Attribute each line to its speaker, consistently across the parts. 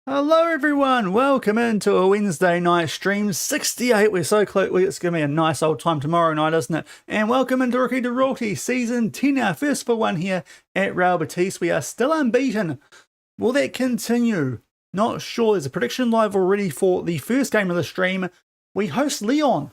Speaker 1: Hello everyone, welcome into a Wednesday night stream 68. We're so close, it's going to be a nice old time tomorrow night, isn't it? And welcome into Rookie to Royalty Season 10, our first for one here at Real Betis. We are still unbeaten. Will that continue? Not sure. There's a prediction live already for the first game of the stream. We host Leon,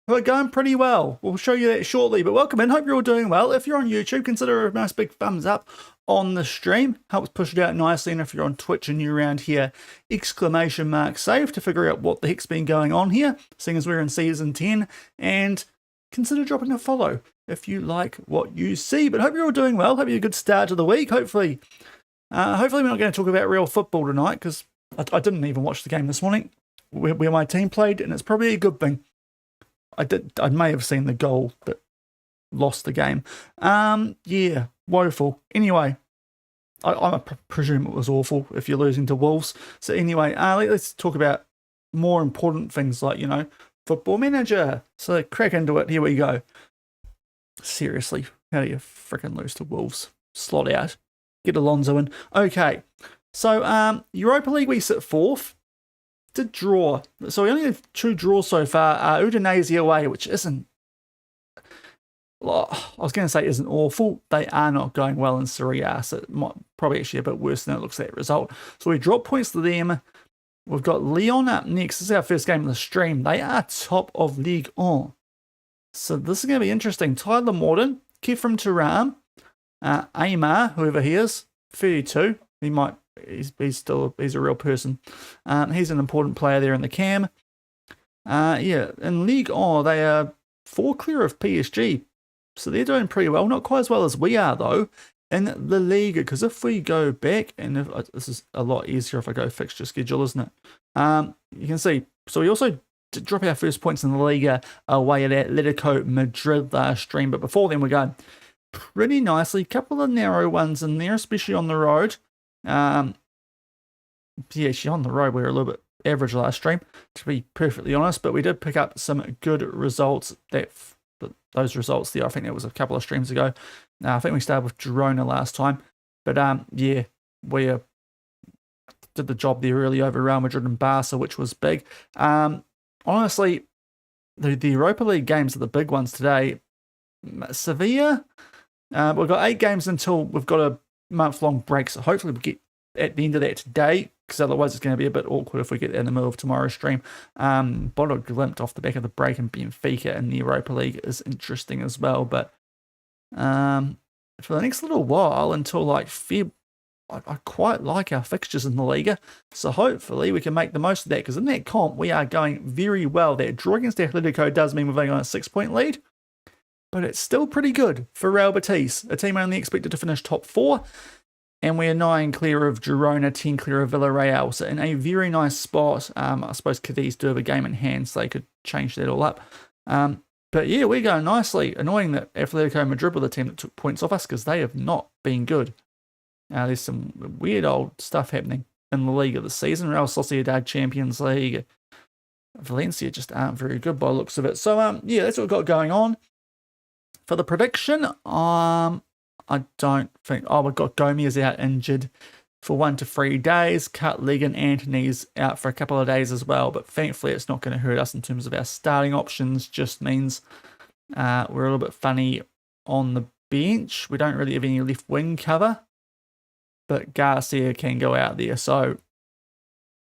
Speaker 1: who are going pretty well. We'll show you that shortly, but welcome in. Hope you're all doing well. If you're on YouTube, consider a nice big thumbs up on the stream. Helps push it out nicely. And if you're on Twitch and you're around here, exclamation mark save to figure out what the heck's been going on here, seeing as we're in Season 10. And consider dropping a follow if you like what you see. But hope you're all doing well. Hope you had a good start to the week. Hopefully we're not going to talk about real football tonight, because I didn't even watch the game this morning where my team played, and it's probably a good thing. I may have seen the goal that lost the game. Yeah, woeful. Anyway, I presume it was awful if you're losing to Wolves. So anyway, let's talk about more important things like, Football Manager. So crack into it. Here we go. Seriously, how do you freaking lose to Wolves? Slot out. Get Alonso in. Okay, so Europa League we sit fourth. Did draw. So we only have 2 draws so far. Udinese away, which isn't, I was going to say isn't awful. They are not going well in Serie A, so it might probably actually a bit worse than it looks at that result. So we drop points to them. We've got Lyon up next. This is our first game of the stream. They are top of Ligue 1. So this is going to be interesting. Tyler Morton, Kefram Turam, Aymar, whoever he is, 32. He's a real person. He's an important player there in the cam. In Ligue 1, they are 4 clear of PSG. So they're doing pretty well. Not quite as well as we are, though, in the league. Because if we go back, and this is a lot easier if I go fixture schedule, isn't it? You can see. So we also did drop our first points in the Liga away at Atletico Madrid last stream. But before then, we're going pretty nicely. Couple of narrow ones in there, especially on the road. Actually on the road we were a little bit average last stream, to be perfectly honest, but we did pick up some good results. Those results there, I think that was a couple of streams ago. I think we started with Girona last time, but we did the job there early over Real Madrid and Barca, which was big. Honestly, the Europa League games are the big ones today. Sevilla, we've got 8 games until we've got a month-long break, so hopefully we get at the end of that today, because otherwise it's going to be a bit awkward if we get there in the middle of tomorrow's stream. Bodo Glimt off the back of the break, and Benfica in the Europa League is interesting as well. But for the next little while, until like Feb, I quite like our fixtures in the Liga, so hopefully we can make the most of that, because in that comp we are going very well. That draw against Atletico does mean we're only on a 6-point lead, but it's still pretty good for Real Betis, a team only expected to finish top 4. And we're 9 clear of Girona, 10 clear of Villarreal. So in a very nice spot. I suppose Cadiz do have a game in hand, so they could change that all up. But yeah, we're going nicely. Annoying that Atletico Madrid were the team that took points off us, because they have not been good. There's some weird old stuff happening in the Liga this season. Real Sociedad Champions League. Valencia just aren't very good by the looks of it. So that's what we've got going on. For the prediction, I don't think. We've got Gomez out injured for 1 to 3 days. Cut leg and Anthony's out for a couple of days as well. But thankfully, it's not going to hurt us in terms of our starting options. Just means we're a little bit funny on the bench. We don't really have any left wing cover, but Garcia can go out there. So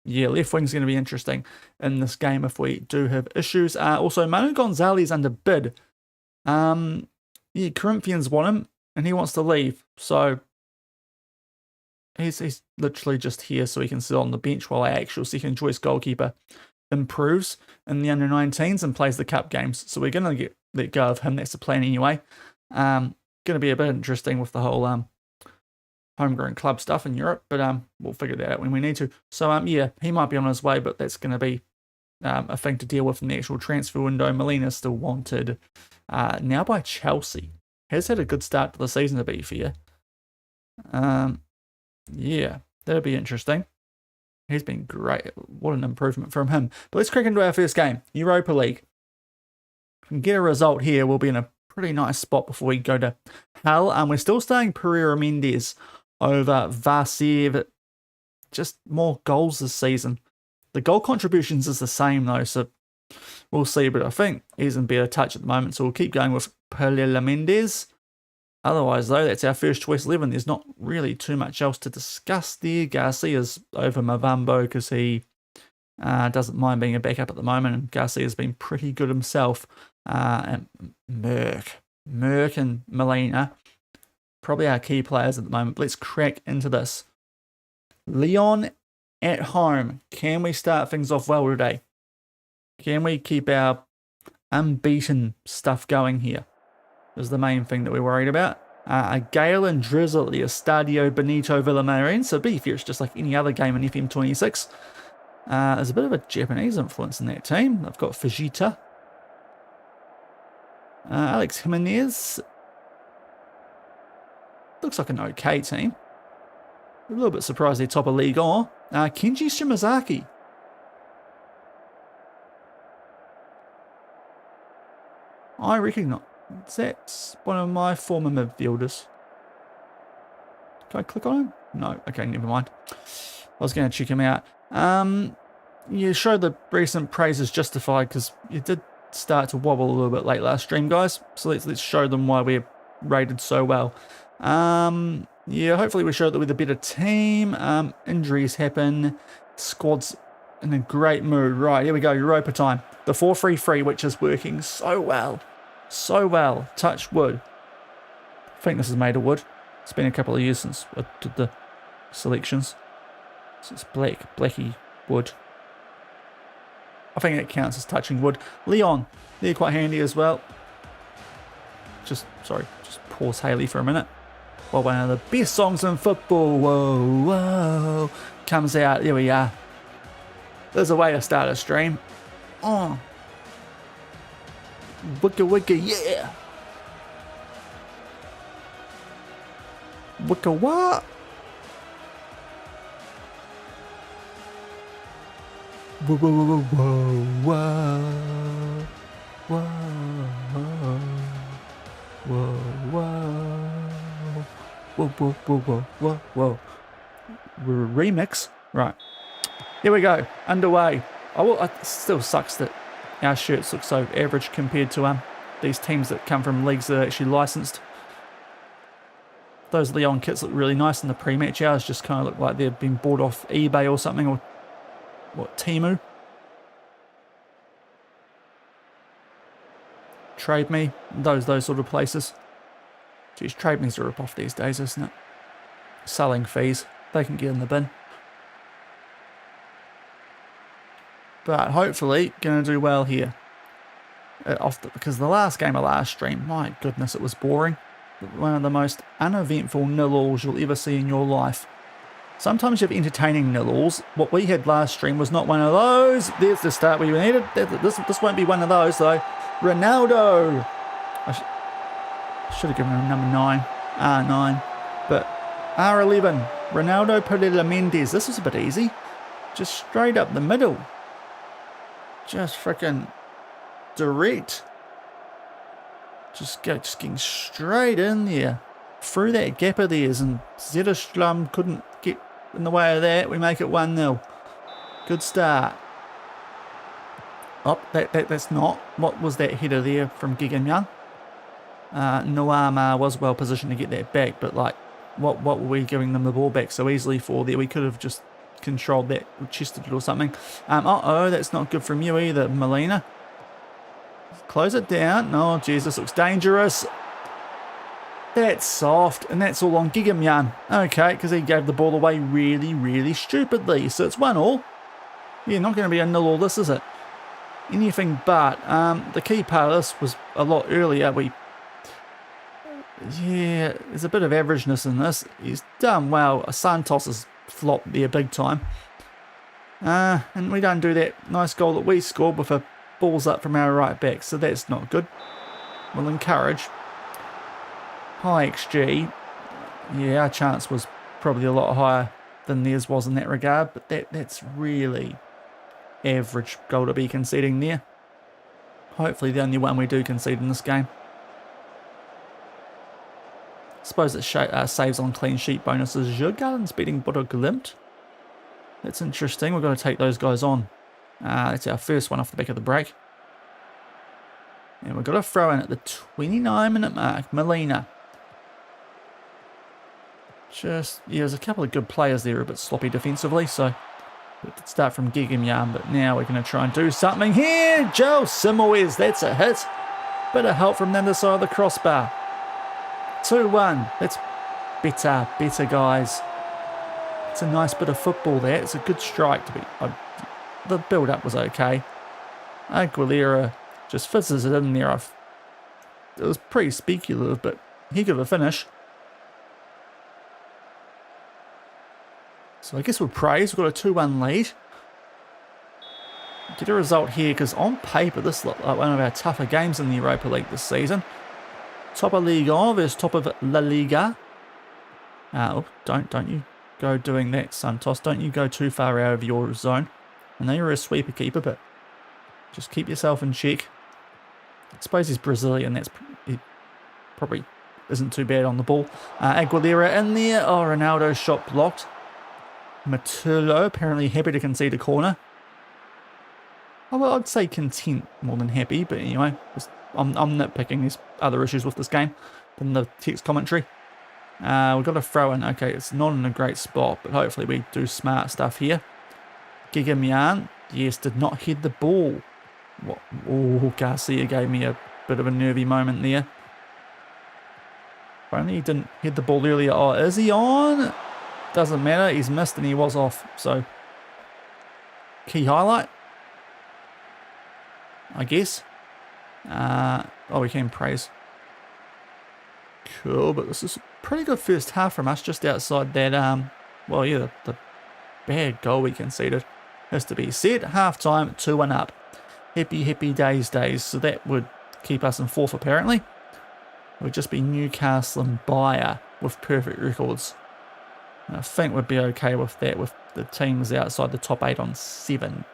Speaker 1: yeah, left wing's going to be interesting in this game if we do have issues. Also, Manu Gonzalez under bid. Corinthians want him, and he wants to leave, so he's literally just here so he can sit on the bench while our actual second choice goalkeeper improves in the under-19s and plays the cup games. So we're going to let go of him. That's the plan anyway. Going to be a bit interesting with the whole homegrown club stuff in Europe, but we'll figure that out when we need to. So he might be on his way, but that's going to be a thing to deal with in the actual transfer window. Molina's still wanted now by Chelsea. Has had a good start to the season, to be fair. That'll be interesting. He's been great. What an improvement from him. But let's crack into our first game, Europa League. If we can get a result here, we'll be in a pretty nice spot before we go to hell. We're still starting Pereira Mendes over Vasev just more goals this season. The goal contributions is the same though, so we'll see. But I think he's in better touch at the moment, so we'll keep going with Pereira Mendes. Otherwise, though, that's our first choice 11. There's not really too much else to discuss there. Garcia's over Mavambo because he doesn't mind being a backup at the moment, and Garcia's been pretty good himself. And Merck and Molina, probably our key players at the moment. But let's crack into this. Leon at home. Can we start things off well today? Can we keep our unbeaten stuff going here? Is the main thing that we're worried about. A gale and drizzle at the Estadio Benito Villamarín. So be fair, it's just like any other game in FM26. There's a bit of a Japanese influence in that team. They've got Fujita. Alex Jimenez. Looks like an okay team. A little bit surprised they're top of league on. Kenji Shimazaki. I recognise that's one of my former midfielders. Can I click on him? No. Okay, never mind. I was going to check him out. You showed the recent praise is justified because you did start to wobble a little bit late last stream, guys. So let's show them why we're rated so well. Yeah, hopefully we show that we're the better team. Injuries happen. Squad's in a great mood. Right, here we go. Europa time. The 4-3-3, which is working so well. So well. Touch wood. I think this is made of wood. It's been a couple of years since I did the selections. So it's blacky wood. I think it counts as touching wood. Leon, they're quite handy as well. Just pause Haley for a minute. Well, one of the best songs in football, whoa, whoa, comes out. Here we are. There's a way to start a stream. Oh. Wicka wicka, yeah. Wicka what? Whoa, whoa, whoa, whoa, whoa, whoa, whoa, whoa, whoa, whoa, whoa, whoa, whoa. Remix, right? Here we go, underway. It still sucks that our shirts look so average compared to these teams that come from leagues that are actually licensed. Those Leon kits look really nice in the pre-match. Ours just kind of look like they've been bought off eBay or something, or what, Temu? Trade Me, those sort of places. Geez, Trade Me's a rip-off these days, isn't it? Selling fees, they can get in the bin. But hopefully, going to do well here. Because the last game of last stream, my goodness, it was boring. One of the most uneventful nil-alls you'll ever see in your life. Sometimes you have entertaining nil-alls. What we had last stream was not one of those. There's the start we needed. This won't be one of those, though. Ronaldo. I should have given him number 9. R9. But R11. Ronaldo Pereira Mendes. This was a bit easy. Just straight up the middle. Just freaking direct. Just getting straight in there. Through that gap of theirs, and Zetterstrom couldn't get in the way of that. We make it 1-0. Good start. Oh, that's not. What was that header there from Gigan Young? Noama was well positioned to get that back, but like, what were we giving them the ball back so easily for there? We could have just controlled that, chested it or something. Uh-oh, that's not good from you either, Molina. Close it down. Oh, Jesus, looks dangerous. That's soft, and that's all on Gigamyan. Okay, because he gave the ball away really, really stupidly. So it's 1-1. Yeah, not going to be a 0-all this, is it? Anything but. The key part of this was a lot earlier. Yeah, there's a bit of averageness in this. He's done well. Santos has flopped there big time. And we don't do that nice goal that we scored with a balls up from our right back, so that's not good. We'll encourage. High XG. Yeah, our chance was probably a lot higher than theirs was in that regard, but that's really average goal to be conceding there. Hopefully the only one we do concede in this game. Suppose it saves on clean sheet bonuses. Jurgens beating Bodo Glimt. That's interesting. We've got to take those guys on. That's our first one off the back of the break. And we've got to throw in at the 29-minute mark. Molina. Yeah, there's a couple of good players there, a bit sloppy defensively, so we could start from Gigamyan, but now we're going to try and do something here. Joe Simoes, that's a hit. Bit of help from the other side of the crossbar. 2-1. That's better, guys. It's a nice bit of football there. It's a good strike to be. The build-up was okay. Aguilera just fizzes it in there. It was pretty speculative, but he got a finish. So I guess we'll praise. We've got a 2-1 lead. Get a result here, because on paper, this looked like one of our tougher games in the Europa League this season. Top of Liga versus top of La Liga. Don't you go doing that, Santos. Don't you go too far out of your zone. I know you're a sweeper keeper, but just keep yourself in check. I suppose he's Brazilian. He probably isn't too bad on the ball. Aguilera in there. Oh, Ronaldo's shot blocked. Maturlo apparently happy to concede a corner. Oh, well, I'd say content more than happy, but anyway, I'm nitpicking. There's other issues with this game than the text commentary. We've got a throw in. Okay, it's not in a great spot, but hopefully we do smart stuff here. Gigamyan, yes, did not hit the ball. Oh, Garcia gave me a bit of a nervy moment there. If only he didn't hit the ball earlier. Oh, is he on? Doesn't matter. He's missed and he was off. So, key highlight, I guess. Oh, we can praise. Cool, but this is a pretty good first half from us, just outside that, well, yeah, the bad goal we conceded. Has to be said. Half-time, 2-1 up. Happy days. So that would keep us in fourth, apparently. It would just be Newcastle and Bayer with perfect records. And I think we'd be okay with that, with the teams outside the top 8 on 7.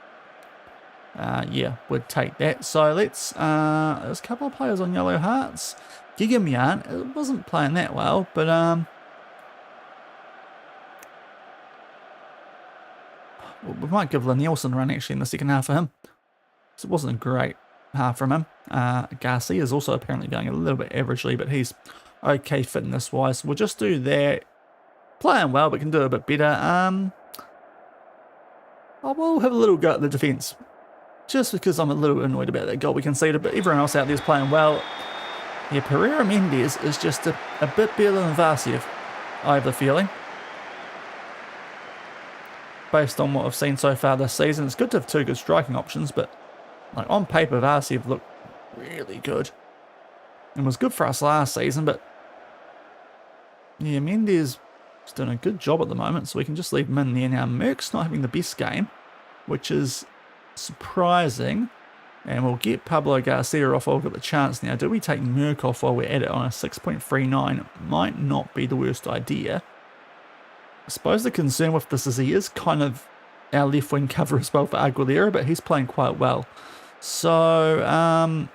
Speaker 1: Yeah, we'd take that. So let's, there's a couple of players on yellow hearts. Gigamyan, it wasn't playing that well, but we might give Nielsen a run actually in the second half for him. So it wasn't a great half from him. Garcia is also apparently going a little bit averagely, but he's okay fitness-wise. So we'll just do that. Playing well, but can do a bit better. I will have a little go at the defence, just because I'm a little annoyed about that goal we conceded, but everyone else out there is playing well. Yeah, Pereira Mendes is just a bit better than Vasiev, I have the feeling. Based on what I've seen so far this season, it's good to have two good striking options, but like on paper, Vasiev looked really good. And was good for us last season, but yeah, Mendes is doing a good job at the moment, so we can just leave him in there. Now, Merck's not having the best game, which is surprising. And we'll get Pablo Garcia off while we've got the chance now. Do we take Merck off while we're at it on a 6.39? Might not be the worst idea. I suppose the concern with this is he is kind of our left wing cover as well for Aguilera, but he's playing quite well. So,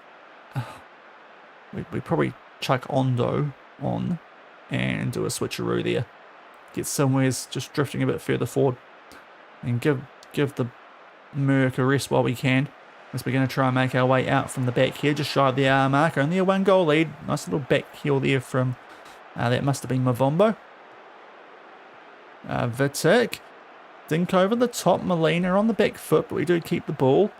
Speaker 1: we probably chuck Ondo on and do a switcheroo there. Get somewheres just drifting a bit further forward. And give the Merck a rest while we can. As we're going to try and make our way out from the back here, just shy of the hour mark. Only a 1-goal lead. Nice little back heel there from, that must have been Mavombo. Vitek. Dink over the top. Molina on the back foot, but we do keep the ball.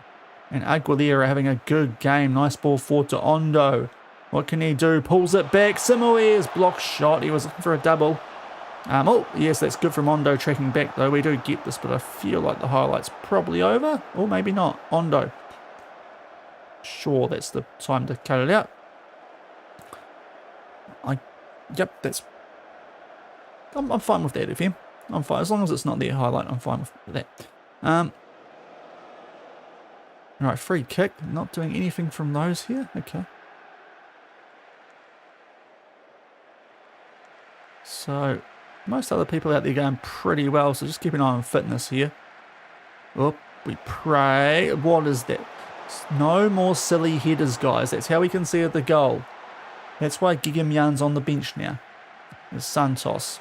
Speaker 1: And Aguilera having a good game. Nice ball forward to Ondo. What can he do? Pulls it back. Simoes block shot. He was looking for a double. Oh, yes, that's good from Ondo tracking back, though. We do get this, but I feel like the highlight's probably over. Or maybe not. Ondo. Sure, that's the time to cut it out. Yep, that's... I'm fine with that, FM. I'm fine. As long as it's not their highlight, I'm fine with that. Right, free kick. Not doing anything from those here. Okay. So, most other people out there going pretty well, so just keep an eye on fitness here. Oh, we pray. What is that? No more silly headers, guys. That's how we conceded the goal. That's why Gigamyan's on the bench now. There's Santos.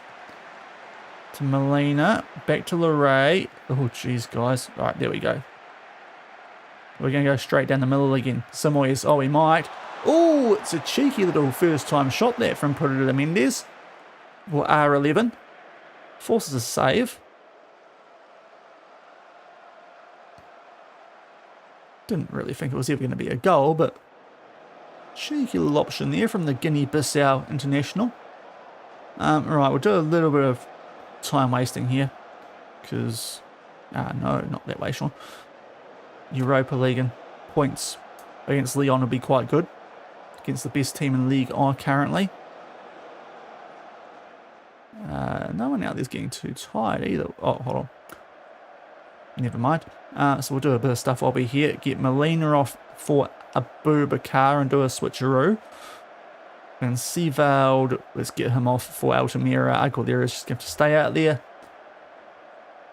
Speaker 1: To Molina. Back to Leray. Oh, jeez, guys. All right, there we go. We're going to go straight down the middle again. Samoyes. Oh, he might. Oh, it's a cheeky little first-time shot there from Purita Mendes. For R11. Forces a save. Didn't really think it was ever going to be a goal, but cheeky little option there from the Guinea-Bissau international. Right, we'll do a little bit of time wasting here. Because, no, not that way, Shaun. Europa League and points against Lyon would be quite good. Against the best team in League R currently. No one out there's getting too tired either. Oh, hold on. Never mind. So we'll do a bit of stuff while we're here. Get Molina off for Abu Bakar and do a switcheroo. And Seavald, let's get him off for Altamira. Aguilera is just going to stay out there.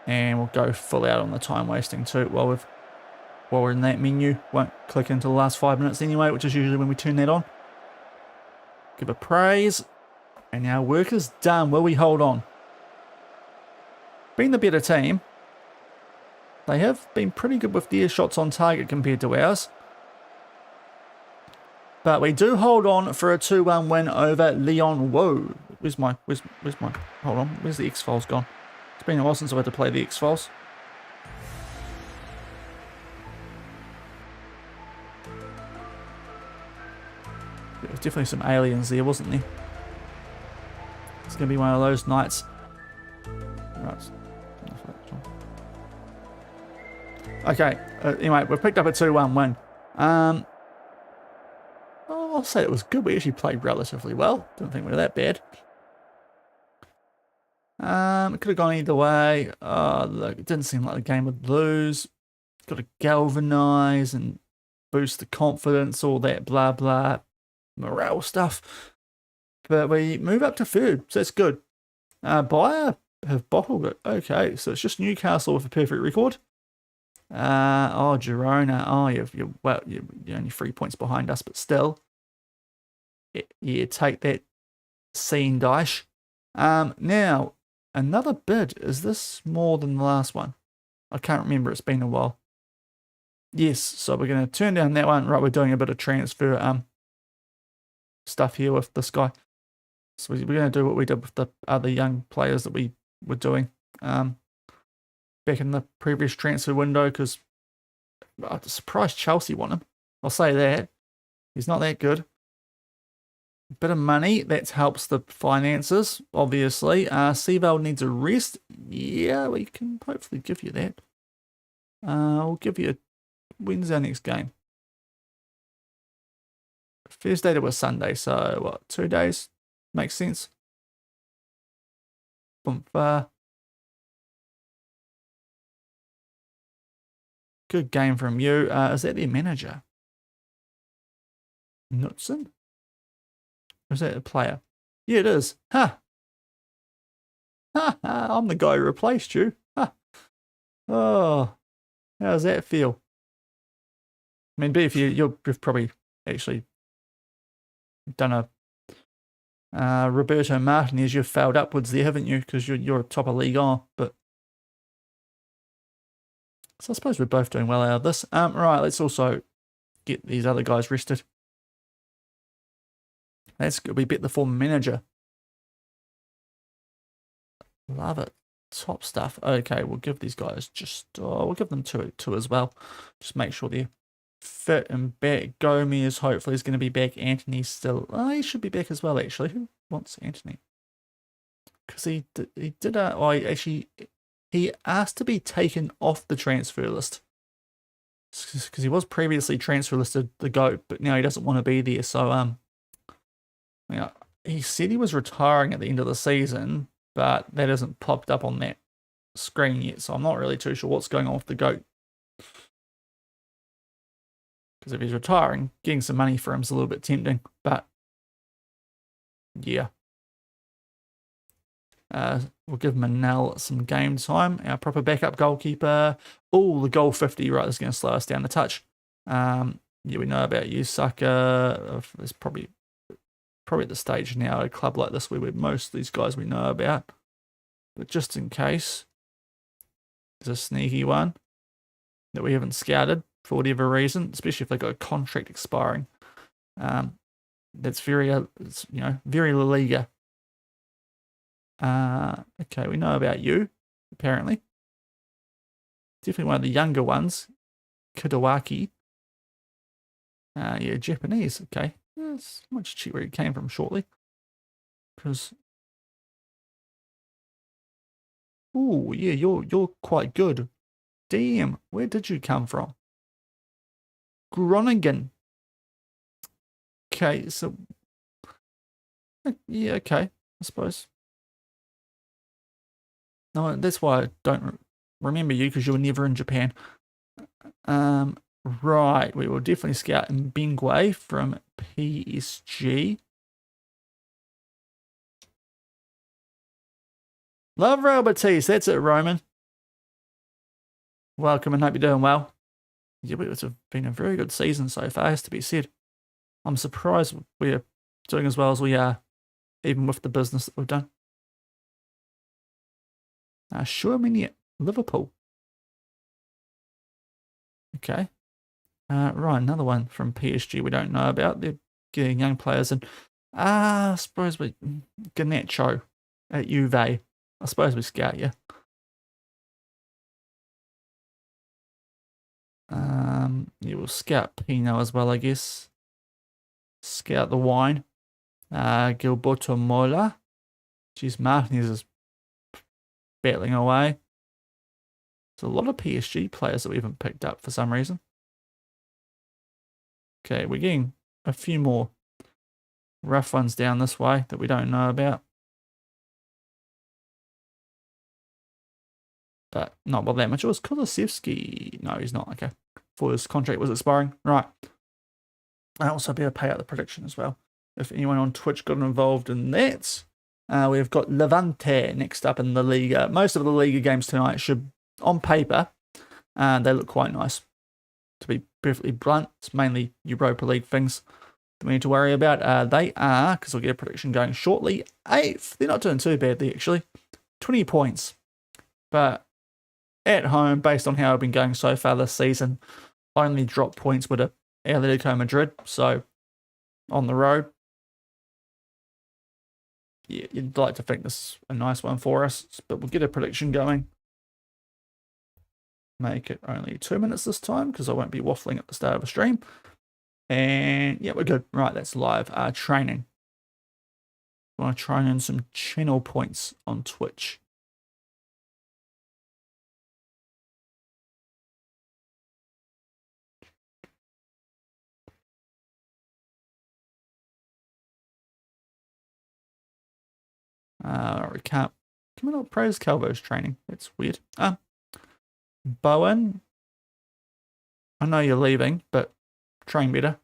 Speaker 1: And we'll go full out on the time wasting too while we're in that menu. Won't click until the last 5 minutes anyway, which is usually when we turn that on. Give a praise. And our work is done. Will we hold on? Being the better team, they have been pretty good with their shots on target compared to ours. But we do hold on for a 2-1 win over Lyon. Whoa. Where's my, hold on. Where's the X-Files gone? It's been a while since I had to play the X-Files. There was definitely some aliens there, wasn't there? It's going to be one of those nights. Right. Okay. Anyway, we've picked up a 2-1 win. I'll say it was good. We actually played relatively well. Didn't think we were that bad. It could have gone either way. Look, it didn't seem like the game would lose. Got to galvanise and boost the confidence, all that blah blah morale stuff. But we move up to third, so that's good. Bayer have bottled it. Okay, so it's just Newcastle with a perfect record. Oh, Girona. Oh, you're only 3 points behind us, but still. Yeah, take that, scene Dyche. Now, another bid. Is this more than the last one? I can't remember. It's been a while. Yes, so we're going to turn down that one. Right, we're doing a bit of transfer stuff here with this guy. So we're going to do what we did with the other young players that we were doing back in the previous transfer window, because I'm surprised Chelsea want him. I'll say that. He's not that good. Bit of money, that helps the finances, obviously. Seaveld needs a rest. Yeah, we can hopefully give you that. I'll give you when's our next game? Thursday to a Sunday, so what, 2 days? Makes sense. Good game from you. Is that their manager? Knutson? Or is that a player? Yeah, it is. Ha! Ha! I'm the guy who replaced you. Ha! Oh, how does that feel? I mean, if you've probably actually done a Roberto Martinez. You've failed upwards there, haven't you? Because you're top of league on. But so I suppose we're both doing well out of this. Right, let's also get these other guys rested. That's good. We bet the former manager. Love it. Top stuff. Okay, we'll give these guys we'll give them two as well. Just make sure they're fit and back. Gomez hopefully is going to be back. Anthony's still. Oh, he should be back as well, actually. Who wants Anthony? Because he asked to be taken off the transfer list. Because he was previously transfer listed the GOAT, but now he doesn't want to be there. So, he said he was retiring at the end of the season, but that hasn't popped up on that screen yet. So I'm not really too sure what's going on with the GOAT. Because if he's retiring, getting some money for him is a little bit tempting. But, yeah. We'll give Manel some game time. Our proper backup goalkeeper. Oh, the goal 50. Right, this is going to slow us down a touch. Yeah, we know about you, Sucker. It's probably at the stage now at a club like this where most of these guys we know about. but just in case, there's a sneaky one that we haven't scouted for whatever reason, especially if they got a contract expiring. That's very, very La Liga. Okay, we know about you, apparently. Definitely one of the younger ones. Kidawaki. Yeah, Japanese, okay. It's much cheaper where it came from shortly. Because... ooh, yeah, you're quite good. Damn, where did you come from? Groningen. Okay, so... yeah, okay, I suppose. No, that's why I don't remember you, because you were never in Japan. Right, we will definitely scout Mbengwe from PSG. Love Real Betis, that's it, Roman. Welcome and hope you're doing well. Yeah, it's been a very good season so far, has to be said. I'm surprised we're doing as well as we are, even with the business that we've done. Sure, Liverpool. Okay. Right, another one from PSG we don't know about. They're getting young players in. I suppose we... Garnacho at Juve. I suppose we scout you. You will scout Pino as well, I guess. Scout the wine. Gilberto Mola. Geez, Martinez is battling away. There's a lot of PSG players that we haven't picked up for some reason. Okay, we're getting a few more rough ones down this way that we don't know about. But not by that much. It was Kulusevski. No, he's not. Okay. Before his contract was expiring. Right. I also better pay out the prediction as well. If anyone on Twitch got involved in that. We've got Levante next up in the Liga. Most of the Liga games tonight should, on paper, they look quite nice. To be perfectly blunt, it's mainly Europa League things that we need to worry about. They are, because we'll get a prediction going shortly, 8th. They're not doing too badly, actually. 20 points. But at home, based on how I've been going so far this season, only drop points with Atletico Madrid. So, on the road, yeah, you'd like to think this is a nice one for us, but we'll get a prediction going. Make it only 2 minutes this time, because I won't be waffling at the start of a stream. And yeah, we're good. Right, that's live. Training. I want to try and earn some channel points on Twitch. We can't. Can we not praise Calvo's training? That's weird. Bowen. I know you're leaving, but train better.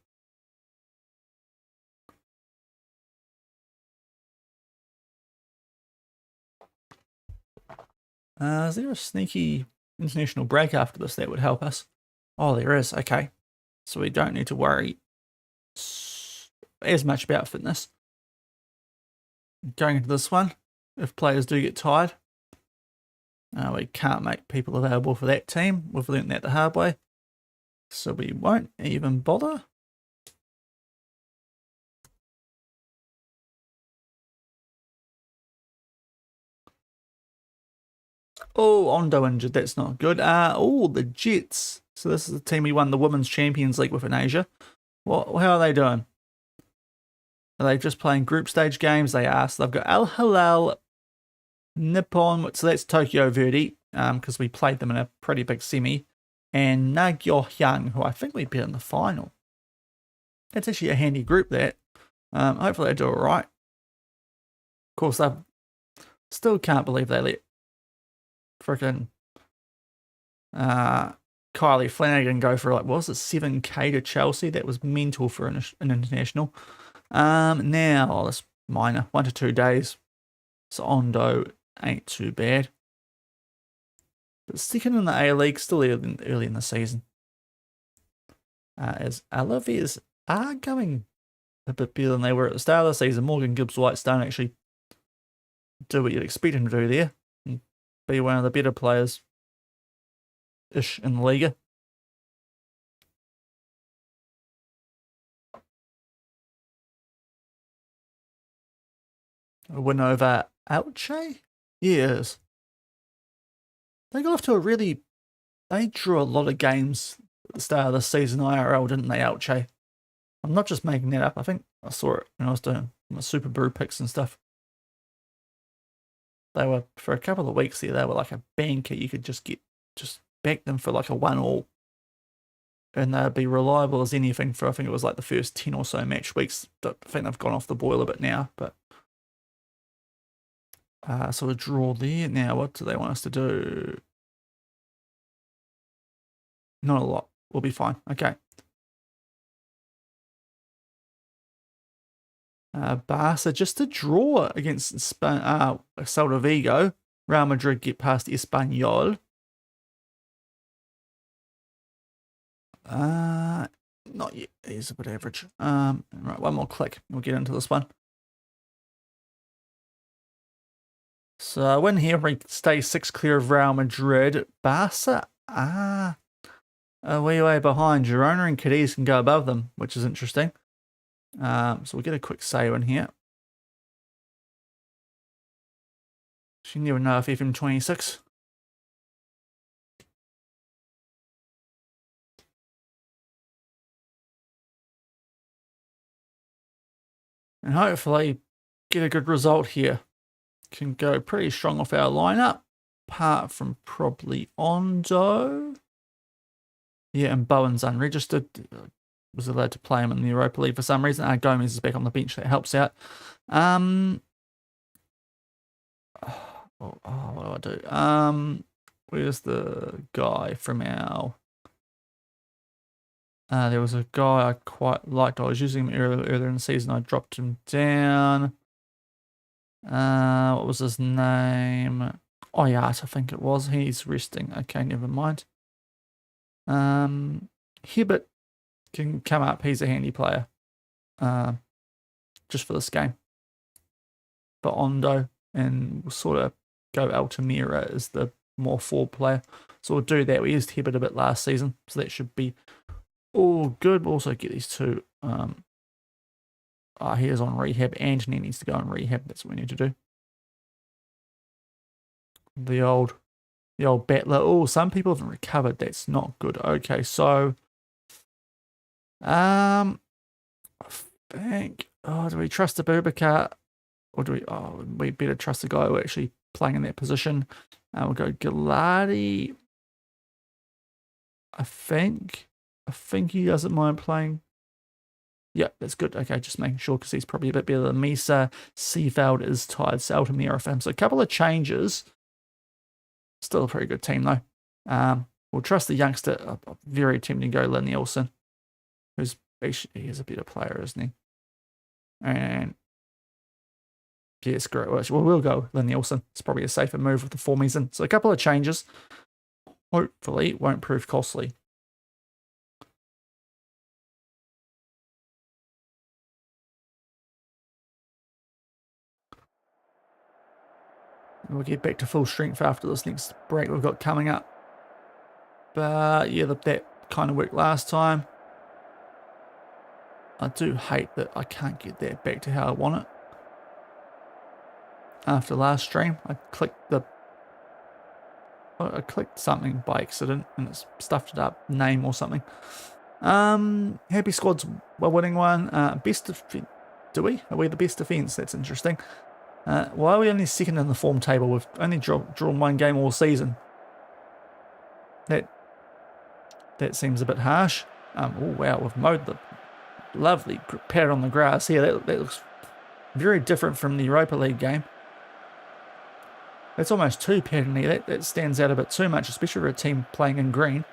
Speaker 1: Is there a sneaky international break after this that would help us? Oh, there is. Okay. So we don't need to worry as much about fitness. Going into this one, if players do get tired, we can't make people available for that team. We've learnt that the hard way. So we won't even bother. Oh, Ondo injured. That's not good. Oh, the Jets. So this is the team we won the Women's Champions League with in Asia. Well, how are they doing? Are they just playing group stage games? They are. So they've got Al Hilal, Nippon, so that's Tokyo Verdy, because we played them in a pretty big semi, and Nagyohyang, who I think we beat in the final. That's actually a handy group, that. Hopefully they do all right. Of course, I still can't believe they let frickin' Kylie Flanagan go for, like, what was it, 7K to Chelsea? That was mental for an international. Now, this minor, 1 to 2 days. So Ondo ain't too bad. But second in the A-League, still early in the season. As Alaves are going a bit better than they were at the start of the season. Morgan Gibbs-White don't actually do what you'd expect him to do there. be one of the better players ish in the Liga. A win over Elche? Yes. They got off to they drew a lot of games at the start of the season IRL, didn't they, Elche? I'm not just making that up. I think I saw it when I was doing my Super Brew picks and stuff. They were, for a couple of weeks there, they were like a banker. You could just back them for like a 1-1. And they'd be reliable as anything for, I think it was like the first 10 or so match weeks. I think they've gone off the boil a bit now, but so a draw there. Now, what do they want us to do? Not a lot. We'll be fine. Okay. Barca just a draw against Celta Vigo. Real Madrid get past Espanyol. Not yet. He's a bit average. Right, one more click. We'll get into this one. So win here, we stay 6 clear of Real Madrid. Barca, a wee way behind. Girona and Cadiz can go above them, which is interesting. So we'll get a quick save in here. She never know if FM26. And hopefully get a good result here. Can go pretty strong off our lineup, apart from probably Ondo. Yeah, and Bowen's unregistered. Was allowed to play him in the Europa League for some reason. Gomez is back on the bench. That helps out. What do I do? Where's the guy from our... there was a guy I quite liked. I was using him earlier in the season. I dropped him down. What was his name? Oh, yeah, I think it was. He's resting. Okay, never mind. Hibbert can come up. He's a handy player. Just for this game. But Ondo, and we'll sort of go Altamira as the more forward player. So we'll do that. We used Hibbert a bit last season, so that should be all good. We'll also get these two. Here's on rehab. Anthony needs to go on rehab. That's what we need to do. The old battler. Oh, some people haven't recovered. That's not good. Okay, so I think, do we trust Abubakar, or do we better trust the guy who actually playing in that position? We'll go Galati. I think he doesn't mind playing. Yeah, that's good. Okay, just making sure because he's probably a bit better than Misa. Seafeld is tired. Saltamira for him. So a couple of changes. Still a pretty good team though. We'll trust the youngster. Very tempting to go Lynn Nielsen, who's actually, he's a better player, isn't he? And yes, great. Well, we'll go Lynn Nielsen. It's probably a safer move with the form he's in. So a couple of changes. Hopefully it won't prove costly. We'll get back to full strength after this next break we've got coming up. But yeah, that kind of worked last time. I do hate that I can't get that back to how I want it. After last stream, I clicked something by accident and it stuffed it up, name or something. Happy Squad's a winning one. Best defense. Are we the best defense? That's interesting. Why are we only second in the form table? We've only drawn one game all season. That seems a bit harsh. Oh wow, we've mowed the lovely pad on the grass here. That looks very different from the Europa League game. That's almost too patterny. That stands out a bit too much, especially for a team playing in green.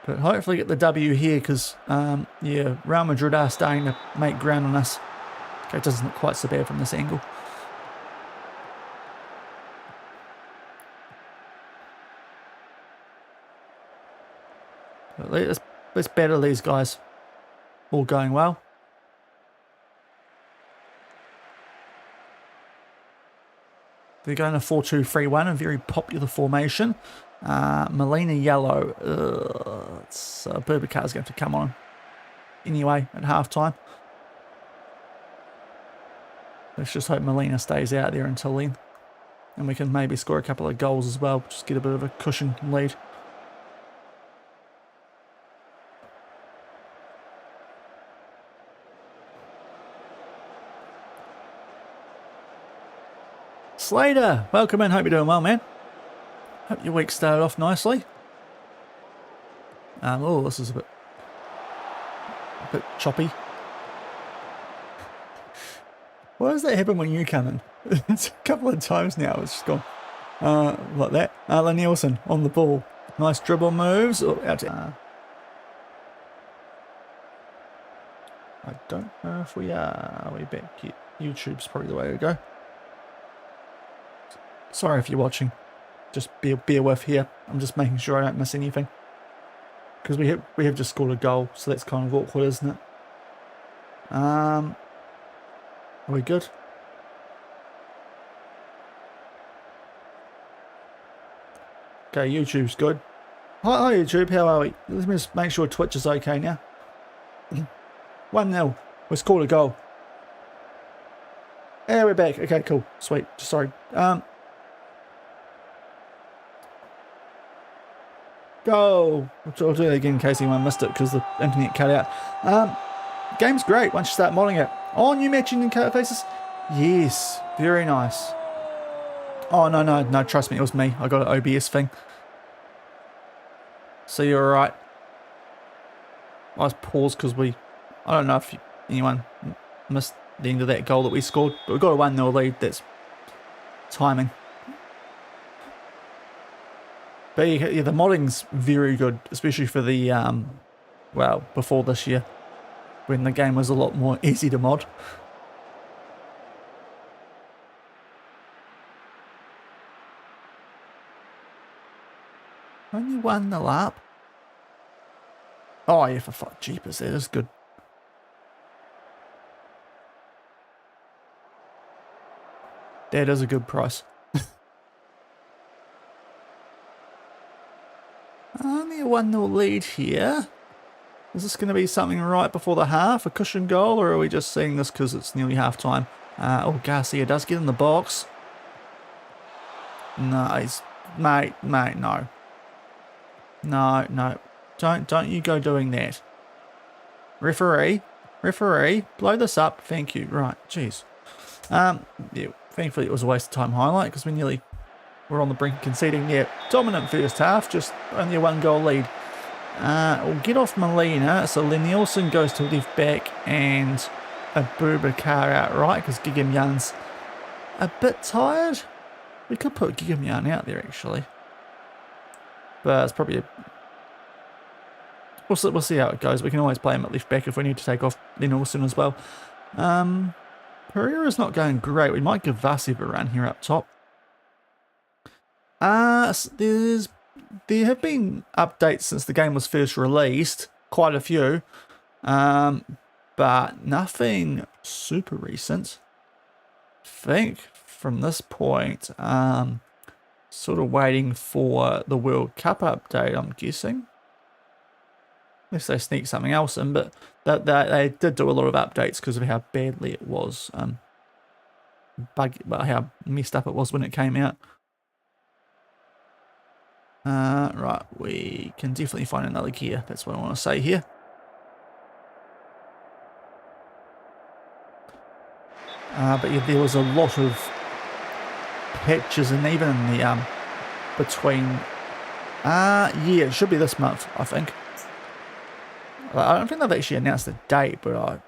Speaker 1: But hopefully get the W here because, yeah, Real Madrid are starting to make ground on us. Okay, it doesn't look quite so bad from this angle. But let's battle these guys. All going well. They're going to 4-2-3-1, a very popular formation. Molina yellow. Bubacar's going to have to come on anyway at half-time. Let's just hope Molina stays out there until then. And we can maybe score a couple of goals as well. Just get a bit of a cushion lead. Slater, welcome in. Hope you're doing well, man. Hope your week started off nicely. Oh, this is a bit choppy. Why does that happen when you come in? It's a couple of times now. It's just gone like that. Nielsen on the ball. Nice dribble moves. Oh, out to, I don't know if we are. Are we back? YouTube's probably the way to go. Sorry if you're watching. Just bear with here. I'm just making sure I don't miss anything. Because we have just scored a goal, so that's kind of awkward, isn't it? Are we good? Okay, YouTube's good. Hi YouTube, how are we? Let me just make sure Twitch is okay now. 1-0. We scored a goal. Yeah, we're back. Okay, cool. Sweet. Sorry. Go! I'll do it again in case anyone missed it because the internet cut out. Game's great once you start modding it. Oh, new matching interfaces? Yes, very nice. Oh, no, trust me, it was me. I got an OBS thing. So you're alright. I was paused because I don't know if anyone missed the end of that goal that we scored, but we got a 1-0 lead. That's timing. But yeah, the modding's very good, especially for the, well, before this year, when the game was a lot more easy to mod. Only 1-0 up. Oh yeah, for fuck, jeepers, that is good. That is a good price. Only a 1-0 lead here. Is this going to be something right before the half? A cushion goal? Or are we just seeing this because it's nearly half time? Oh, Garcia does get in the box. No, mate, no. No. Don't you go doing that. Referee, blow this up. Thank you. Right, jeez. Yeah, thankfully it was a waste of time highlight because we're on the brink of conceding. Yeah, dominant first half, just only a 1-goal lead. We'll get off Molina, so Nielsen goes to left back and a Bubacar out right because Gigimyan's a bit tired. We could put Gigimyan out there actually, but it's probably we'll see how it goes. We can always play him at left back if we need to take off Nielsen as well. Pereira's not going great. We might give Vasev a run here up top. There have been updates since the game was first released, quite a few, but nothing super recent. I think from this point, sort of waiting for the World Cup update, I'm guessing. Unless they sneak something else in, but they did do a lot of updates because of how badly it was, how messed up it was when it came out. Right, we can definitely find another gear. That's what I want to say here. But yeah, there was a lot of patches, and even in the between. Yeah, it should be this month, I think. I don't think they've actually announced the date, but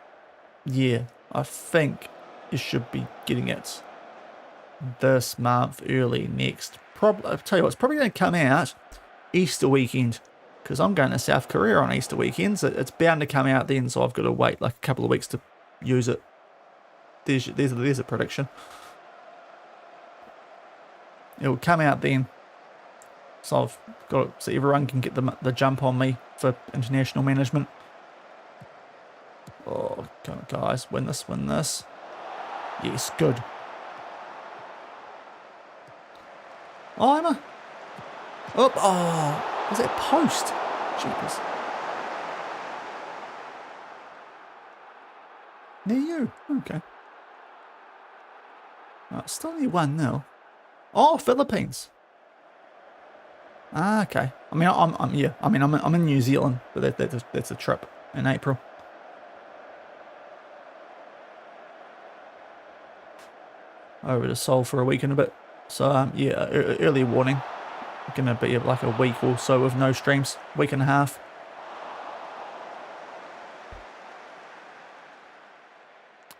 Speaker 1: yeah, I think you should be getting it this month, early next. I'll tell you what, it's probably going to come out Easter weekend because I'm going to South Korea on Easter weekend, so it's bound to come out then, so I've got to wait like a couple of weeks to use it. There's a prediction. It will come out then, so I've got it, so everyone can get the jump on me for international management. Oh, come on, guys, win this. Yes, good. Oh, Emma. Oh, was that post? Jeepers. Near you. Okay. Right, still only 1-0. Oh, Philippines. Ah, okay. I mean, I'm in New Zealand, but that's a trip in April. Over to Seoul for a week and a bit. So yeah, early warning. Gonna be like a week or so with no streams, week and a half.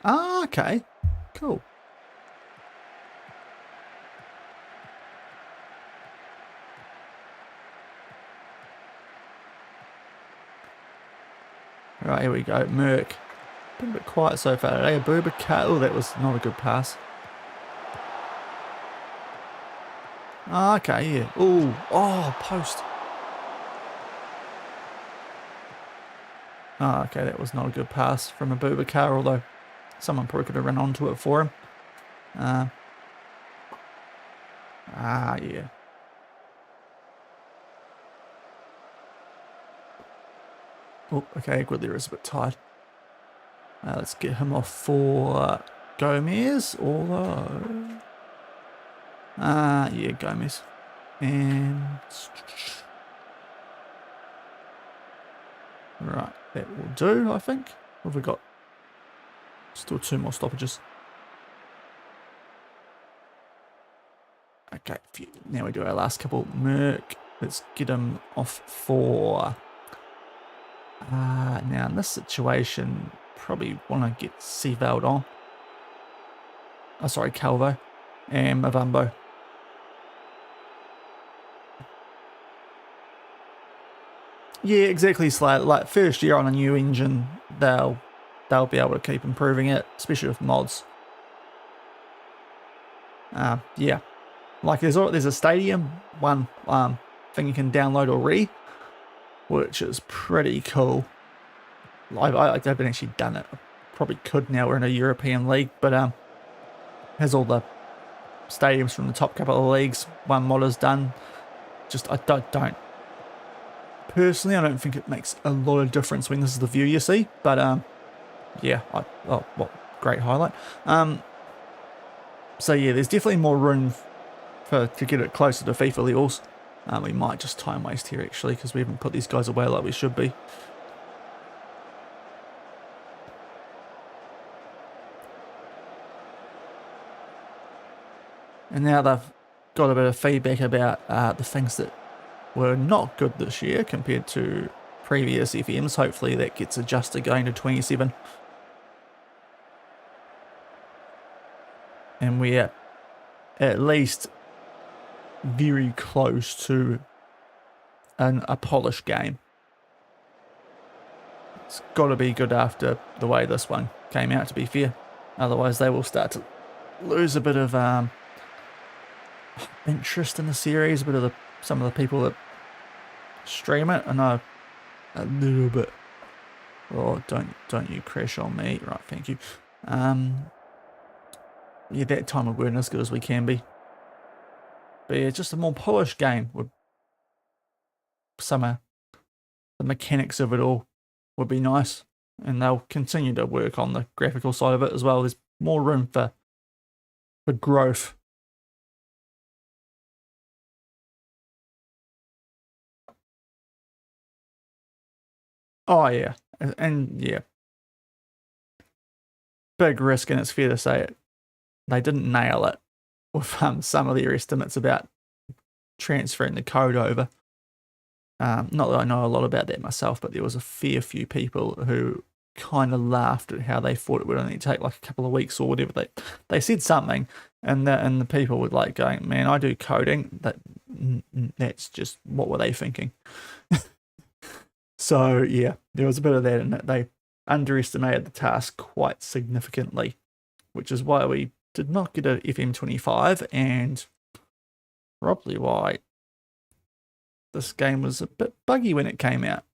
Speaker 1: Ah, okay, cool. Right, here we go. Merck. Been a bit quiet so far today. Abubakar. Oh, that was not a good pass. Ah, okay, yeah. Ooh, oh, post. Ah, okay, that was not a good pass from Abubakar, although someone probably could have run onto it for him. Yeah. Oh, okay, Aguilera is a bit tired. Let's get him off for Gomez, although... yeah, Gomez. And... Right, that will do, I think. What have we got? Still 2 more stoppages. Okay, now we do our last couple. Merck, let's get him off for... now in this situation, probably want to get Seaveld on. Oh, sorry, Calvo. And Mavambo. Yeah, exactly. It's like first year on a new engine, they'll be able to keep improving it, especially with mods. Yeah, like there's a stadium one thing you can download already, which is pretty cool. I haven't actually done it. I probably could now. We're in a European league, but has all the stadiums from the top couple of leagues. One mod is done. Just I don't. Personally, I don't think it makes a lot of difference when this is the view you see, but yeah, great highlight. So yeah, there's definitely more room to get it closer to FIFA levels. We might just time waste here actually, because we haven't put these guys away like we should be. And now they've got a bit of feedback about the things that were not good this year compared to previous FMs. Hopefully that gets adjusted going to 27. And we're at least very close to a polished game. It's got to be good after the way this one came out, to be fair. Otherwise they will start to lose a bit of interest in the series, a bit of some of the people that stream it. I know a little bit. Oh, don't you crash on me. Right, thank you. Yeah, that time of we're as good as we can be. But yeah, just a more polished game with some of the mechanics of it all would be nice. And they'll continue to work on the graphical side of it as well. There's more room for growth. Oh yeah, and yeah, big risk, and it's fair to say it. They didn't nail it with some of their estimates about transferring the code over. Not that I know a lot about that myself, but there was a fair few people who kind of laughed at how they thought it would only take like a couple of weeks or whatever. They said something, and the people were like going, "Man, I do coding." That's just, what were they thinking? So yeah, there was a bit of that, and they underestimated the task quite significantly, which is why we did not get a FM25, and probably why this game was a bit buggy when it came out.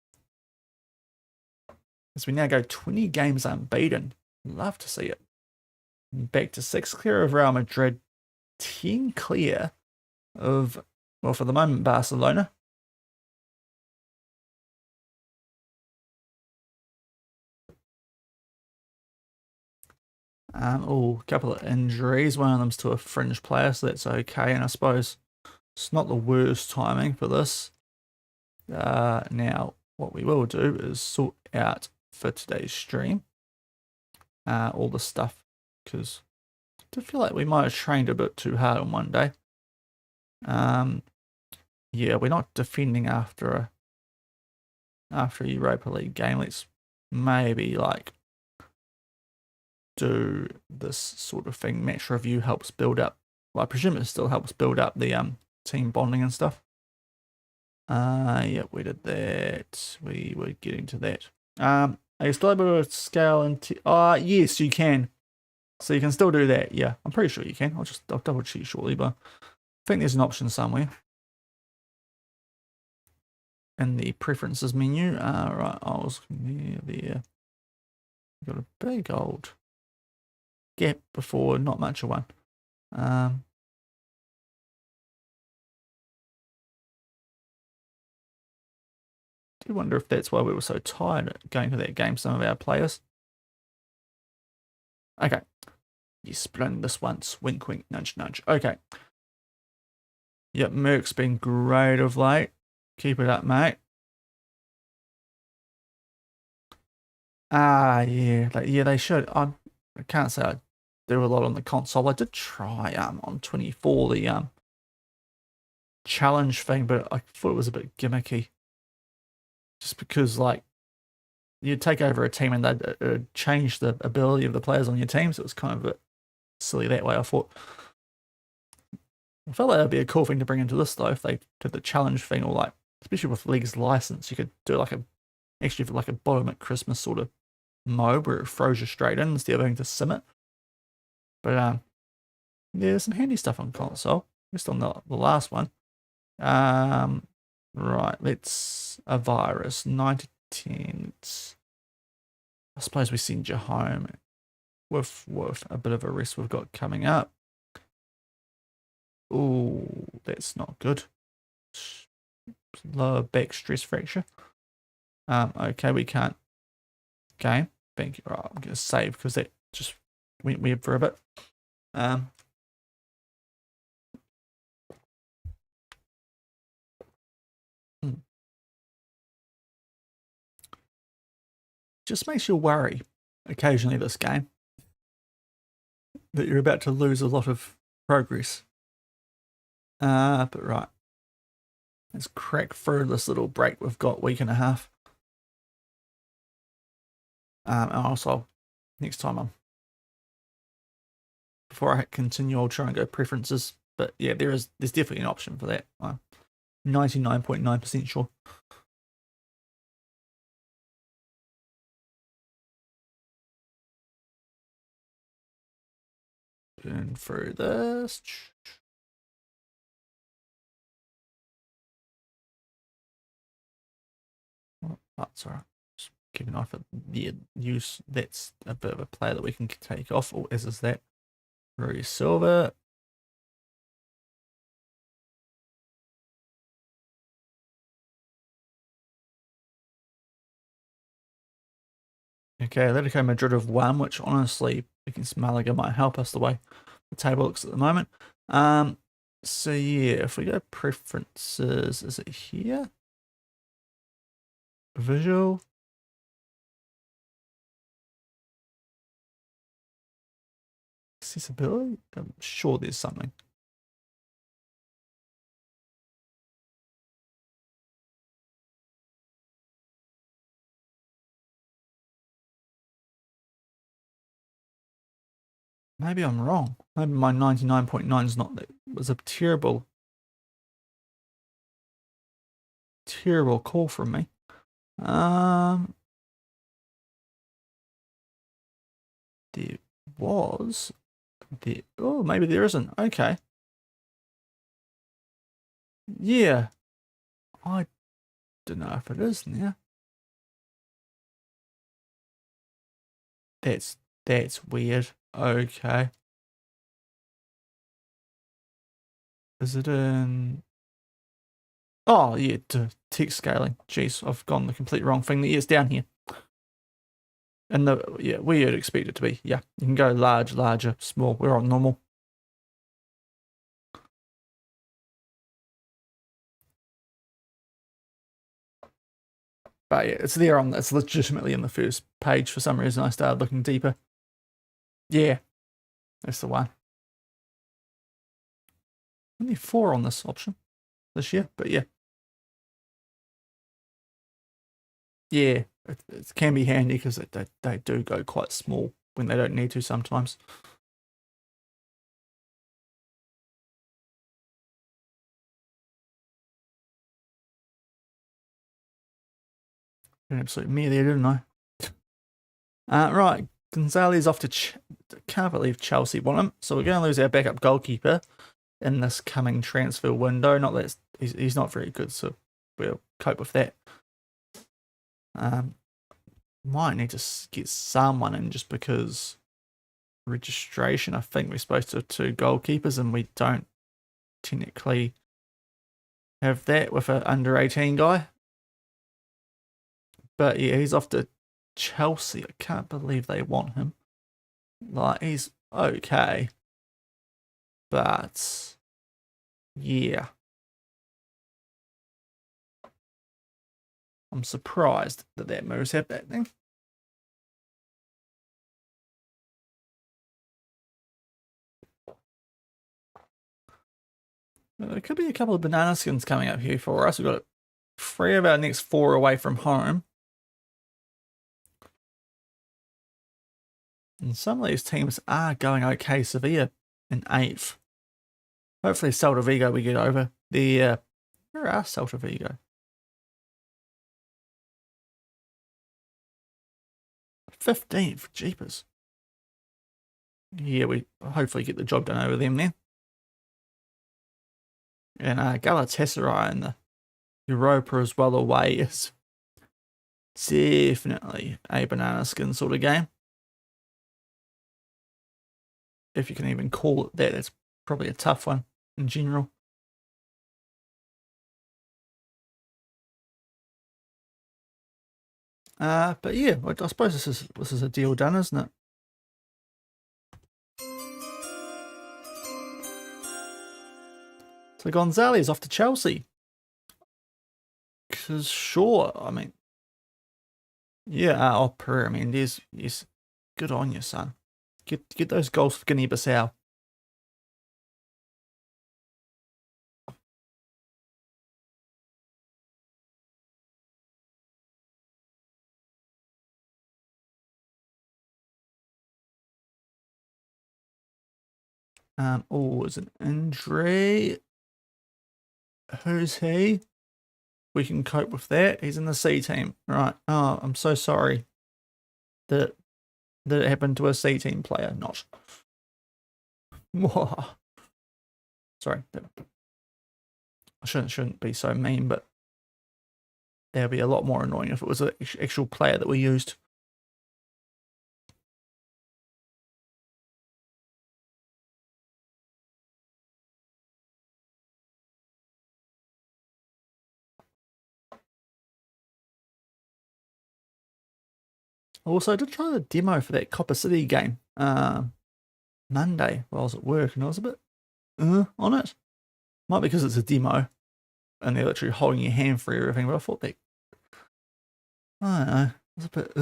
Speaker 1: As we now go 20 games unbeaten. Love to see it. Back to 6 clear of Real Madrid, 10 clear of, well, for the moment, Barcelona. Oh, a couple of injuries. One of them's to a fringe player, so that's okay. And I suppose it's not the worst timing for this. Now, what we will do is sort out for today's stream all the stuff, because I feel like we might have trained a bit too hard on one day. Yeah, we're not defending after a Europa League game. Let's maybe like do this sort of thing. Match review helps build up. Well, I presume it still helps build up the team bonding and stuff. Yeah, we did that. We were getting to that. Are you still able to scale into? Yes, you can. So you can still do that. Yeah, I'm pretty sure you can. I'll double check shortly, but I think there's an option somewhere in the preferences menu. Right, I was there. Got a big old gap before, not much of one. Do wonder if that's why we were so tired going to that game, some of our players. Okay. Yes, blown this once. Wink, wink, nudge, nudge. Okay. Yep, Merc's been great of late. Keep it up, mate. Yeah. Yeah, they should. I can't say I do a lot on the console. I did try on 24 the challenge thing, but I thought it was a bit gimmicky. Just because, like, you'd take over a team and they'd change the ability of the players on your team, so it was kind of a bit silly that way. I thought. I felt like that'd be a cool thing to bring into this though, if they did the challenge thing, or like, especially with League's license, you could do like a bottom at Christmas sort of mode where it throws you straight in instead of having to sim it. But yeah, there's some handy stuff on console. Just on the last one. Right, let's a virus 9 to 10. I suppose we send you home with a bit of a rest we've got coming up. Oh, that's not good. Lower back stress fracture. Okay, we can't game. Thank you. Right, I'm gonna save because that just went weird for a bit. Just makes you worry occasionally this game that you're about to lose a lot of progress. But right, let's crack through this little break we've got, week and a half. And also, next time before I continue, I'll try and go preferences. But yeah, there's definitely an option for that. I'm 99.9% sure. Burn through this. Oh, that's all right. Just keep an eye for the use. That's a bit of a player that we can take off. Or as is that Rory Silver. Okay, Atletico Madrid have won, which honestly against Malaga might help us the way the table looks at the moment. So yeah, if we go preferences, is it here? Visual. Accessibility? I'm sure there's something. Maybe I'm wrong. Maybe my 99.9 is not that. It was a terrible call from me. There was there. Oh, maybe there isn't. Okay. Yeah. I don't know if it is now. That's weird. Okay. Is it in? Oh yeah, text scaling. Jeez, I've gone the complete wrong thing. Yeah, it's down here. And where you'd expect it to be. Yeah, you can go large, larger, small. We're on normal. But yeah, it's there it's legitimately in the first page. For some reason, I started looking deeper. Yeah, that's the one. Only 4 on this option this year, but yeah. Yeah, it can be handy because they do go quite small when they don't need to sometimes. An absolute me there, didn't I? Right, Gonzalez off to can't believe Chelsea won him, so we're going to lose our backup goalkeeper in this coming transfer window. Not that he's not very good, so we'll cope with that. Might need to get someone in just because registration. I think we're supposed to have 2 goalkeepers, and we don't technically have that with an under 18 guy. But yeah, he's off to Chelsea. I can't believe they want him. Like, he's okay. But yeah. I'm surprised that move's happening. There could be a couple of banana skins coming up here for us. We've got 3 of our next 4 away from home. And some of these teams are going okay. Sevilla in 8th. Hopefully Celta Vigo we get over. Where are Celta Vigo? 15th, jeepers. Yeah, we hopefully get the job done over them then. And Galatasaray in the Europa as well away is definitely a banana skin sort of game. If you can even call it that, it's probably a tough one in general. But yeah, I suppose this is a deal done, isn't it? So Gonzalez off to Chelsea. Because sure, I mean, yeah, Pereira, I mean, yes, good on you, son. Get those goals for Guinea-Bissau. Oh, it's an injury. Who's he? We can cope with that. He's in the C team. Right. Oh, I'm so sorry that it happened to a C team player. Not. Sorry. I shouldn't be so mean, but that would be a lot more annoying if it was an actual player that we used. Also, I did try the demo for that Copper City game Monday while I was at work, and I was a bit on it. Might be because it's a demo, and they're literally holding your hand for everything, but I thought that, I don't know, it was a bit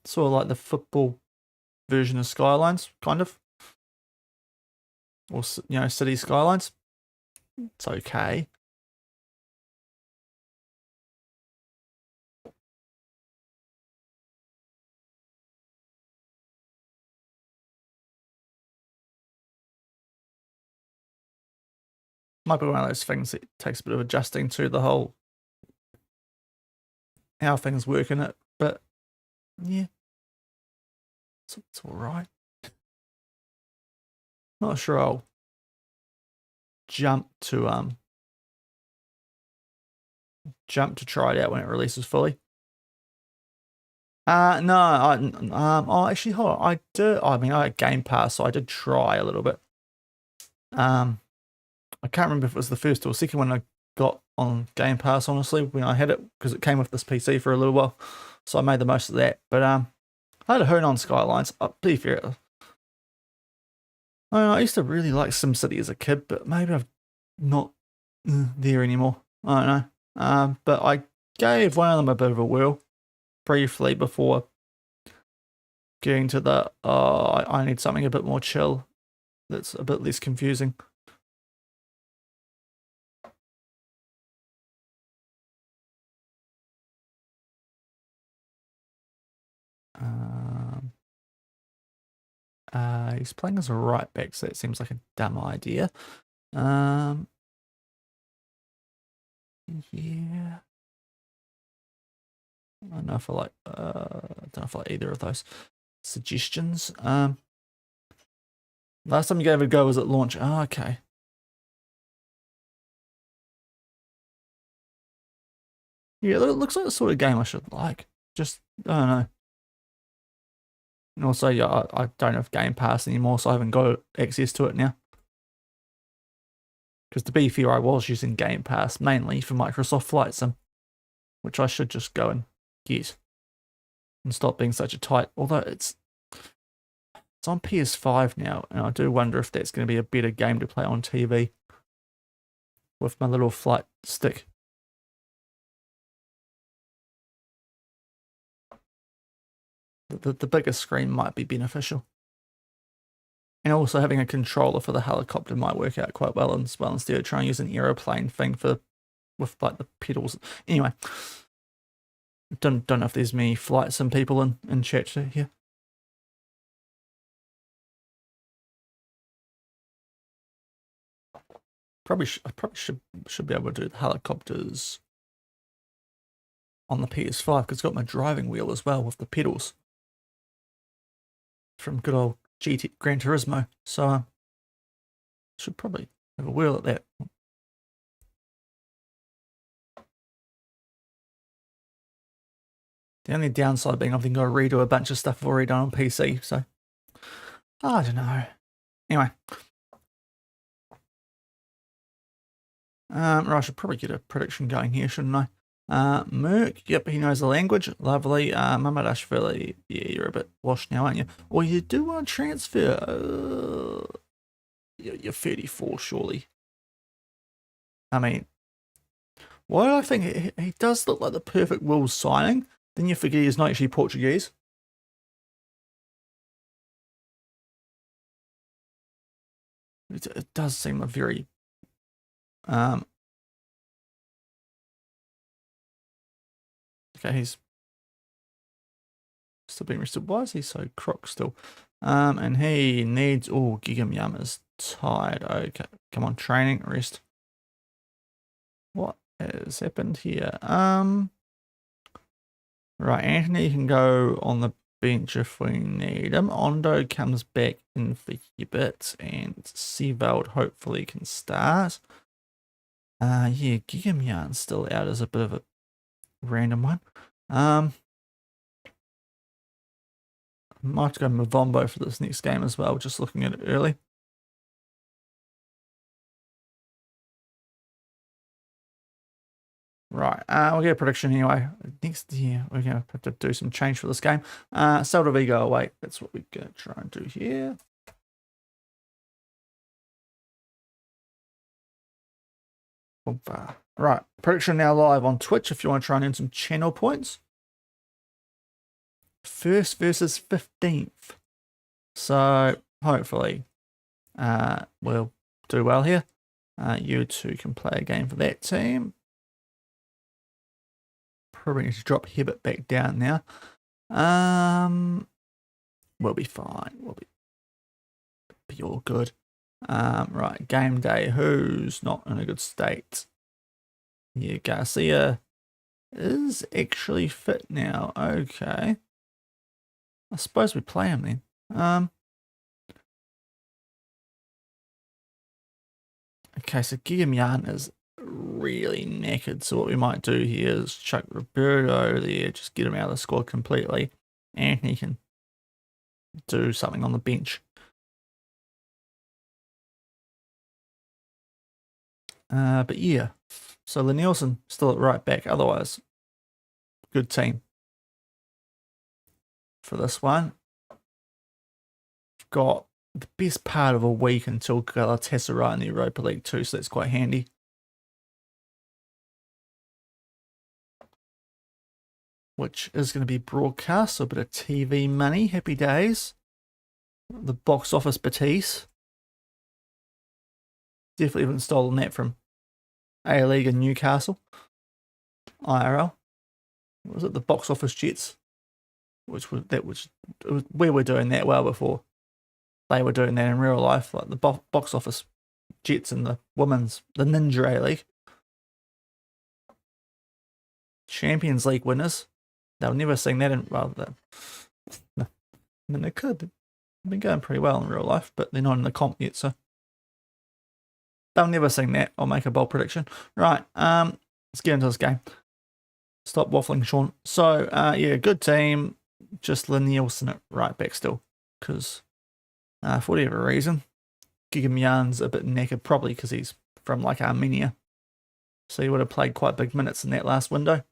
Speaker 1: sort of like the football version of Skylines, kind of. Or, you know, City Skylines. It's okay. Might be one of those things that takes a bit of adjusting to the whole how things work in it, but yeah, it's all right. Not sure I'll jump to try it out when it releases fully. No, actually, hold on. I mean, I had Game Pass, so I did try a little bit. I can't remember if it was the first or second one I got on Game Pass, honestly, when I had it, because it came with this PC for a little while, so I made the most of that. But I had a Hunan Skylines. To be fair, I used to really like SimCity as a kid, but maybe I've not there anymore. I don't know. But I gave one of them a bit of a whirl briefly before getting to the I need something a bit more chill that's a bit less confusing. He's playing as a right back, so that seems like a dumb idea. Yeah. I don't know if I like either of those suggestions. Last time you gave it a go was at launch. Oh, okay. Yeah, it looks like the sort of game I should like. Just, I don't know. And also, yeah, I don't have Game Pass anymore, so I haven't got access to it now. Because to be fair, I was using Game Pass mainly for Microsoft Flight Sim, which I should just go and get and stop being such a tight. Although it's on PS5 now, and I do wonder if that's going to be a better game to play on TV with my little flight stick. The bigger screen might be beneficial. And also having a controller for the helicopter might work out quite well as well, instead of trying to use an aeroplane thing with like the pedals. Anyway, don't know if there's many flight sim people in chat here. I probably should be able to do the helicopters on the PS5 because it's got my driving wheel as well with the pedals from good old GT Gran Turismo. So should probably have a wheel at that. The only downside being I've then got to redo a bunch of stuff I've already done on PC. So I don't know. Anyway. Right, I should probably get a prediction going here, shouldn't I? Merc, yep, he knows the language. Lovely. Mamadashvili, yeah, you're a bit washed now, aren't you? Or you do want to transfer. You're 34, surely. I mean, why do I think he does look like the perfect Wolves signing? Then you forget he's not actually Portuguese. It does seem a very okay, he's still being rested. Why is he so crook still? And he needs, Gigamyam is tired. Okay, come on, training, rest. What has happened here? Right, Anthony can go on the bench if we need him. Ondo comes back in for a bit, and Seaveld hopefully can start. Yeah, Gigamyan's still out as a bit of a random one. Might have to go Mavombo for this next game as well, just looking at it early. Right, we'll get a prediction anyway. Next year, we're going to have to do some change for this game. Celta Vigo away. That's what we're going to try and do here. Right, prediction now live on Twitch if you want to try and earn some channel points. First versus 15th. So, hopefully, we'll do well here. You two can play a game for that team. Probably need to drop Hibbert back down now. We'll be fine. We'll be all good. Right, game day. Who's not in a good state? Yeah, Garcia is actually fit now. Okay. I suppose we play him then. Okay, so Guillemard is really knackered. So what we might do here is chuck Roberto there, just get him out of the squad completely. Anthony can do something on the bench. But yeah, so Lenilson still at right back. Otherwise, good team for this one. We've got the best part of a week until Galatasaray in the Europa League too, so that's quite handy. Which is going to be broadcast, so a bit of TV money. Happy days. The box office Betis. Definitely haven't stolen that from A-League and Newcastle. IRL. What was it? The box office Jets. We were doing that well before they were doing that in real life. Like the box office Jets and the Ninja A-League. Champions League winners. They'll never sing that in, well, no. I mean, they could. They've been going pretty well in real life, but they're not in the comp yet, so they'll never sing that. I'll make a bold prediction. Right, let's get into this game. Stop waffling, Shaun. So, yeah, good team. Just Lenilson at right back still, because for whatever reason, Gigamyan's a bit knackered, probably because he's from, like, Armenia. So he would have played quite big minutes in that last window.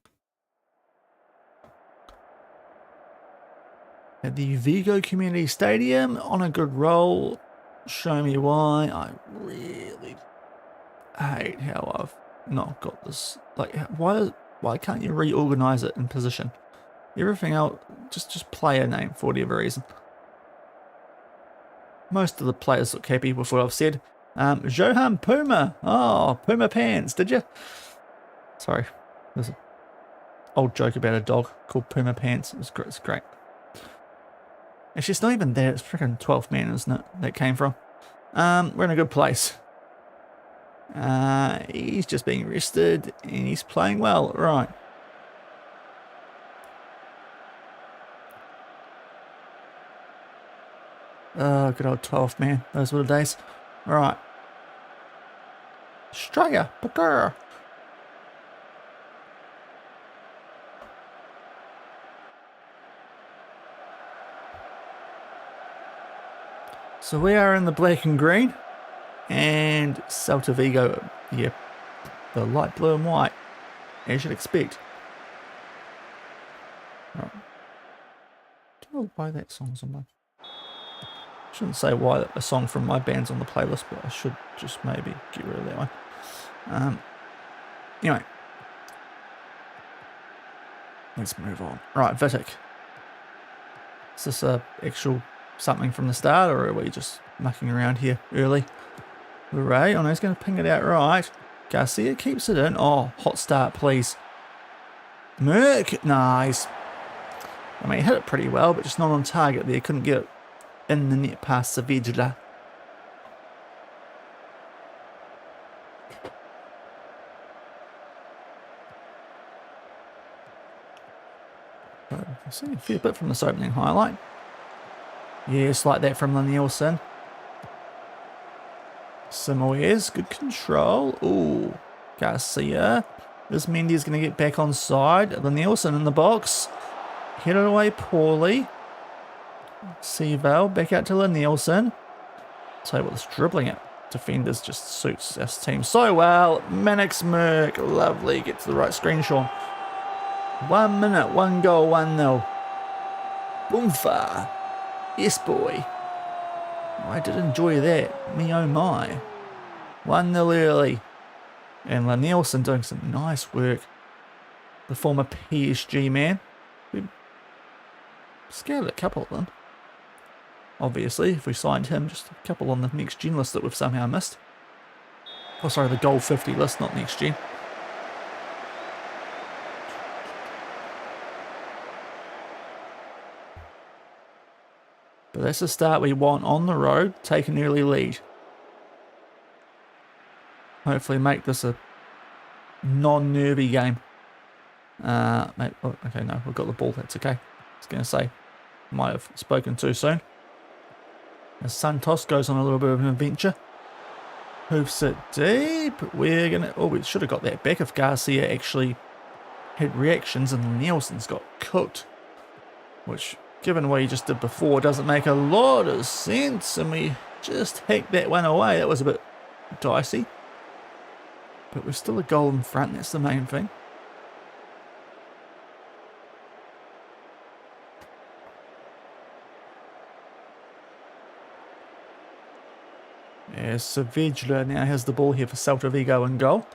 Speaker 1: At the Vigo Community Stadium, on a good roll. Show me why. I really hate how I've not got this. Like, why can't you reorganize it in position? Everything else, just player name for whatever reason. Most of the players look happy with what I've said. Johan Puma. Oh, Puma Pants, did you? Sorry. There's an old joke about a dog called Puma Pants. It's great. Actually, it's not even there. It's freaking 12th man, isn't it? That came from. We're in a good place. He's just being rested, and he's playing well. Right. Oh, good old 12th man. Those were the days. Right. Straya, Baker. So we are in the black and green, and Celta Vigo, yeah, the light blue and white, as you'd expect. Right. Do you know why that song's on my... I shouldn't say why a song from my band's on the playlist, but I should just maybe get rid of that one. Anyway, let's move on. Right, Vitic. Is this a actual something from the start, or are we just mucking around here early? Hooray. Oh no, he's going to ping it out right. Garcia keeps it in. Oh, hot start, please. Merck. Nice. I mean, he hit it pretty well, but just not on target there. Couldn't get it in the net past Saavedra. I see a fair bit from this opening highlight. Yes, like that from Lenilson. Simoes, good control. Ooh, Garcia. This Mendy's going to get back on side. Lenilson in the box. Headed away poorly. Seaval back out to Lenilson. Tell you what, this dribbling at defenders just suits this team so well. Minix Merck, lovely. Get to the right screen, Shaun. 1 minute, 1 goal, 1-0. Boomfa. Yes, boy. I did enjoy that. Me oh my. 1-0 early. And Lenilson doing some nice work. The former PSG man. We scouted a couple of them. Obviously, if we signed him, just a couple on the next gen list that we've somehow missed. Oh, sorry, the goal 50 list, not next gen. But that's the start we want on the road. Take an early lead. Hopefully make this a non-nervy game. Oh, okay, no, we've got the ball. That's okay. I was going to say, might have spoken too soon. As Santos goes on a little bit of an adventure. Hoofs it deep. We're going to... Oh, we should have got that back if Garcia actually had reactions and Nielsen's got cooked. Which, given what he just did before, doesn't make a lot of sense. And we just hacked that one away. That was a bit dicey. But we're still a goal in front, that's the main thing. Yeah, Savage now has the ball here for Celta Vigo in goal.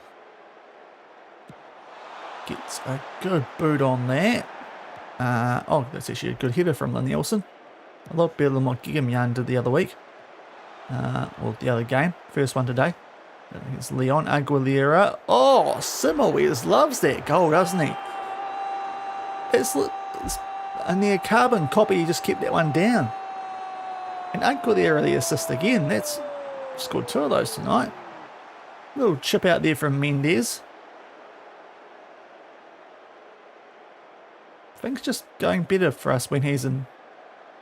Speaker 1: Gets a good boot on there. Oh, that's actually a good header from Nielsen. A lot better than what Gigamyan did the other week. Well, the other game. First one today. I think it's Leon Aguilera. Oh, Simowes loves that goal, doesn't he? It's a near carbon copy. He just kept that one down. And Aguilera the assist again. That's scored 2 of those tonight. Little chip out there from Mendes. Things just going better for us when he's in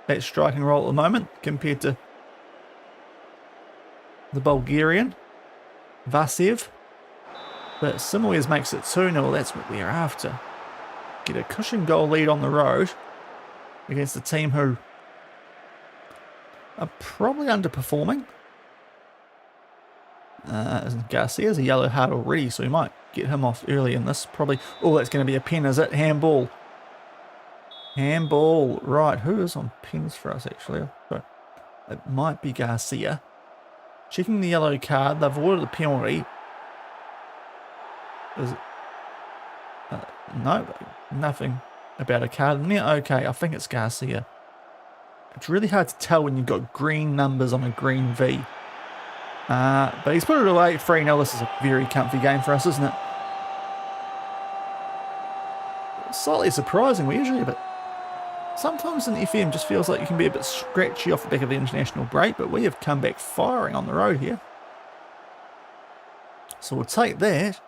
Speaker 1: that striking role at the moment compared to the Bulgarian, Vasev. But Simowes makes it 2-0. That's what we're after. Get a cushion goal lead on the road against a team who are probably underperforming. Garcia's a yellow card already, so we might get him off early in this. Probably. Oh, that's going to be a pen, is it? Handball. Handball. Right, who is on pens for us, actually? It might be Garcia. Checking the yellow card. They've awarded the penalty. Is it? No, nothing about a card in there. Okay, I think it's Garcia. It's really hard to tell when you've got green numbers on a green V. But he's put it away. 3-0. This is a very comfy game for us, isn't it? Slightly surprising. We usually, but sometimes in FM just feels like you can be a bit scratchy off the back of the international break, but we have come back firing on the road here. So we'll take that.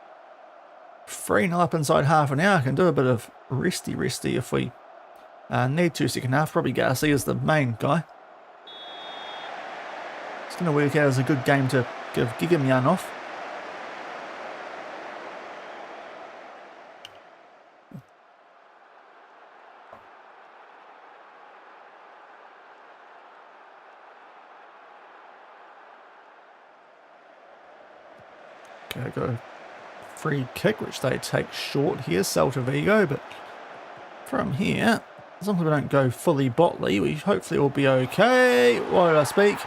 Speaker 1: 3-0 up inside half an hour. Can do a bit of resty if we need to second half. Probably Garcia's the main guy. It's going to work out as a good game to give Gigamyan off. Okay, got a free kick, which they take short here, Celta Vigo, but from here, as long as we don't go fully Botley, we hopefully will be okay. Why did I speak?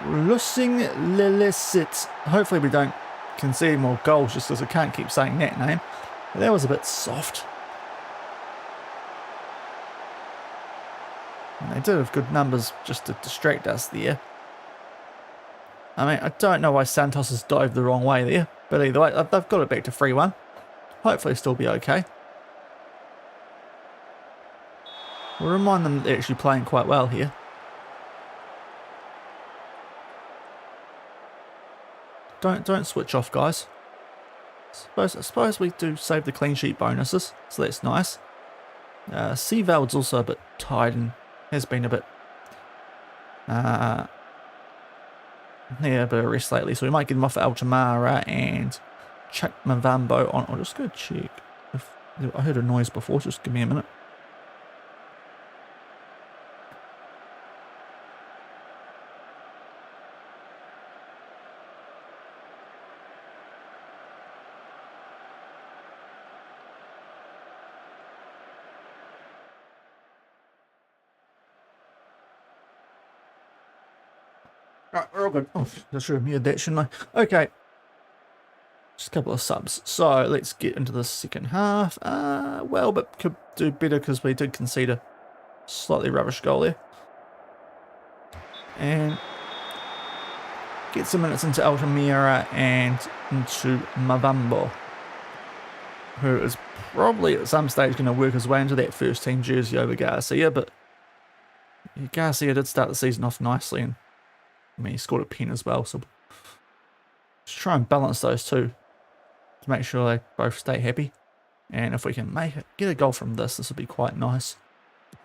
Speaker 1: Lussing Lillesit. Hopefully we don't concede more goals just because I can't keep saying that name. But that was a bit soft. And they did have good numbers just to distract us there. I mean, I don't know why Santos has dived the wrong way there. But either way, they've got it back to 3-1. Hopefully still be okay. We'll remind them that they're actually playing quite well here. Don't switch off, guys. I suppose we do save the clean sheet bonuses, so that's nice. Seaveld's also a bit tired and has been a bit yeah, a bit of rest lately, so we might get him off at Altamara and chuck Mavambo on. I'll just go check if I heard a noise before. Just give me a minute. Right, we're all good. Oh, I should have muted that, shouldn't I? Okay. Just a couple of subs. So, let's get into the second half. Well, but could do better because we did concede a slightly rubbish goal there. And get some minutes into Altamira and into Mavambo, who is probably at some stage going to work his way into that first team jersey over Garcia, but Garcia did start the season off nicely, and I mean, he scored a pen as well, so just try and balance those two to make sure they both stay happy. And if we can get a goal from this would be quite nice.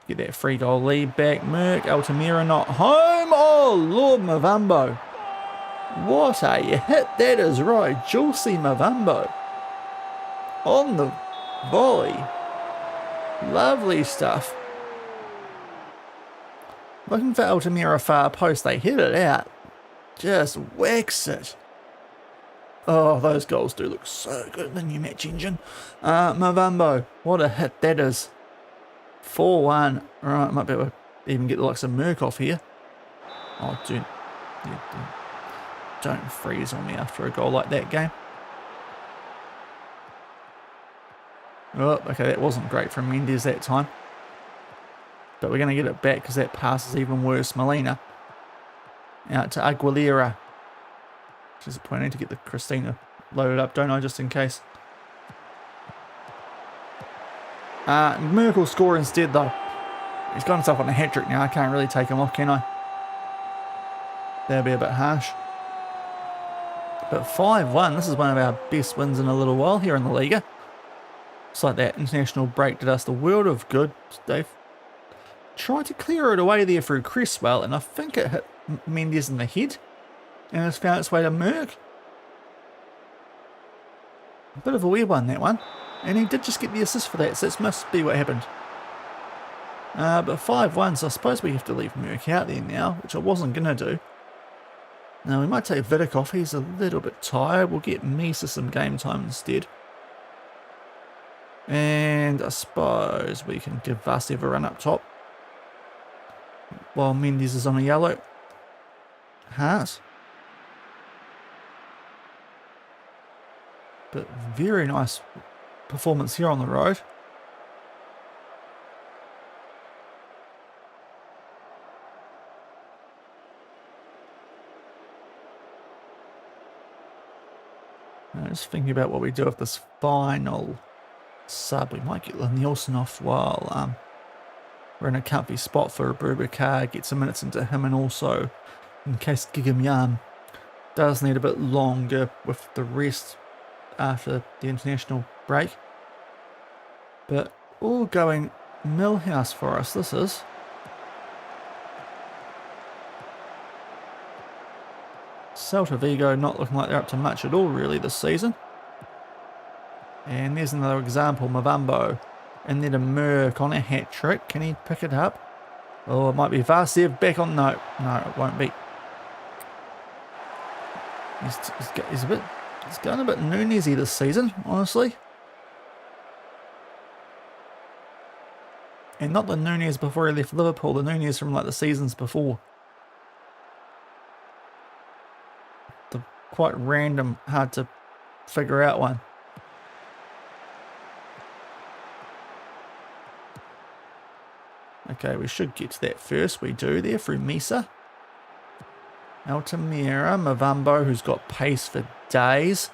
Speaker 1: Get that free goal lead back. Merck, Altamira not home. Oh, Lord Mavambo. What a hit that is, right. Julcy Mavambo on the volley. Lovely stuff. Looking for Altamira far post, they hit it out. Just whacks it. Oh, those goals do look so good in the new match engine. Mavambo, what a hit that is. 4-1. Alright, might be able to even get the likes of Merck off here. Oh, dude. Yeah, don't freeze on me after a goal like that, game. Oh, okay, that wasn't great from Mendes that time. But we're going to get it back because that pass is even worse. Molina. Out to Aguilera. Disappointing to get the Christina loaded up, don't I, just in case. Merck will score instead, though. He's got himself on a hat-trick now. I can't really take him off, can I? That'll be a bit harsh. But 5-1, this is one of our best wins in a little while here in the Liga. It's like that international break did us the world of good. They've tried to clear it away there through Cresswell, and I think it hit Mendes in the head. And it's found its way to Merck. A bit of a weird one, that one. And he did just get the assist for that, so this must be what happened. But 5-1, so I suppose we have to leave Merck out there now, which I wasn't going to do. Now, we might take Vidic off. He's a little bit tired. We'll get Misa some game time instead. And I suppose we can give Vasev a run up top. While Mendes is on a yellow. Heart. But very nice performance here on the road. Now just thinking about what we do with this final sub. We might get Nielsen off while we're in a comfy spot for Boubacar. Get some minutes into him, and also in case Gigam does need a bit longer with the rest after the international break. But all going Millhouse for us, this is. Celta Vigo not looking like they're up to much at all really this season. And there's another example, Mavambo. And then a Merck on a hat-trick. Can he pick it up? Oh, it might be Vasev back on. No, it won't be. He's going a bit Nunez-y this season, honestly. And not the Nunez before he left Liverpool, the Nunez from like the seasons before. The quite random, hard to figure out one. Okay, we should get to that first. We do there through Misa. Altamira, Mavambo, who's got pace for days.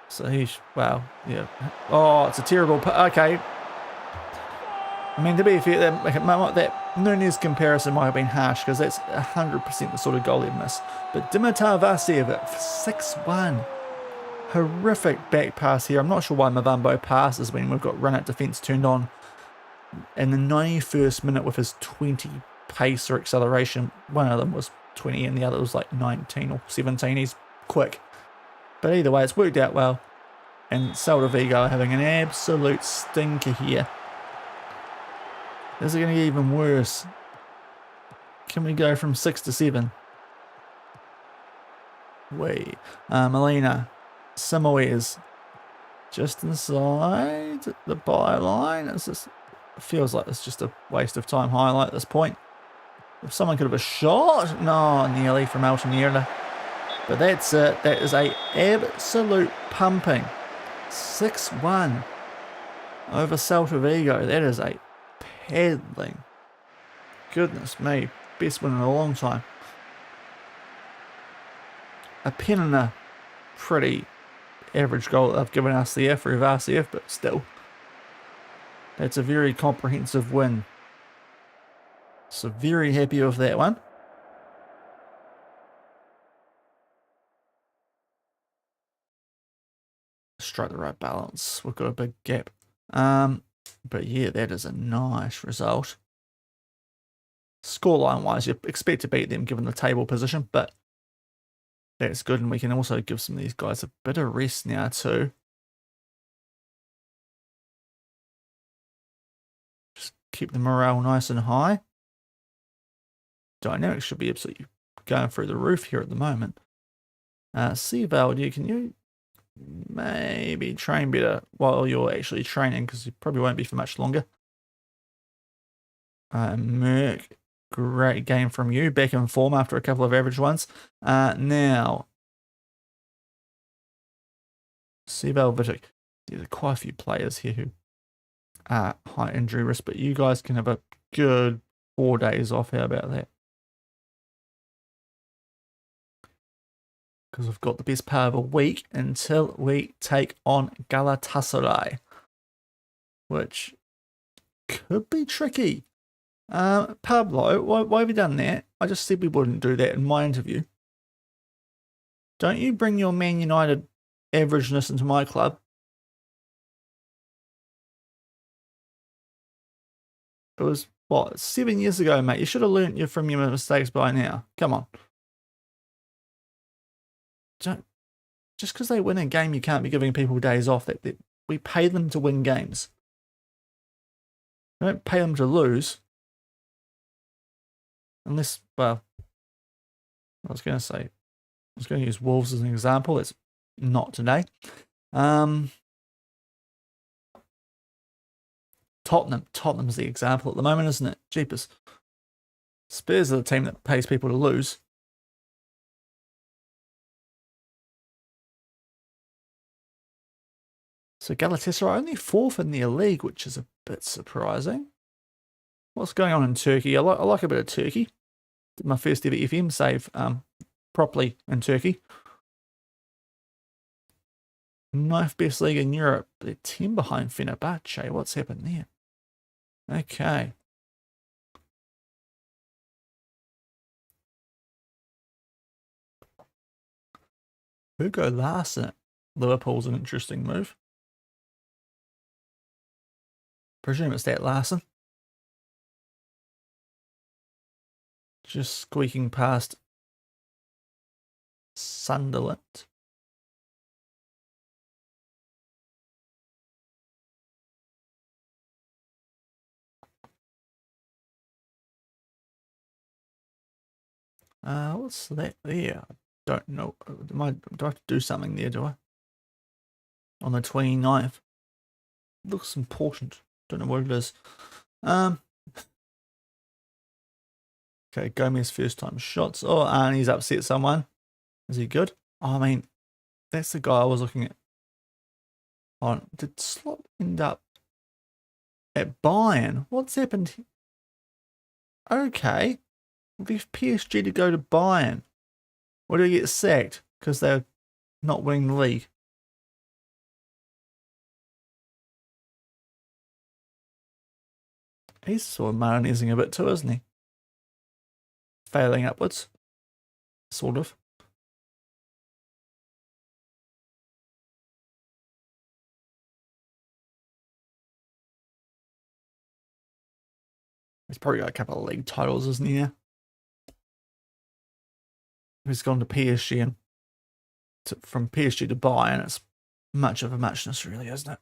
Speaker 1: So he's, wow, yeah. Oh, it's a terrible, okay. I mean, to be fair, that Nunez comparison might have been harsh because that's 100% the sort of goal he'd miss. But Dimitar Vasev at 6-1. Horrific back pass here. I'm not sure why Mavambo passes when we've got run-out defence turned on in the 91st minute with his 20 pace or acceleration. One of them was 20 and the other was like 19 or 17. He's quick. But either way, it's worked out well. And Celta Vigo are having an absolute stinker here. Is it going to get even worse? Can we go from 6 to 7? Molina. Samoes. Just inside the byline. It's just, it feels like it's just a waste of time highlight at this point. If someone could have a shot. No, nearly from Altamira. But that's it. That is a absolute pumping. 6-1 over Celta Vigo. That is a paddling. Goodness me. Best win in a long time. A pen and a pretty average goal that they've given us there for Vasev, but still. That's a very comprehensive win. So very happy with that one. Strike the right balance. We've got a big gap. But yeah, that is a nice result. Scoreline wise, you expect to beat them given the table position, but that's good. And we can also give some of these guys a bit of rest now too. Just keep the morale nice and high. Dynamics should be absolutely going through the roof here at the moment. C-Val, can you maybe train better while you're actually training, because you probably won't be for much longer. Merc, great game from you, back in form after a couple of average ones. Now, C-Val Vitic, there's quite a few players here who are high injury risk, but you guys can have a good 4 days off. How about that? Because we've got the best part of a week until we take on Galatasaray, which could be tricky. Pablo, why have you done that? I just said we wouldn't do that in my interview. Don't you bring your Man United averageness into my club. It was, what, 7 years ago, mate. You should have learnt from your mistakes by now. Come on. Just because they win a game, you can't be giving people days off. We pay them to win games. We don't pay them to lose. Unless, well, I was going to use Wolves as an example. It's not today. Tottenham's the example at the moment, isn't it? Jeepers. Spurs are the team that pays people to lose. So Galatasaray only 4th in their league, which is a bit surprising. What's going on in Turkey? I like a bit of Turkey. Did my first ever FM save properly in Turkey. 9th best league in Europe. They're 10 behind Fenerbahce. What's happened there? Okay. Hugo Larsson. Liverpool's an interesting move. Presume it's that Larsson. Just squeaking past Sunderland. What's that there? I don't know. Do I have to do something there, do I? On the 29th. Looks important. Don't know what it is. Okay, Gomez first time shots. Oh, and he's upset someone. Is he good? Oh, I mean, that's the guy I was looking at. Did Slot end up at Bayern? What's happened? Okay. Left PSG to go to Bayern. Or did he get sacked because they're not winning the league? He's sort of mayonnaising a bit too, isn't he? Failing upwards. Sort of. He's probably got a couple of league titles, isn't he? Yeah. He's gone to PSG and from PSG to Bayern, it's much of a muchness, really, isn't it?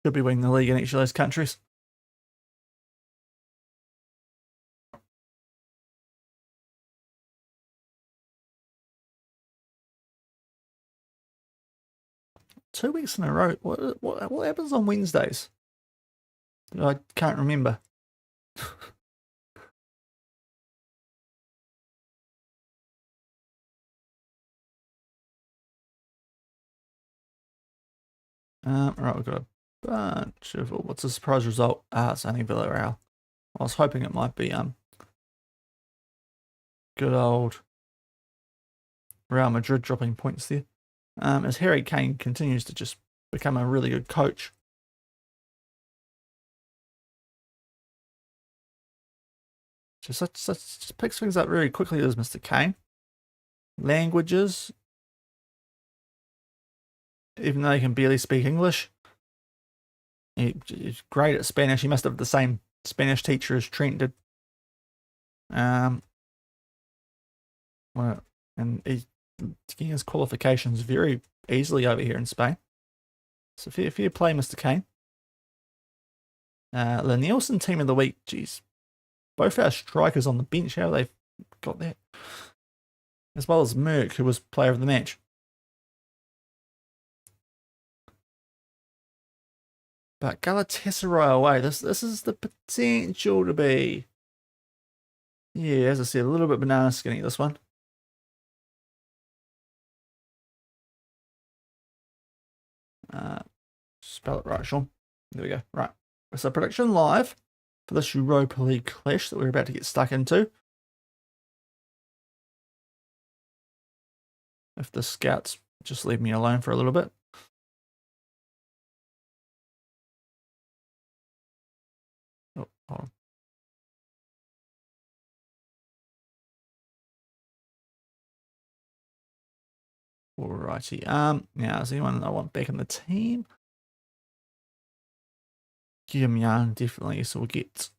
Speaker 1: Could be winning the league in each of those countries. Two weeks in a row. What happens on Wednesdays? I can't remember. Right, we've got a bunch of. What's the surprise result? It's only Villarreal. I was hoping it might be good old Real Madrid dropping points there. As Harry Kane continues to just become a really good coach. Just picks things up very quickly, does Mr. Kane. Languages. Even though he can barely speak English. He's great at Spanish. He must have the same Spanish teacher as Trent did. And he's getting his qualifications very easily over here in Spain. So fair play, Mr. Kane. The Nielsen team of the week. Geez. Both our strikers on the bench. How they've got that. as well as Merck, who was player of the match. But Galatasaray away, this is the potential to be, yeah, as I said, a little bit banana skinny, this one. Spell it right, Shaun. There we go. Right. So prediction live for this Europa League clash that we're about to get stuck into. If the scouts just leave me alone for a little bit. Oh, hold on. Alrighty. Now is anyone I want back in the team? Young definitely, so we'll get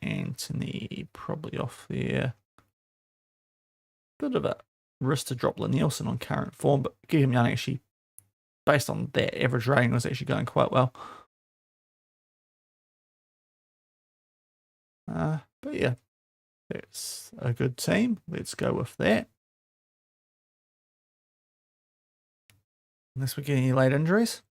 Speaker 1: Anthony probably off there. Bit of a risk to drop Nielsen on current form, but Young actually, based on that average rating, was actually going quite well. But yeah, that's a good team. Let's go with that. Unless we get any late injuries.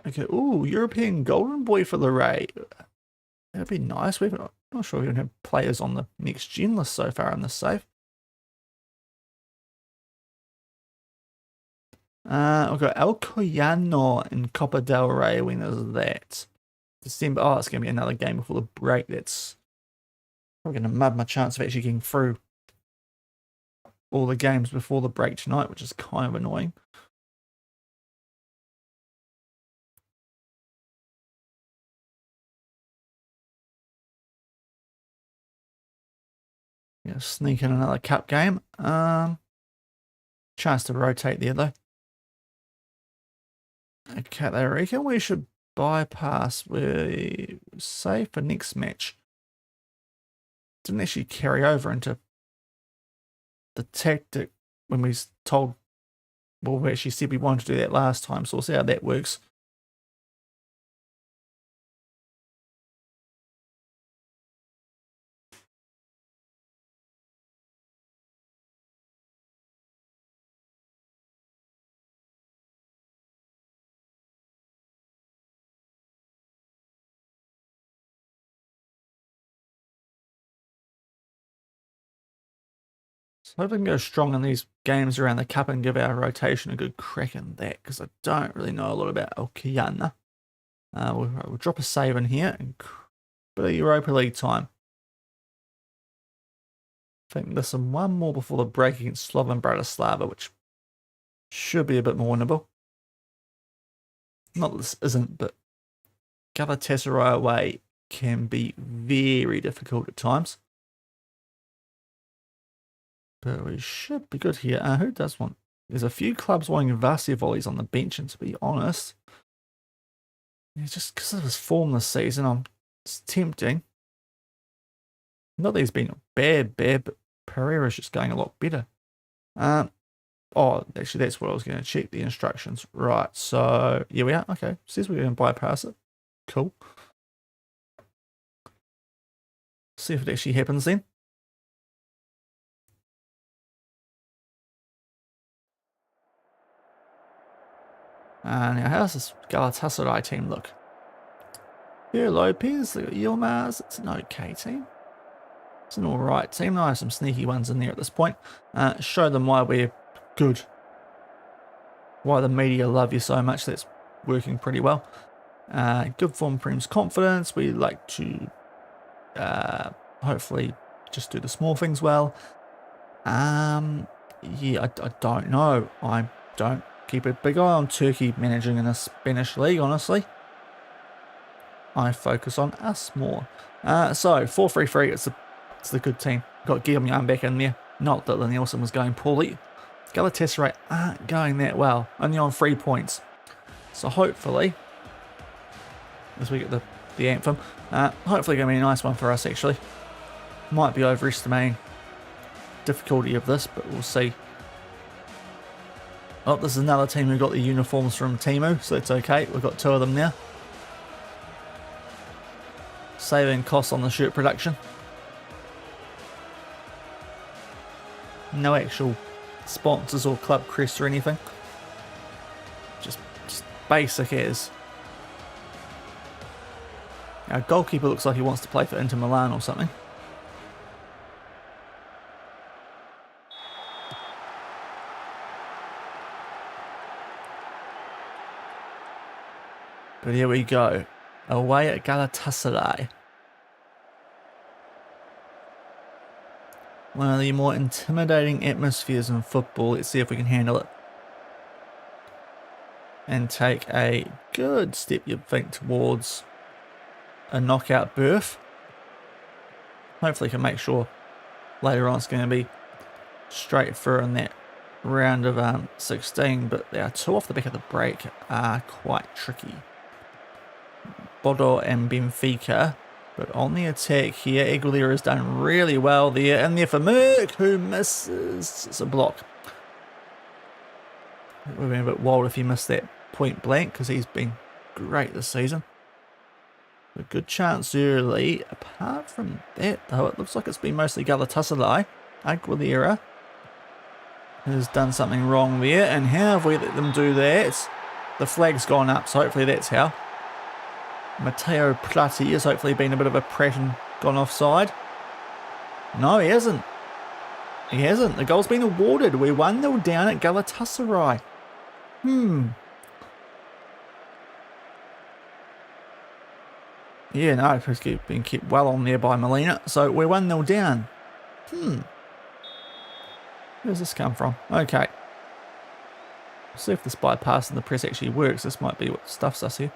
Speaker 1: Okay, ooh, European Golden Boy for the Ray. That'd be nice. I'm not sure we even have players on the next gen list so far in this save. We've got Alcoyano and Copa del Rey. When is that? December. Oh, it's going to be another game before the break. That's probably going to mud my chance of actually getting through all the games before the break tonight, which is kind of annoying. Yeah, sneak in another cup game. Chance to rotate there though. Okay, they reckon we should bypass. We're safe for next match. Didn't actually carry over into the tactic when we told, well, we actually said we wanted to do that last time, so we'll see how that works. So I hope we can go strong in these games around the cup and give our rotation a good crack in that, because I don't really know a lot about Alcoyana. We'll drop a save in here and bit of Europa League time. I think there's one more before the break against Slovan Bratislava, which should be a bit more winnable. Not that this isn't, but Galatasaray away can be very difficult at times. But we should be good here. Who does want? There's a few clubs wanting Vasia volleys on the bench, and to be honest, yeah, just because of his form this season, it's tempting. Not that he's been bad, but Pereira's just going a lot better. Oh, actually, that's what I was going to check, the instructions. Right, so, here we are. Okay, says we're going to bypass it. Cool. See if it actually happens then. Now, how's this Galatasaray team look? Here, Lopez, they got Yilmaz. It's an okay team. It's an alright team. I have some sneaky ones in there at this point. Show them why we're good. Why the media love you so much. That's working pretty well. Good form brings confidence. We like to hopefully just do the small things well. Yeah, I don't know. I don't keep a big eye on Turkey managing in a Spanish league, honestly. I focus on us more. So 4-3-3, it's the good team. Got Guillaume back in there. Not that Nielsen was going poorly. Galatasaray aren't going that well, only on 3 points. So hopefully as we get the anthem. Hopefully going to be a nice one for us, actually. Might be overestimating difficulty of this, but we'll see. Oh, this is another team who got the uniforms from Temu, so it's okay. We've got 2 of them now. Saving costs on the shirt production. No actual sponsors or club crests or anything. Just basic as. Our goalkeeper looks like he wants to play for Inter Milan or something. But here we go. Away at Galatasaray. One of the more intimidating atmospheres in football. Let's see if we can handle it. And take a good step, you'd think, towards a knockout berth. Hopefully can make sure later on it's going to be straight through in that round of 16. But our 2 off the back of the break are quite tricky. Bodo and Benfica, but on the attack here, Aguilera has done really well there, and there for Merck, who misses. It's a block. It would have been a bit wild if he missed that point blank, because he's been great this season. A good chance early. Apart from that, though, it looks like it's been mostly Galatasaray. Aguilera has done something wrong there, and how have we let them do that? The flag's gone up, so hopefully that's how. Matteo Prati has hopefully been a bit of a prat and gone offside. No, he hasn't. He hasn't. The goal's been awarded. We're 1-0 down at Galatasaray. Yeah, no, it's been kept well on there by Molina. So we're 1-0 down. Where's this come from? Okay. See if this bypass in the press actually works. This might be what stuffs us here.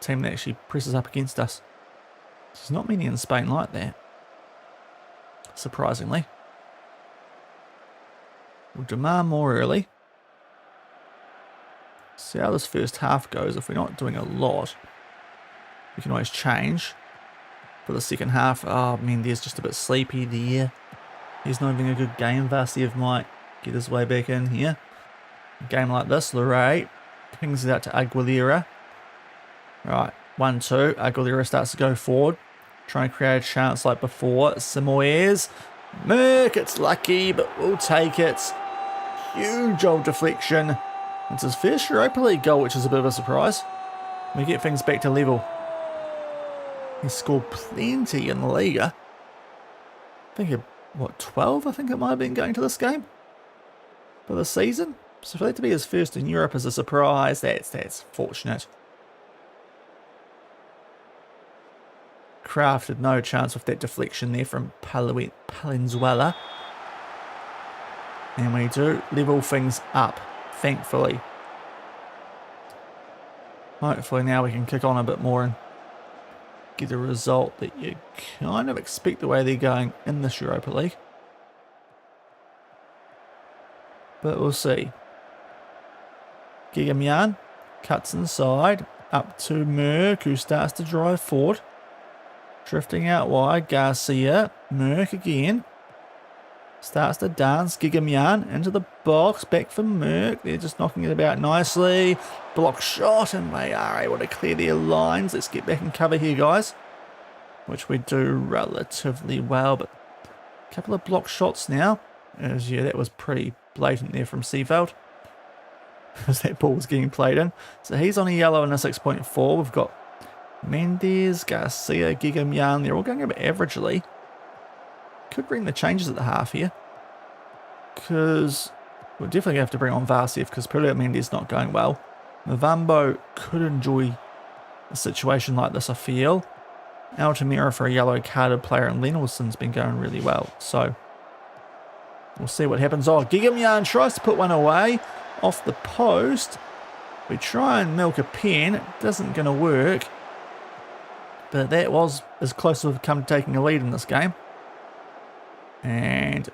Speaker 1: Team that actually presses up against us. There's not many in Spain like that, surprisingly. We'll demand more early. See how this first half goes. If we're not doing a lot, we can always change for the second half. Oh, Mendy's just a bit sleepy there. He's not having a good game. Vasiev might get his way back in here. A game like this, Luray pings it out to Aguilera. Right, 1-2. Aguilera starts to go forward. Trying to create a chance like before. Simoes. Merck, it's lucky, but we'll take it. Huge old deflection. It's his first Europa League goal, which is a bit of a surprise. We get things back to level. He scored plenty in the Liga. I think, 12 I think it might have been going to this game for the season. So for that to be his first in Europe is a surprise. That's fortunate. Crafted no chance with that deflection there from Palenzuela. And we do level things up, thankfully. Hopefully now we can kick on a bit more and get a result that you kind of expect the way they're going in this Europa League. But we'll see. Gigamian cuts inside, up to Merck, who starts to drive forward. Drifting out wide, Garcia, Merck again. Starts to dance, Gigamian into the box, back for Merck. They're just knocking it about nicely. Block shot, and they are able to clear their lines. Let's get back and cover here, guys. Which we do relatively well, but a couple of block shots now. Yeah, that was pretty blatant there from Seefeld. As that ball was getting played in. So he's on a yellow and a 6.4. We've got Mendes, Garcia, Gigamian. They're all going a bit averagely. Could bring the changes at the half here. Because we're definitely going to have to bring on Vasiev because Pulio Mendes not going well. Mavambo could enjoy a situation like this, I feel. Altamira for a yellow carded player, and Lenelson's been going really well. So we'll see what happens. Oh, Gigamian tries to put one away off the post. We try and milk a pen. It doesn't going to work. But that was as close as we've come to taking a lead in this game. And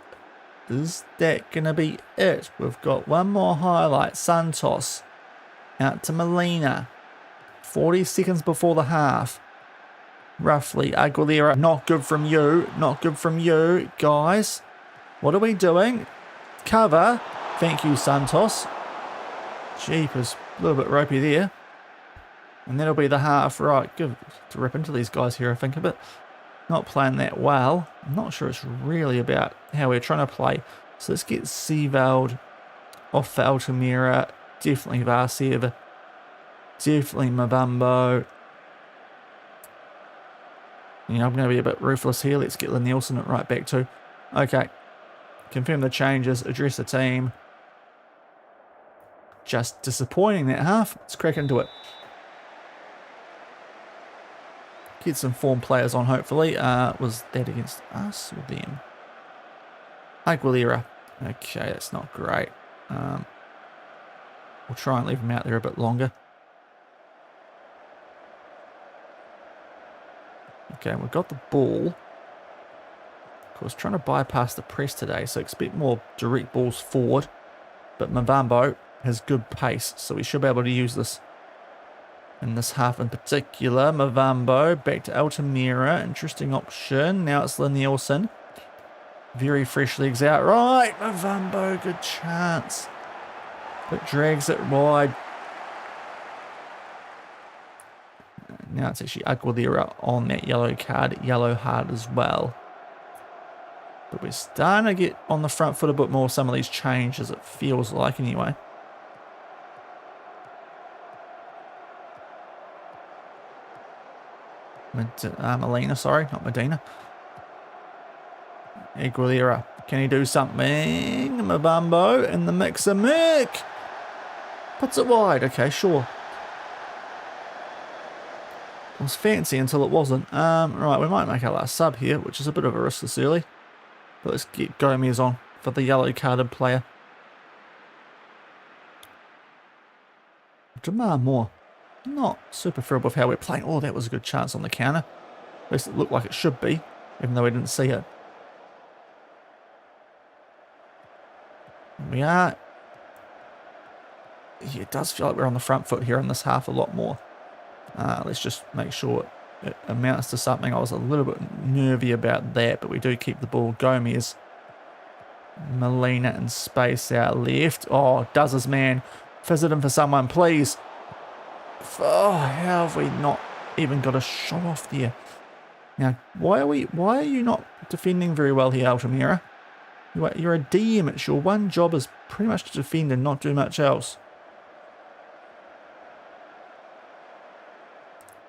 Speaker 1: is that going to be it? We've got one more highlight. Santos out to Molina. 40 seconds before the half. Roughly. Aguilera, not good from you. Not good from you, guys. What are we doing? Cover. Thank you, Santos. Jeepers. A little bit ropey there. And that'll be the half. Right, good to rip into these guys here, I think, a bit. Not playing that well. I'm not sure it's really about how we're trying to play. So let's get Seeveld off for Altamira. Definitely Varsev. Definitely Mavambo. Yeah, I'm going to be a bit ruthless here. Let's get Nielsen it right back to. Okay. Confirm the changes. Address the team. Just disappointing that half. Let's crack into it. Get some form players on, hopefully. Was that against us or them? Aguilera. Okay, that's not great. We'll try and leave him out there a bit longer. Okay, we've got the ball. Of course, trying to bypass the press today, so expect more direct balls forward. But Mavambo has good pace, so we should be able to use this in this half in particular. Mavambo back to Altamira. Interesting option. Now it's Nielsen. Very fresh legs out. Right, Mavambo, good chance. But drags it wide. Now it's actually Aguilera on that yellow card. Yellow hard as well. But we're starting to get on the front foot a bit more. Some of these changes, it feels like anyway. Molina, sorry, not Medina. Aguilera, can he do something? Mavambo in the mixer. Mick puts it wide. Okay, sure. It was fancy until it wasn't. Right, we might make our last sub here, which is a bit of a risk this early. But let's get Gomez on for the yellow carded player. Demand more. Not super thrilled with how we're playing. Oh, that was a good chance on the counter. At least it looked like it should be, even though we didn't see it. We are... Yeah, it does feel like we're on the front foot here in this half a lot more. Let's just make sure it amounts to something. I was a little bit nervy about that, but we do keep the ball. Gomez, Molina and space out left. Oh, does his man. Visit him for someone, please. Oh, how have we not even got a shot off there? Now, why are you not defending very well here, Altamira? You're a DM. It's your one job is pretty much to defend and not do much else.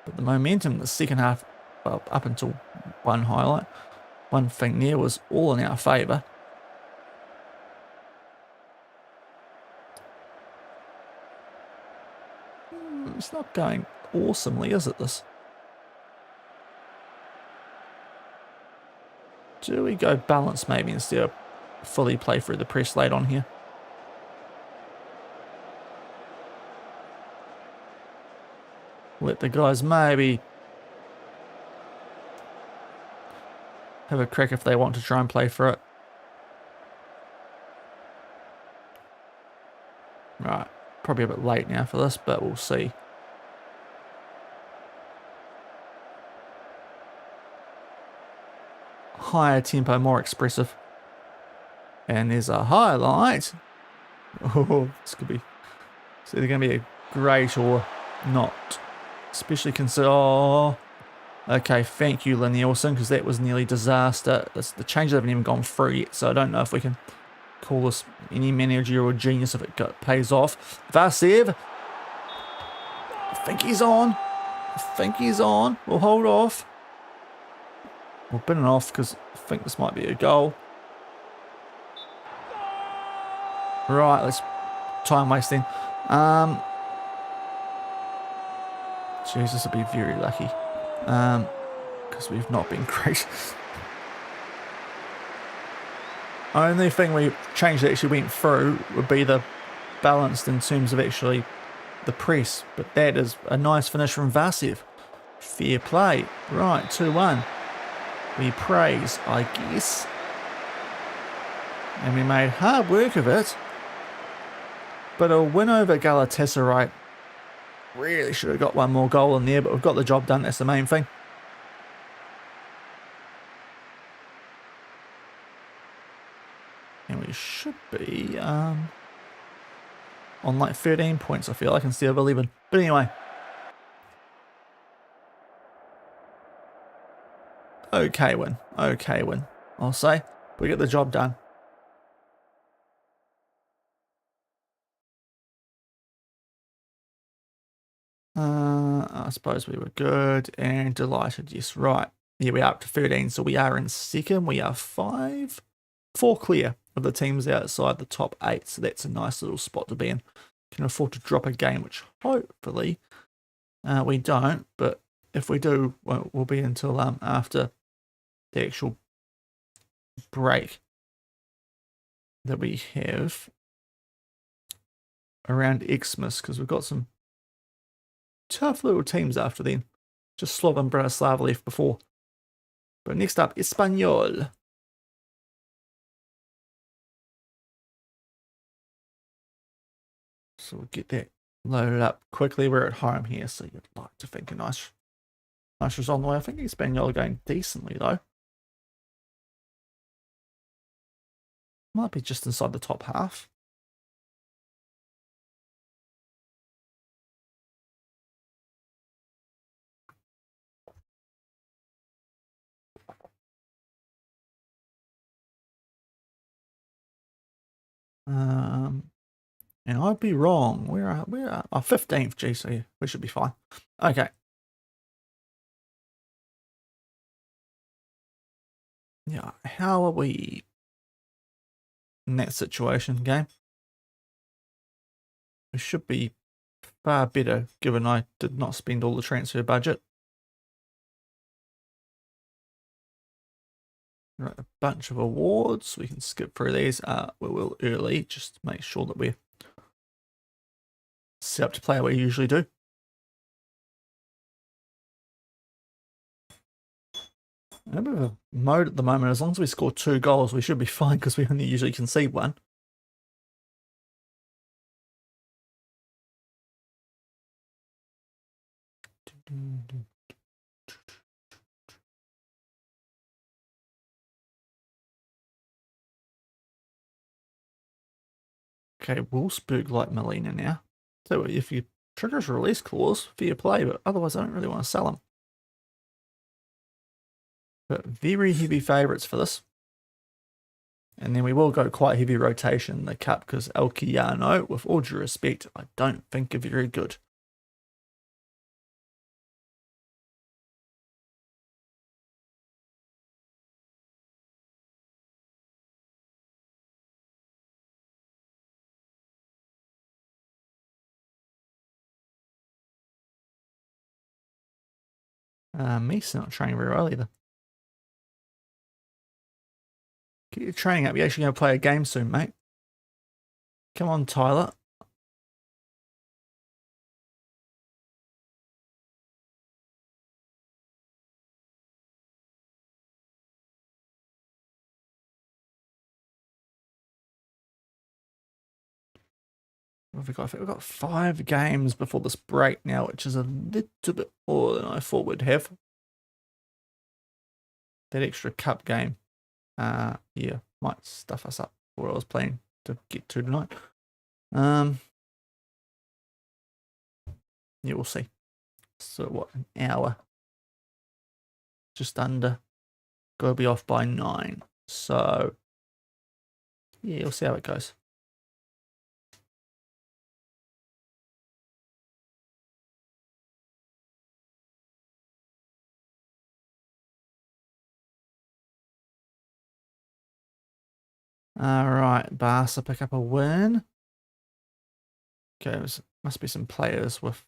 Speaker 1: But the momentum in the second half, well, up until one highlight, one thing there was all in our favour. It's not going awesomely, is it, this? Do we go balance maybe instead of fully play through the press late on here? Let the guys maybe have a crack if they want to try and play for it. Right, probably a bit late now for this, but we'll see. Higher tempo, more expressive. And there's a highlight. Oh, this could be... It's either going to be a great or not. Especially consider... Oh, okay, thank you, Nielsen, because that was nearly disaster. The changes haven't even gone through yet, so I don't know if we can call this any managerial genius if it pays off. Varsev. I think he's on. I think he's on. We'll hold off. We'll bin it off because I think this might be a goal. Right, let's time wasting. Jesus, will be very lucky. Because we've not been great. Only thing we changed that actually went through would be the balanced in terms of actually the press. But that is a nice finish from Varsev. Fair play. Right, 2-1. We praise, I guess. And we made hard work of it. But a win over Galatasaray Really should have got one more goal in there, but we've got the job done. That's the main thing. And we should be on like 13 points, I feel like, instead of 11. But anyway. Okay win. Okay win, I'll say. We get the job done. I suppose we were good and delighted. Yes, right. Yeah, we are up to 13, so we are in second. We are 4 clear of the teams outside the top 8, so that's a nice little spot to be in. Can afford to drop a game, which hopefully we don't, but if we do, we'll be until after the actual break that we have around Xmas, because we've got some tough little teams after then. Just Slav and Bratislav left before. But next up, Espanyol. So we'll get that loaded up quickly. We're at home here, so you'd like to think a nice result on the way. I think Espanyol are going decently, though. Might be just inside the top half. And I'd be wrong. We're 15th, G, so yeah, we should be fine. Okay. Yeah, how are we in that situation, game? We should be far better, given I did not spend all the transfer budget. Right, a bunch of awards. We can skip through these. We will early, just to make sure that we're set up to play how we usually do. A bit of a mode at the moment. As long as we score 2 goals, we should be fine, because we only usually concede 1. Okay, Wolfsburg like Molina now. So if you triggers release clause, fair play, but otherwise I don't really want to sell them. But very heavy favourites for this. And then we will go quite heavy rotation in the cup, because Elgato, with all due respect, I don't think are very good. Me's not training very well either. Get your training up. You're actually going to play a game soon, mate. Come on, Tyler. What have we got? I think we've got 5 games before this break now, which is a little bit more than I thought we'd have. That extra cup game, yeah, might stuff us up for what I was planning to get to tonight. Yeah, we'll see. So what, an hour? Just under. Gotta be off by 9. So yeah, we'll see how it goes. All right, Barca pick up a win. Okay, must be some players with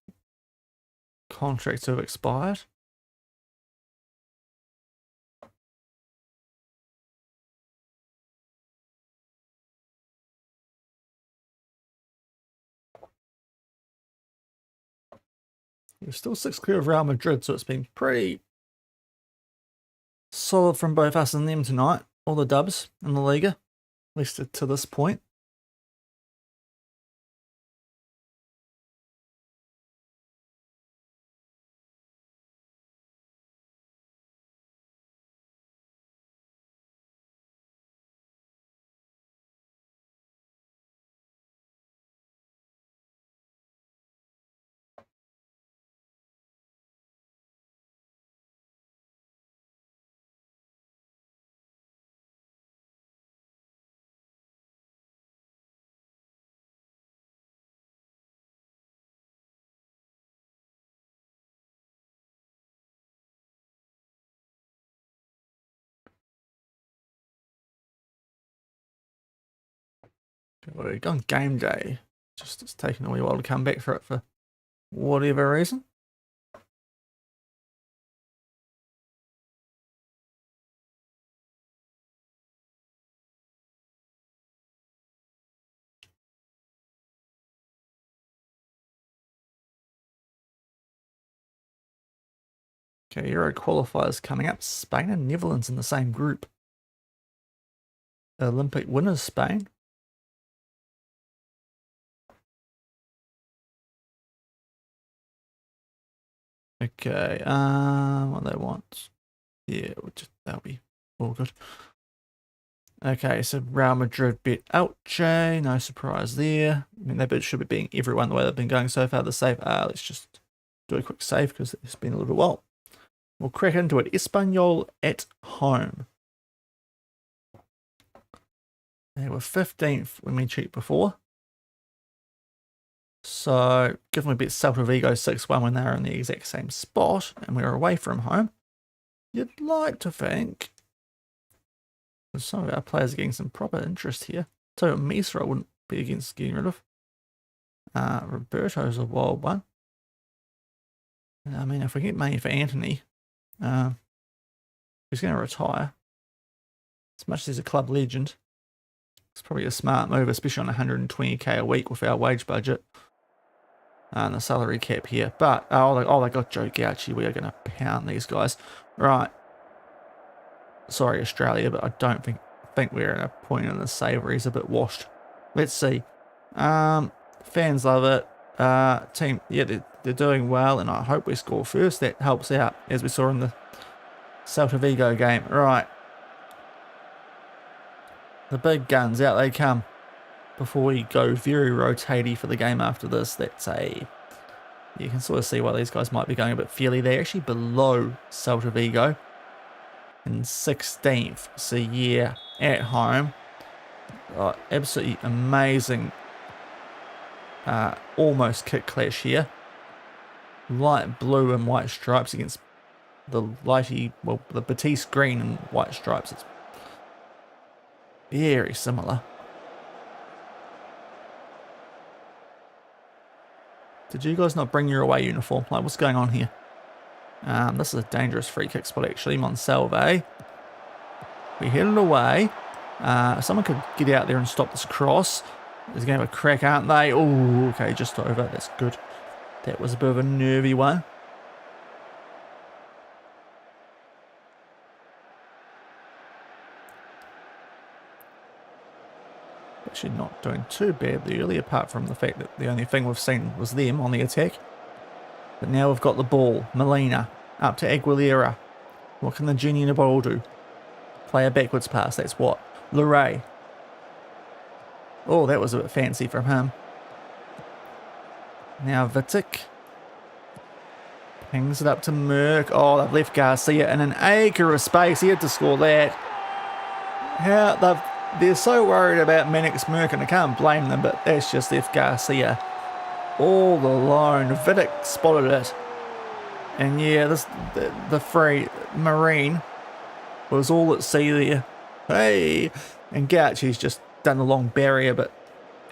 Speaker 1: contracts who have expired. We're still 6 clear of Real Madrid, so it's been pretty solid from both us and them tonight. All the dubs in the Liga, at least to this point. We're on game day. Just it's taking a wee while to come back for it for whatever reason. Okay, Euro qualifiers coming up. Spain and Netherlands in the same group. Olympic winners, Spain. Okay, what they want. Yeah, that'll be all good. Okay, so Real Madrid beat Elche, no surprise there. I mean, they should be beating everyone the way they've been going so far. The save, let's just do a quick save because it's been a little while. We'll crack into it. Espanyol at home. They were 15th when we checked before. So, given we beat Celta Vigo 6-1 when they were in the exact same spot, and we were away from home, you'd like to think some of our players are getting some proper interest here. So Misra wouldn't be against getting rid of. Roberto's a wild one. I mean, if we get money for Anthony, he's going to retire. As much as he's a club legend, it's probably a smart move, especially on 120k a week with our wage budget and the salary cap here. But they got Joe Gauci. We are going to pound these guys, right? Sorry, Australia, but I don't think we're at a point in the savory. He's a bit washed. Let's see. Fans love it. Team, yeah, they're doing well, and I hope we score first. That helps out, as we saw in the Celta Vigo game. Right. The big guns, out they come. Before we go very rotatey for the game after this, you can sort of see why these guys might be going a bit fairly. They're actually below Celta Vigo in 16th. So yeah, at home. Absolutely amazing. Almost kit clash here. Light blue and white stripes against the the Betis green and white stripes. It's very similar. Did you guys not bring your away uniform? Like, what's going on here? This is a dangerous free kick spot, actually. Monsalve. We headed away. Someone could get out there and stop this cross. There's going to have a crack, aren't they? Oh, okay, just over. That's good. That was a bit of a nervy one. Actually not doing too badly early, apart from the fact that the only thing we've seen was them on the attack. But now we've got the ball. Molina up to Aguilera. What can the Genie ball do? Play a backwards pass. That's what. Luray. Oh, that was a bit fancy from him. Now Vitic. Pings it up to Merck. Oh, they've left Garcia in an acre of space. He had to score that. They're so worried about Mannix Merck, and I can't blame them, but that's just left Garcia all alone. Vidic spotted it. And yeah, the free Marine was all at sea there. Hey! And Gauchi's just done the long barrier, but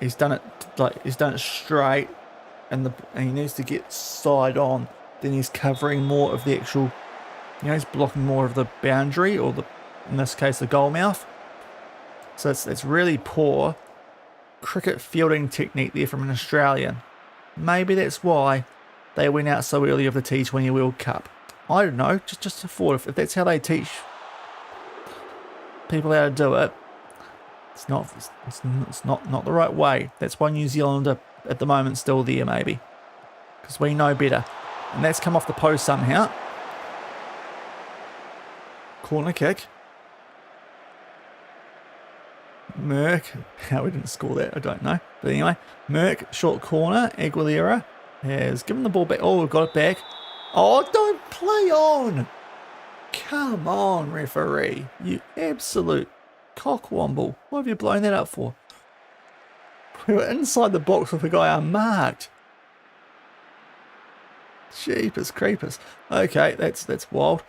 Speaker 1: he's done it straight, and he needs to get side on. Then he's covering more of the actual, he's blocking more of the boundary, or in this case the goal mouth. So it's really poor cricket fielding technique there from an Australian. Maybe that's why they went out so early of the T20 World Cup. I don't know, just a thought. If that's how they teach people how to do it, it's not the right way. That's why New Zealand are at the moment still there, maybe, because we know better. And that's come off the post somehow. Corner kick. Merck, how we didn't score that, I don't know. But anyway, Merck, short corner. Aguilera has given the ball back. Oh, we've got it back. Oh, don't play on. Come on, referee. You absolute cockwomble. What have you blown that up for? We were inside the box with a guy unmarked. Jeepers creepers. Okay, that's wild.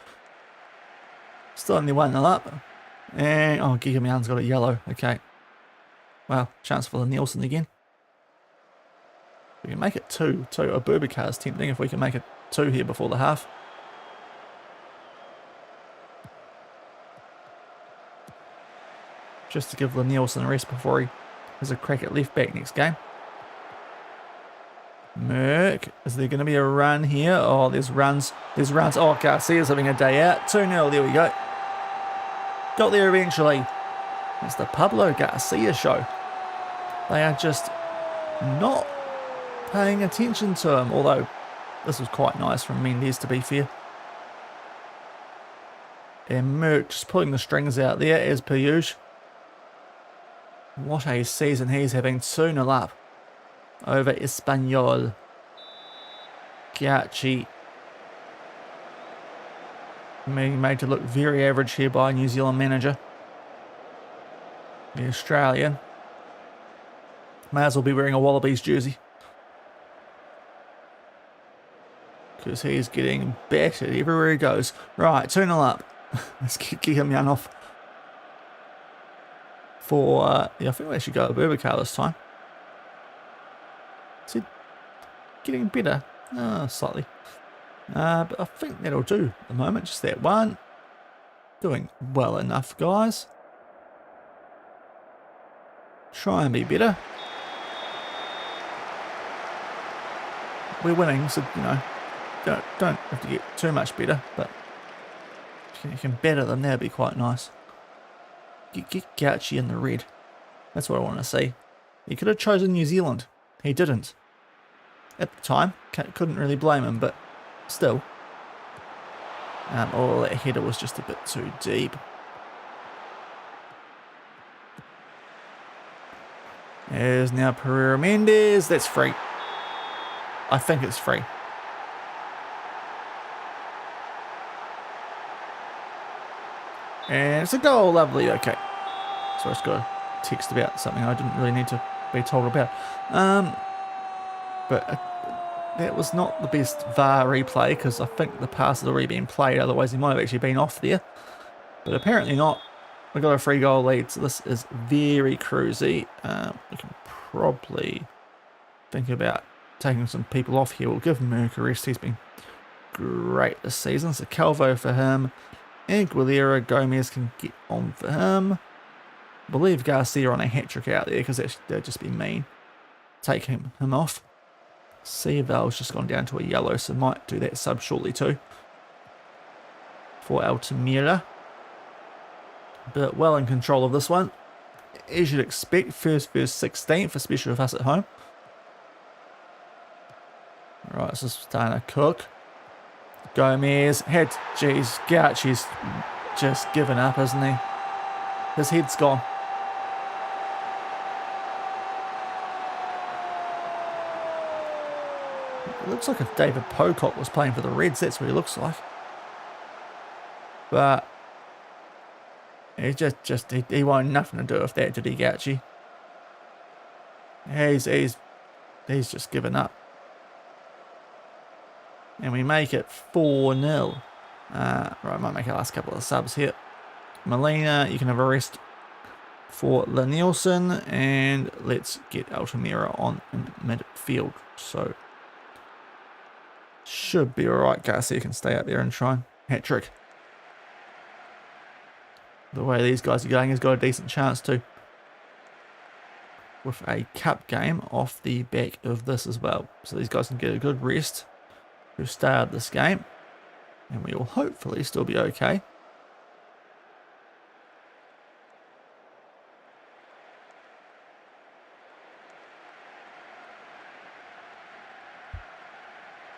Speaker 1: Still only 1-0 up. And, oh, Gigamoun's got a yellow. Okay. Well, chance for the Nielsen again. We can make it 2. A Boubacar is tempting if we can make it 2 here before the half. Just to give Nielsen a rest before he has a crack at left back next game. Merck, is there going to be a run here? Oh, there's runs. There's runs. Oh, Garcia's having a day out. 2-0, there we go. Got there eventually. It's the Pablo Garcia show. They are just not paying attention to him, although this was quite nice from Mendes, to be fair. And Merck just pulling the strings out there, as per usual. What a season he's having. 2-0 up over Espanyol. Giachi being made to look very average here by a New Zealand manager. The Australian may as well be wearing a Wallabies jersey, because he's getting battered everywhere he goes. Right, 2-0 up. Let's get him off. For, yeah, I think we should go to Boubacar this time. Is it getting better? Slightly. But I think that'll do at the moment. Just that one. Doing well enough, guys. Try and be better. We're winning, so, you know, don't have to get too much better, but if you can better them, that'd be quite nice. Get Gauchi in the red. That's what I want to see. He could have chosen New Zealand. He didn't. At the time, couldn't really blame him, but still. Oh, that header was just a bit too deep. There's now Pereira Mendes. That's free. I think it's free. And it's a goal. Lovely. Okay. So I just got a text about something I didn't really need to be told about. But that was not the best VAR replay, because I think the pass had already been played. Otherwise, he might have actually been off there. But apparently not. We got a 3-goal lead, so this is very cruisy. We can probably think about taking some people off here. We'll give Merck a rest. He's been great this season. So Calvo for him. And Guilera, Gomez can get on for him. I believe Garcia on a hat-trick out there, because that'd just be mean. Take him off. Seaval's just gone down to a yellow, so might do that sub shortly too. For Altamira. But well in control of this one. As you'd expect, first 16th, especially with us at home. Right, this is starting to cook. Gomez, geez, Gauchi's just given up, isn't he? His head's gone. It looks like if David Pocock was playing for the Reds, that's what he looks like. But he he wanted nothing to do with that, did he, Gauchi? He's just given up. And we make it 4-0. Right, I might make our last couple of subs here. Molina, you can have a rest for Nielsen, and let's get Altamira on in midfield. So should be alright. Garcia can stay up there and try and hat-trick. The way these guys are going, he's got a decent chance to. With a cup game off the back of this as well. So these guys can get a good rest who started this game. And we will hopefully still be okay.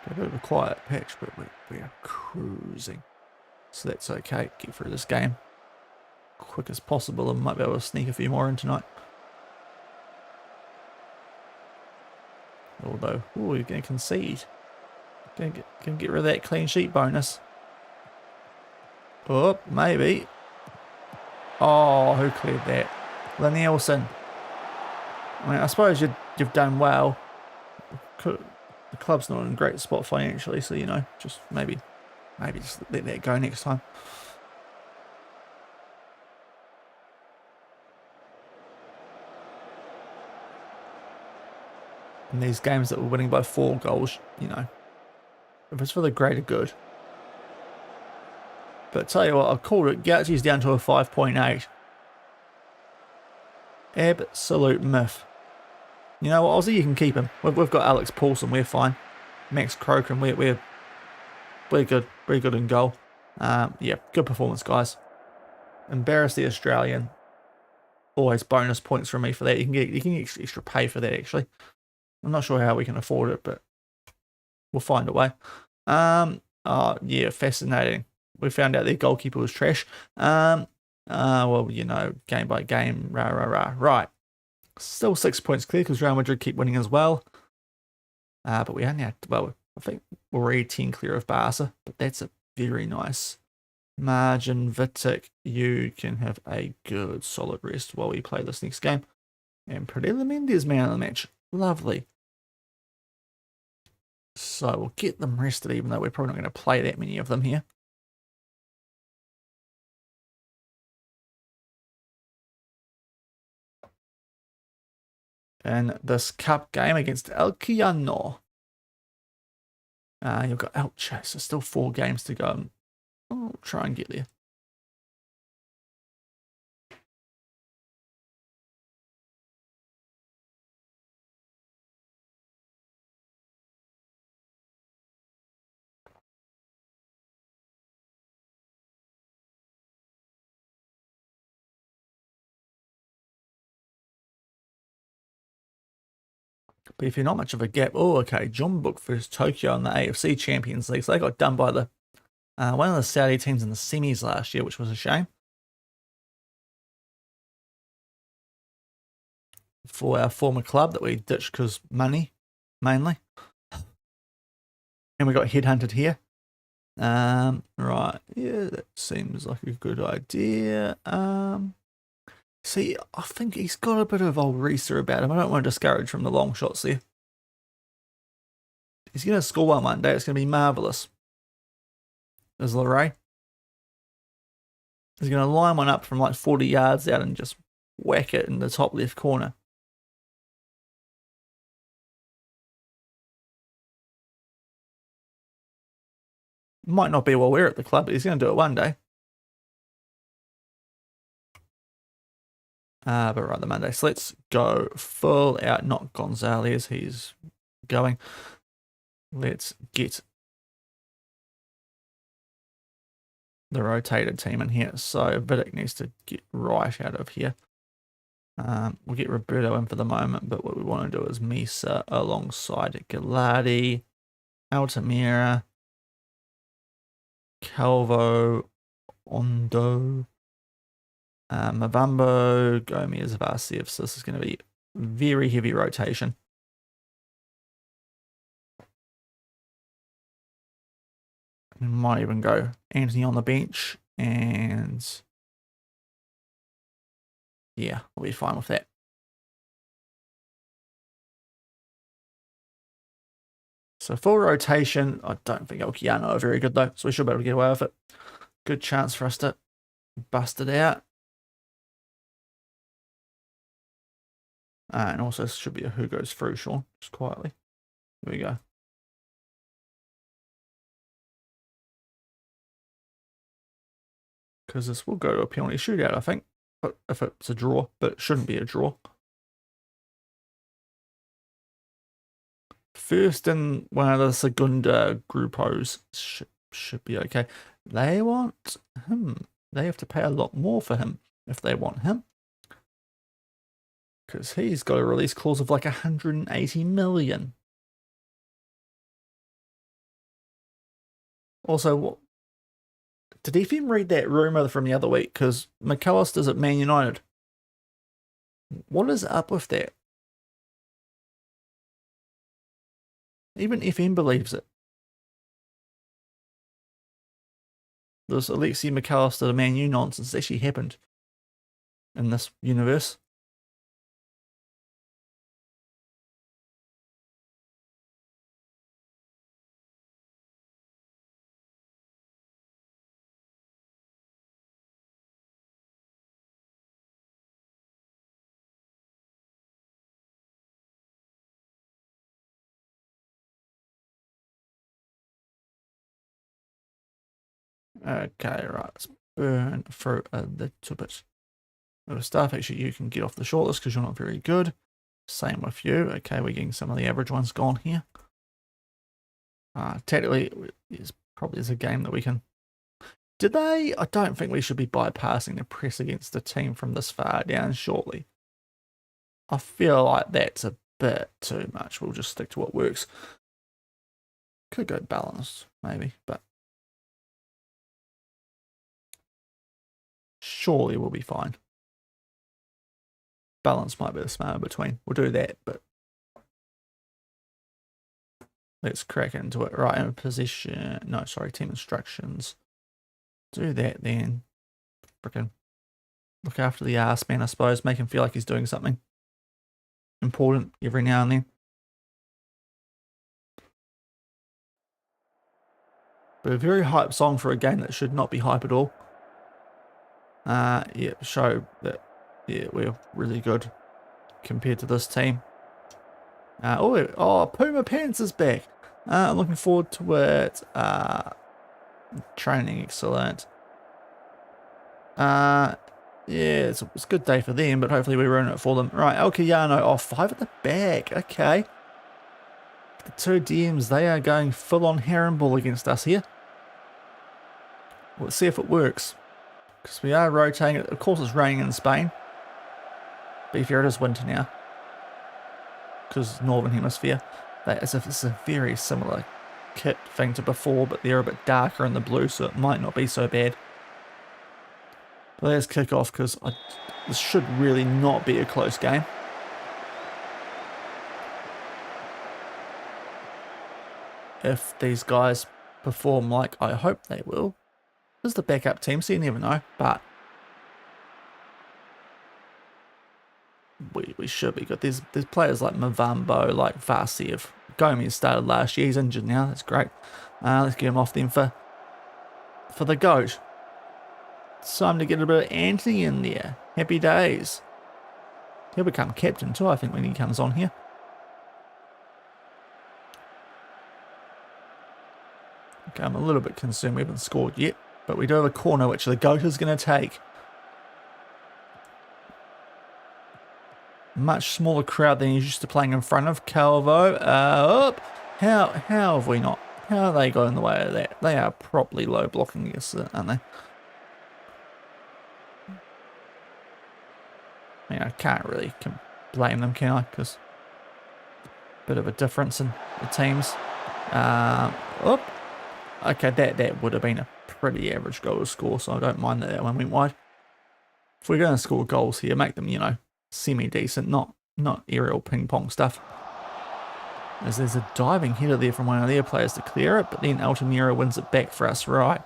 Speaker 1: A bit of a quiet patch, but we are cruising. So that's okay. Get through this game quick as possible, and might be able to sneak a few more in tonight. Although, we're going to concede. Can get rid of that clean sheet bonus. Oh, maybe. Oh, who cleared that? Nielsen. I mean, I suppose you've done well. The club's not in a great spot financially, so, you know, just maybe just let that go next time. in these games that we're winning by 4 goals, you know, if it's for the greater good. But tell you what, I've called it. Galaxy's down to a 5.8. Absolute myth. You know what, Aussie, you can keep him. We've got Alex Paulson, we're fine. Max Croker, we're good. Very good in goal. Yeah, good performance, guys. Embarrass the Australian. Always bonus points from me for that. You can get extra pay for that, actually. I'm not sure how we can afford it, but we'll find a way. Oh, yeah, fascinating. We found out their goalkeeper was trash. Well, you know, game by game, Right. Still 6 points clear because Real Madrid keep winning as well. But we are now, well, I think we're already 10 clear of Barca, but that's a very nice margin. Vitic, you can have a good solid rest while we play this next game. And Pradella Mendes man of the match. Lovely. So we'll get them rested, even though we're probably not going to play that many of them here. And this cup game against Elgato. You've got Elche, so still 4 games to go. I'll try and get there. But if you're not much of a gap, oh, okay, John booked for Tokyo in the AFC Champions League. So they got done by the one of the Saudi teams in the semis last year, which was a shame. For our former club that we ditched because money, mainly. And we got headhunted here. Right, yeah, that seems like a good idea. See, I think he's got a bit of old Reeser about him. I don't want to discourage from the long shots there. He's going to score one day. It's going to be marvellous. There's Leray. He's going to line one up from like 40 yards out and just whack it in the top left corner. Might not be while we're at the club, but he's going to do it one day. But right, the Monday. So let's go full out, not Gonzalez. He's going. Let's get the rotated team in here. So Vidic needs to get right out of here. We'll get Roberto in for the moment, but what we want to do is Misa alongside Gallardi, Altamira, Calvo, Ondo, Mavambo, Gomez, Varsiev. So this is going to be very heavy rotation. We might even go Anthony on the bench, and yeah, we'll be fine with that. So full rotation. I don't think Elkiano are very good though, so we should be able to get away with it. Good chance for us to bust it out. And also this should be a who goes through, Shaun, just quietly. Here we go. Because this will go to a penalty shootout, I think. But if it's a draw, but it shouldn't be a draw. First in one of the Segunda Grupos should be okay. They want him. They have to pay a lot more for him if they want him. Because he's got a release clause of like 180 million. Also, did FM read that rumour from the other week? Because McAllister's at Man United. What is up with that? Even FM believes it. This Alexi McAllister to Man U nonsense actually happened in this universe. Okay, right. Let's burn through a little bit of stuff. Actually, you can get off the shortlist because you're not very good. Same with you. Okay, we're getting some of the average ones gone here. Technically, it's probably is a game that we can. Did they? I don't think we should be bypassing the press against the team from this far down, shortly. I feel like that's a bit too much. We'll just stick to what works. Could go balanced, maybe, but surely we'll be fine. Balance might be the smarter between. We'll do that, but let's crack into it. Right, in position. No, sorry, team instructions. Do that then. Frickin' look after the ass man, I suppose. Make him feel like he's doing something important every now and then. But a very hype song for a game that should not be hype at all. Yeah, show that, yeah, we're really good compared to this team. Puma Pants is back. I'm looking forward to it. Training, excellent. Yeah, it's a good day for them, but hopefully we ruin it for them. Right, El Cayano, 5 at the back. Okay. The two DMs, they are going full on herringball against us here. Let's see if it works. Because we are rotating it. Of course, it's raining in Spain. Be fair, it is winter now. Because Northern Hemisphere. It's a very similar kit thing to before, but they're a bit darker in the blue, so it might not be so bad. But let's kick off, because this should really not be a close game. If these guys perform like I hope they will. This is the backup team, so you never know, but we should be good. There's players like Mavambo, like Vasiev. Gomez started last year, he's injured now, that's great. Let's get him off then for the GOAT. It's time to get a bit of Anthony in there. Happy days. He'll become captain too, I think, when he comes on here. Okay, I'm a little bit concerned we haven't scored yet, but we do have a corner which the GOAT is going to take. Much smaller crowd than he's used to playing in front of. Calvo, how have we not? How have they got in the way of that? They are properly low blocking this, aren't they? I mean, I can't really blame them, can I? Because a bit of a difference in the teams. Okay, that would have been a pretty average goal to score, so I don't mind that one went wide. If we're going to score goals here, make them, you know, semi-decent, not aerial ping-pong stuff. As there's a diving header there from one of their players to clear it, but then Altamira wins it back for us. Right,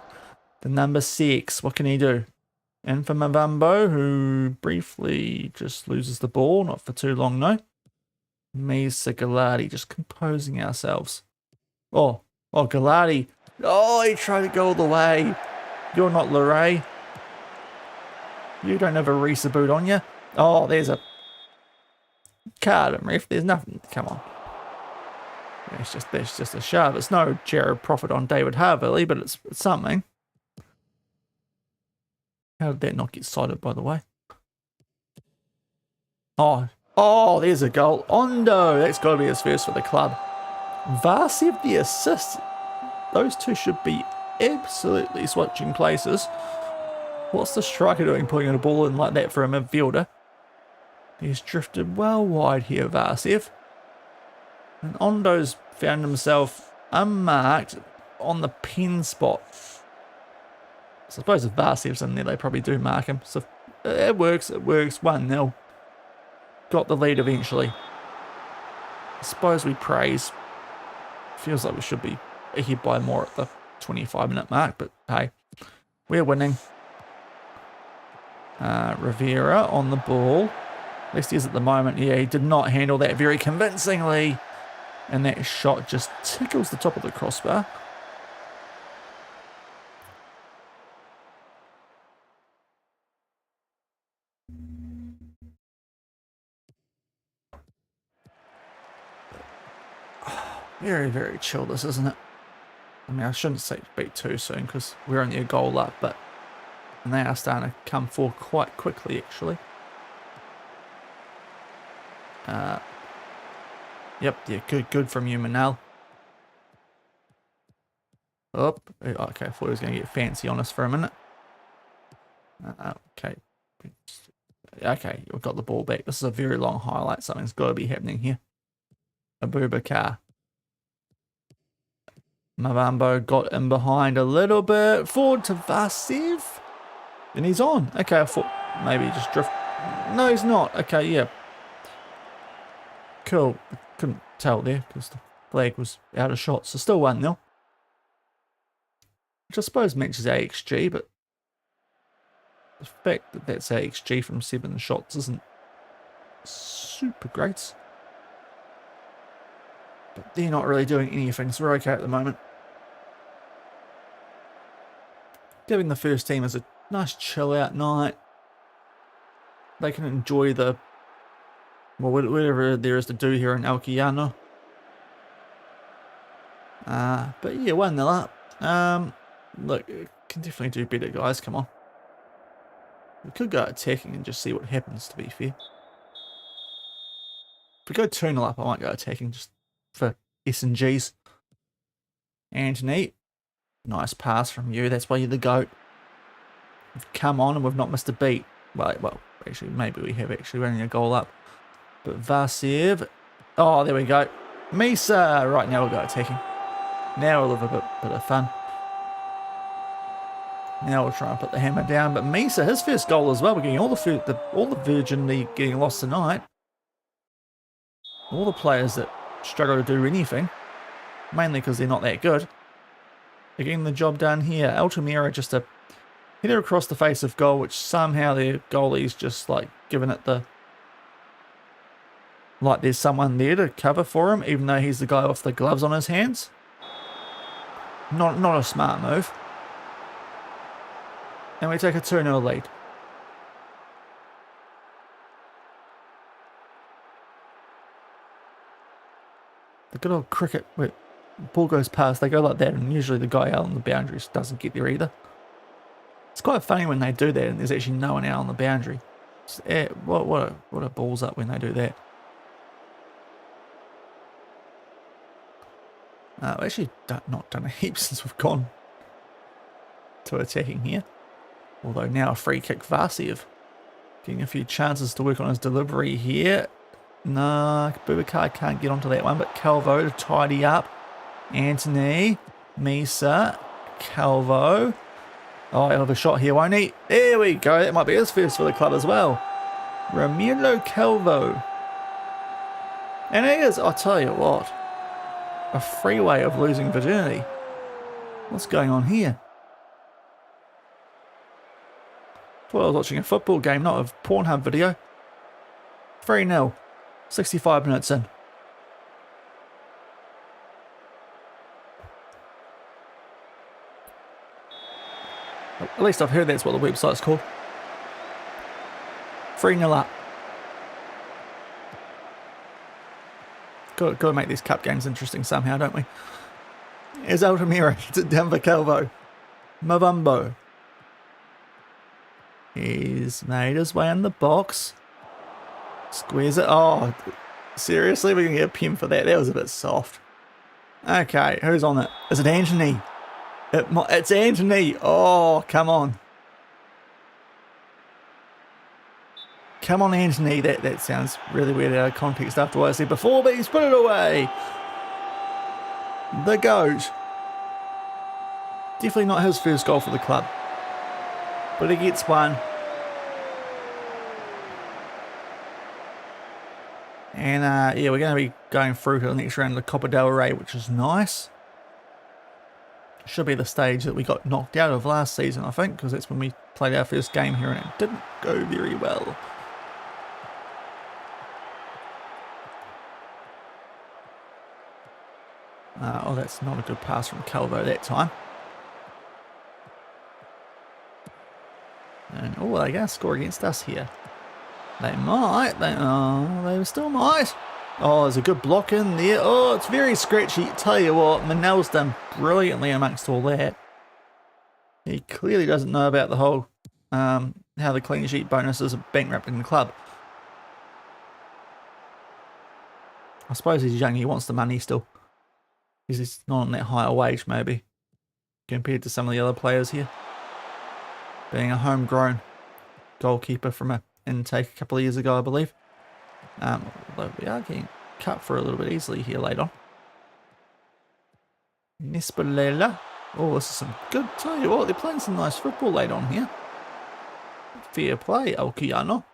Speaker 1: the number 6, what can he do? And for Mavambo, who briefly just loses the ball, not for too long, no. Mesa Gallardi, just composing ourselves. Oh, Gallardi. Oh, he tried to go all the way. You're not Luray. You don't have a Risa boot on you. Oh, there's a card and ref. There's nothing. Come on. That's just a shove. It's no Jared Profit on David Harvey, but it's something. How did that not get cited, by the way? Oh, there's a goal. Ondo, that's got to be his first for the club. Vasiev, the assist. Those two should be absolutely switching places. What's the striker doing putting a ball in like that for a midfielder? He's drifted well wide here, Vasiev. And Ondo's found himself unmarked on the pin spot. I suppose if Vasiev's in there, they probably do mark him. So it works. 1-0. Got the lead eventually. I suppose we praise. Feels like we should be ahead by more at the 25-minute mark, but hey, we're winning. Rivera on the ball. At least he is at the moment. Yeah, he did not handle that very convincingly. And that shot just tickles the top of the crossbar. Very, very chill, this, isn't it? I mean, I shouldn't say beat too soon because we're only a goal up, but and they are starting to come forward quite quickly, actually. Yep, yeah, good from you, Manel. Oh, okay, I thought he was going to get fancy on us for a minute. Okay. Okay, we've got the ball back. This is a very long highlight. Something's got to be happening here. Abubakar. Mavambo got in behind a little bit. Forward to Vasiv. And he's on. Okay, I thought maybe he just drift. No, he's not. Okay, yeah. Cool. Couldn't tell there because the flag was out of shot. So still 1-0. Which I suppose matches AXG, but the fact that that's AXG from 7 shots isn't super great. But they're not really doing anything, so we're okay at the moment. Giving the first team as a nice chill out night. They can enjoy the, well, whatever there is to do here in Alquiano. But yeah, 1-0 up. Look, can definitely do better, guys. Come on. We could go attacking and just see what happens, to be fair. If we go 2-0 up, I might go attacking just for S&Gs. Anthony. Nice pass from you. That's why you're the GOAT. We've come on and we've not missed a beat. Well, actually, maybe we have actually. We're only a goal up. But Vasev. Oh, there we go. Misa. Right, now we'll go attacking. Now we'll have a bit of fun. Now we'll try and put the hammer down. But Misa, his first goal as well. We're getting all the virginity getting lost tonight. All the players that struggle to do anything. Mainly because they're not that good. They're getting the job done here. Altamira just a header across the face of goal, which somehow their goalie's just like giving it the... Like there's someone there to cover for him, even though he's the guy with the gloves on his hands. Not a smart move. And we take a 2-0 lead. The good old cricket, where the ball goes past, they go like that, and usually the guy out on the boundaries doesn't get there either. It's quite funny when they do that and there's actually no one out on the boundary. What a balls up when they do that. We've actually not done a heap since we've gone to attacking here. Although now a free kick Vasiev. Getting a few chances to work on his delivery here. Nah, Bubakar can't get onto that one, but Calvo to tidy up. Anthony, Misa, Calvo. Oh, he'll have a shot here, won't he? There we go. That might be his first for the club as well. Ramiro Calvo. And it is, I'll tell you what, a free way of losing virginity. What's going on here? Well, I was watching a football game, not a Pornhub video. 3-0. 65 minutes in. At least I've heard that's what the website's called. 3-0 up. Got to make these cup games interesting somehow, don't we? Here's Altamira. Gets it down for Calvo. Mavumbo. He's made his way in the box. Squares it. Oh, seriously? We can get a pin for that. That was a bit soft. Okay, who's on it? Is it Anthony? It's Anthony. Oh, come on. Come on, Anthony. That sounds really weird out of context after what I said before, but he's put it away. The GOAT. Definitely not his first goal for the club. But he gets one. And yeah, we're going to be going through to the next round of the Copa del Rey, which is nice. Should be the stage that we got knocked out of last season, I think, because that's when we played our first game here and it didn't go very well. Oh, that's not a good pass from Calvo that time. And oh, are they going to score against us here? They might. They still might. Oh, there's a good block in there. Oh, it's very scratchy. Tell you what, Manel's done brilliantly amongst all that. He clearly doesn't know about the whole, how the clean sheet bonuses are bankrupting the club. I suppose he's young, he wants the money still. He's not on that higher wage, maybe, compared to some of the other players here. Being a homegrown goalkeeper from an intake a couple of years ago, I believe. Although we are getting cut for a little bit easily here later on. Nespalela. Oh, this is some good. Tell you what, they're playing some nice football later on here. Fair play, Alquiano.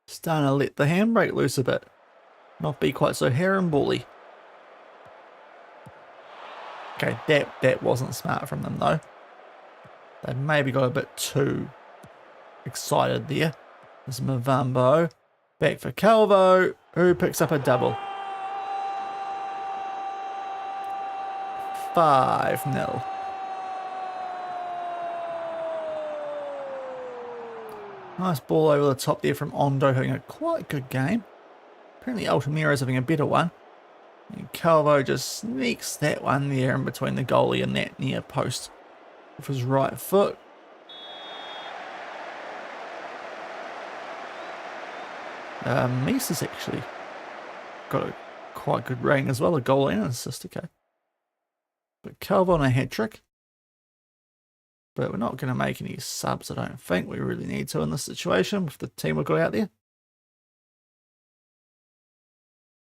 Speaker 1: Starting to let the handbrake loose a bit. Not be quite so herringbally. Okay, that wasn't smart from them though. They maybe got a bit too excited there. There's Mavambo. Back for Calvo, who picks up a double. 5-0. Nice ball over the top there from Ondo, having a quite good game. Apparently Altamira's having a better one. And Calvo just sneaks that one there in between the goalie and that near post with his right foot. Mesa's actually got a quite good rating as well, a goal and an assist, okay. But Calvo on a hat-trick. But we're not going to make any subs, I don't think. We really need to in this situation with the team we've got out there.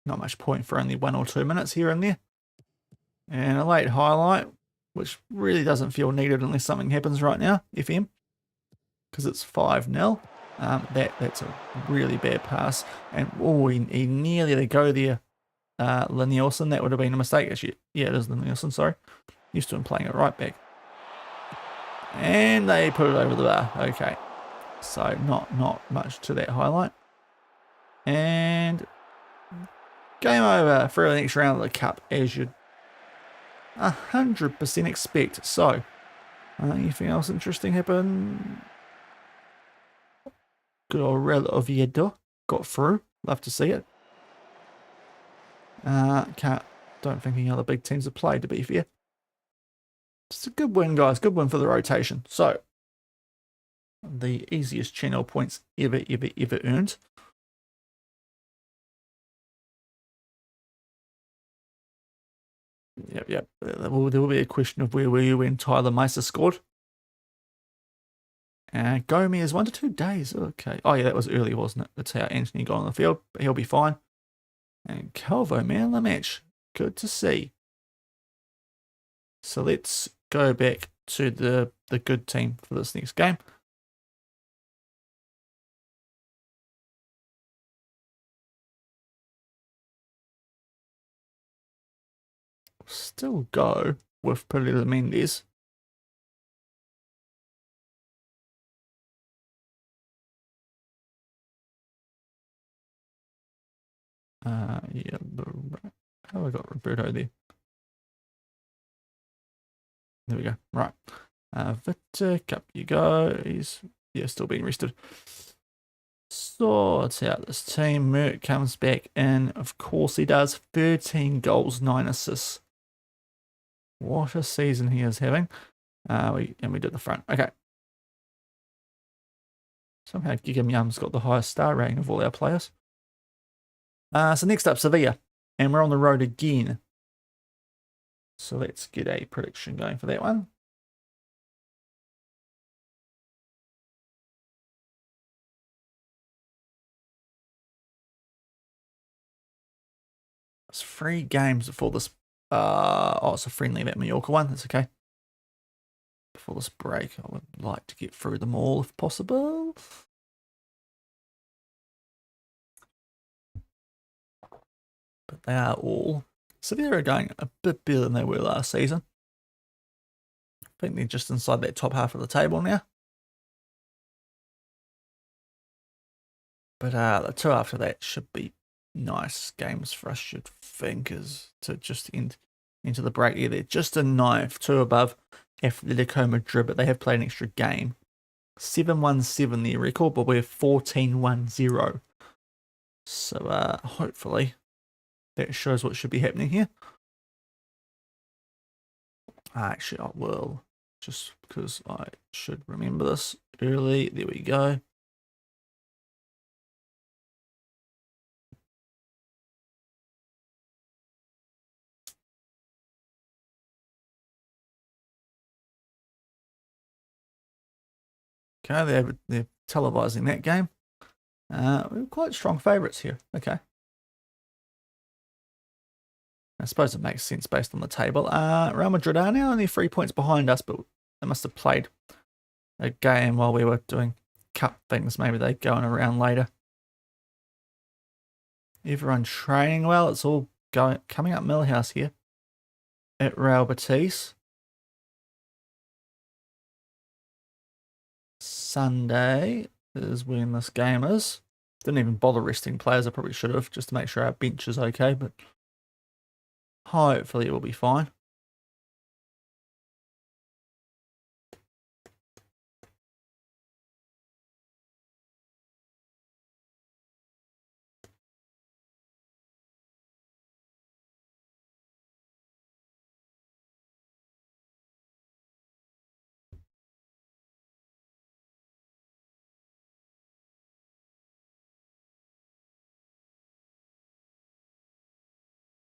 Speaker 1: Not much point for only 1 or 2 minutes here and there. And a late highlight, which really doesn't feel needed unless something happens right now, FM. Because it's 5-0. That's a really bad pass. And oh, he nearly let go there. Lenielson, that would have been a mistake actually. Yeah, it is Lenielson, sorry. Used to him playing it right back. And they put it over the bar. Okay. So not much to that highlight. And game over for the next round of the cup, as you'd 100% expect. So, anything else interesting happen? Good old Real Oviedo got through. Love to see it. Don't think any other big teams have played, to be fair. Just a good win, guys. Good win for the rotation. So, the easiest channel points ever earned. Yep. There will be a question of where were you when Tyler Meister scored. Gomez 1 to 2 days. Okay. Oh, yeah, that was early, wasn't it? That's how Anthony got on the field, but he'll be fine. And Calvo, man of the match. Good to see. So let's go back to the good team for this next game. Still go with Pereira Mendes. Yeah, how have I got Roberto there? There we go. Right. Vitek, up you go. He's still being rested. Sorts out this team. Merck comes back in. Of course he does. 13 goals, 9 assists. What a season he is having. We did the front. Okay. Somehow Gigam Yum's got the highest star rating of all our players. So next up, Sevilla. And we're on the road again. So let's get a prediction going for that one. It's 3 games before this. It's a friendly at Mallorca one. That's okay. Before this break, I would like to get through them all if possible. But they are all. Sevilla are going a bit better than they were last season. I think they're just inside that top half of the table now. But the 2 after that should be nice games for us, should think, is to just end into the break. Yeah, they're just a 9th, 2 above Atletico Madrid, but they have played an extra game. 7-1-7 their record, but we're 14-1-0. So hopefully that shows what should be happening here. Actually, I will, just because I should remember this early. There we go. Okay, they're televising that game. We're quite strong favourites here. Okay. I suppose it makes sense based on the table. Real Madrid are now only 3 points behind us, but they must have played a game while we were doing cup things. Maybe they're going around later. Everyone training well. It's all coming up Millhouse here at Real Betis. Sunday is when this game is. Didn't even bother resting players. I probably should have, just to make sure our bench is okay, but hopefully it will be fine.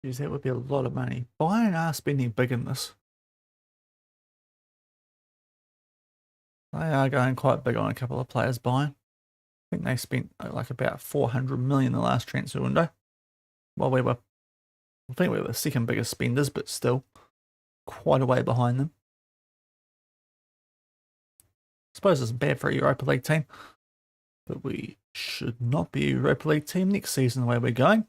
Speaker 1: Geez, that would be a lot of money. Bayern are spending big in this. They are going quite big on a couple of players buying. I think they spent like about 400 million in the last transfer window. Well, I think we were the second biggest spenders, but still quite a way behind them. I suppose it's bad for a Europa League team, but we should not be a Europa League team next season the way we're going.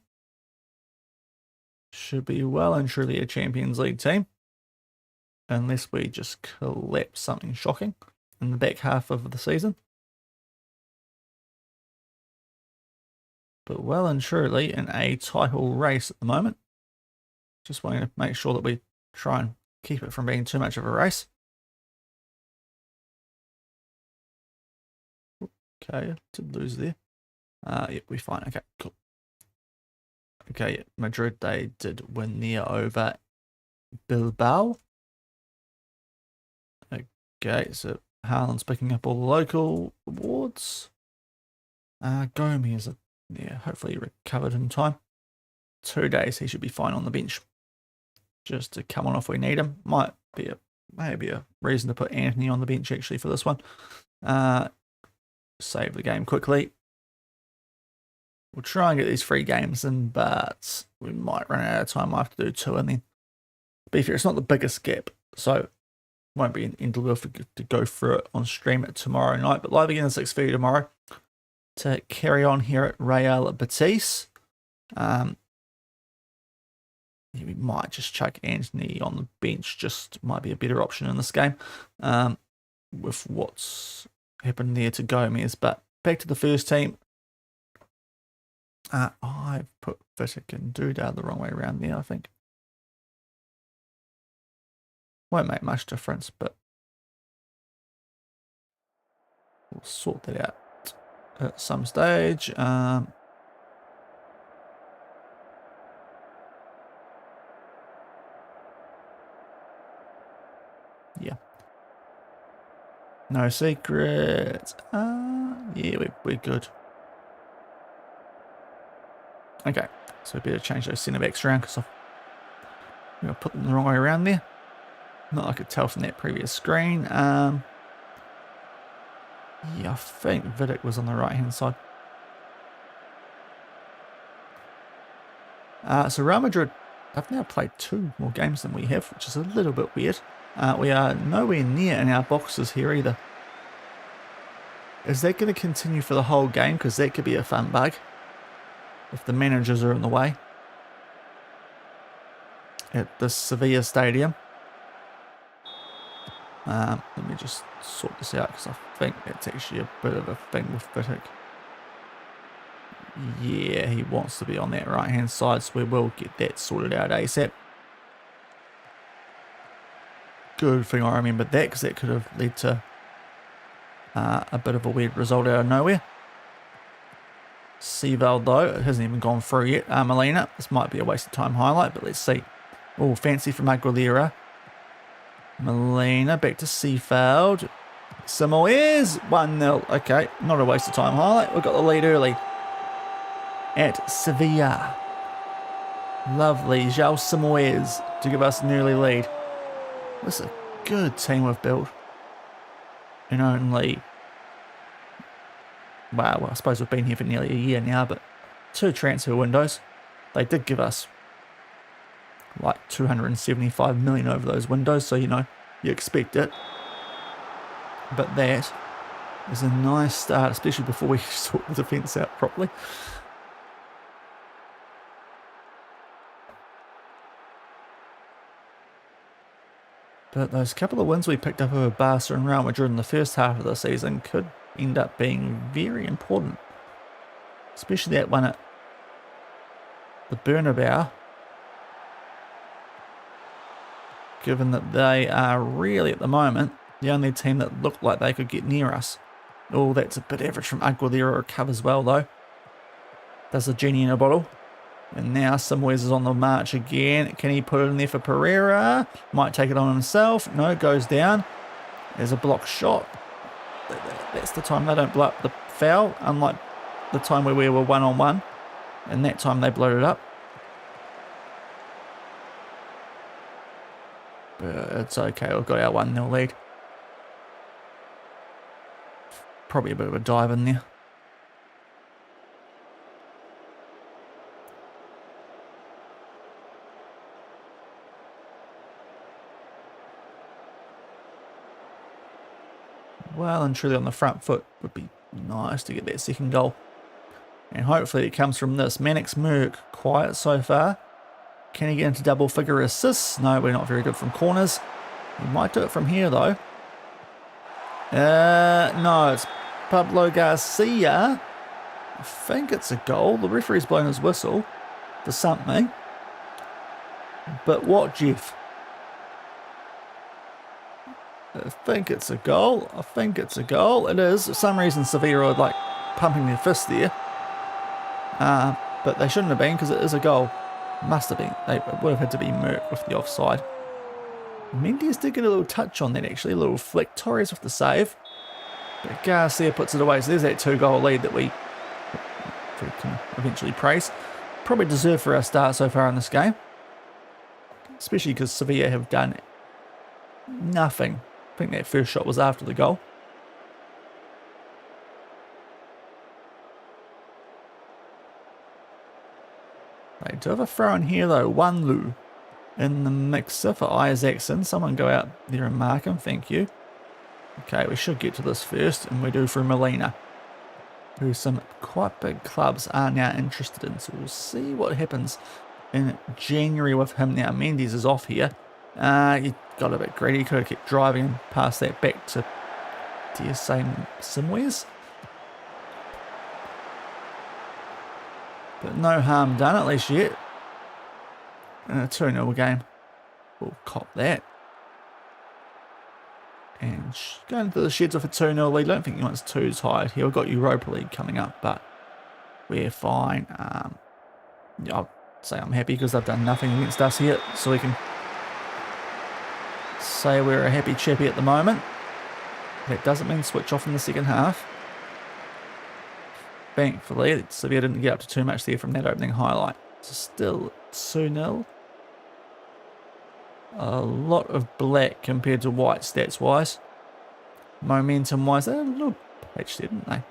Speaker 1: Should be well and truly a Champions League team, unless we just collapse something shocking in the back half of the season. But well and truly in a title race at the moment. Just wanting to make sure that we try and keep it from being too much of a race. Okay, did lose there. Yep, we're fine. Okay, cool. Okay, Madrid, they did win there over Bilbao. Okay, so Haaland's picking up all the local awards. Gomez, yeah, hopefully recovered in time. 2 days, he should be fine on the bench. Just to come on if we need him. Might be maybe a reason to put Anthony on the bench actually for this one. Save the game quickly. We'll try and get these 3 games in, but we might run out of time. I have to do 2, and then, to be fair, it's not the biggest gap, so it won't be an end to go through it on stream tomorrow night. But live again at 6:30 tomorrow to carry on here at Real Betis. We might just chuck Anthony on the bench. Just might be a better option in this game with what's happened there to Gomez. But back to the first team. I've put Vitic and Duda the wrong way around there, I think. Won't make much difference, but we'll sort that out at some stage. Yeah. No secrets. Yeah, we're good. Okay, so we better change those centre backs around because I'm going to put them the wrong way around there. Not like I could tell from that previous screen. Yeah, I think Vidic was on the right hand side. So Real Madrid, they've now played 2 more games than we have, which is a little bit weird. We are nowhere near in our boxes here either. Is that going to continue for the whole game? Because that could be a fun bug if the managers are in the way at the Sevilla stadium. Let me just sort this out because I think it's actually a bit of a thing with Vitic. Yeah, he wants to be on that right hand side, so we will get that sorted out ASAP. Good thing I remembered that, because that could have led to a bit of a weird result out of nowhere. Seaveld, though, it hasn't even gone through yet. Molina, this might be a waste of time highlight, but let's see. Oh, fancy from Aguilera. Molina, back to Seafeld. Samoes, 1-0. Okay, not a waste of time highlight. We've got the lead early at Sevilla. Lovely, João Samoes to give us an early lead. This is a good team we've built. And only, well, I suppose we've been here for nearly a year now, but 2 transfer windows. They did give us like 275 million over those windows, so you know, you expect it. But that is a nice start, especially before we sort the defence out properly. But those couple of wins we picked up over Barca and Real Madrid in the first half of the season could end up being very important. Especially that one at the Bernabeu. Given that they are really, at the moment, the only team that looked like they could get near us. Oh, that's a bit average from Aguilera, recovers well though. Does a genie in a bottle. And now Samoes is on the march again. Can he put it in there for Pereira? Might take it on himself. No, goes down. There's a blocked shot. That's the time they don't blow up the foul, unlike the time where we were 1-on-1. And that time they blowed it up. But it's okay, we've got our 1-0 lead. Probably a bit of a dive in there. Well and truly on the front foot. Would be nice to get that second goal. And hopefully it comes from this. Mannix Merck, quiet so far. Can he get into double figure assists? No, we're not very good from corners. We might do it from here though. No, it's Pablo Garcia. I think it's a goal. The referee's blown his whistle for something. But what, Jeff? I think it's a goal. I think it's a goal. It is. For some reason, Sevilla are like pumping their fist there. But they shouldn't have been because it is a goal. Must have been. They would have had to be Merck with the offside. Mendes did get a little touch on that actually. A little flick. Torres with the save. But Garcia puts it away. So there's that 2-goal lead that we can eventually praise. Probably deserved for our start so far in this game. Especially because Sevilla have done nothing. I think that first shot was after the goal. They do have a throw in here though. Wanlu in the mixer for Isaacson. Someone go out there and mark him. Thank you. Okay, we should get to this first, and we do for Molina, who some quite big clubs are now interested in. So we'll see what happens in January with him. Now Mendes is off here. He got a bit greedy. Could have kept driving and passed that back to TCM Logos. But no harm done, at least yet. In a 2-0 game. We'll cop that. And going into the sheds with a 2-0 lead. I don't think anyone's too tired here. We've got Europa League coming up, but we're fine. I'll say I'm happy because they've done nothing against us here. So we can say we're a happy chappy at the moment. That doesn't mean switch off in the second half. Thankfully, Sevilla didn't get up to too much there from that opening highlight. So still 2-0. A lot of black compared to white stats-wise. Momentum-wise, they had a little patch there, didn't they?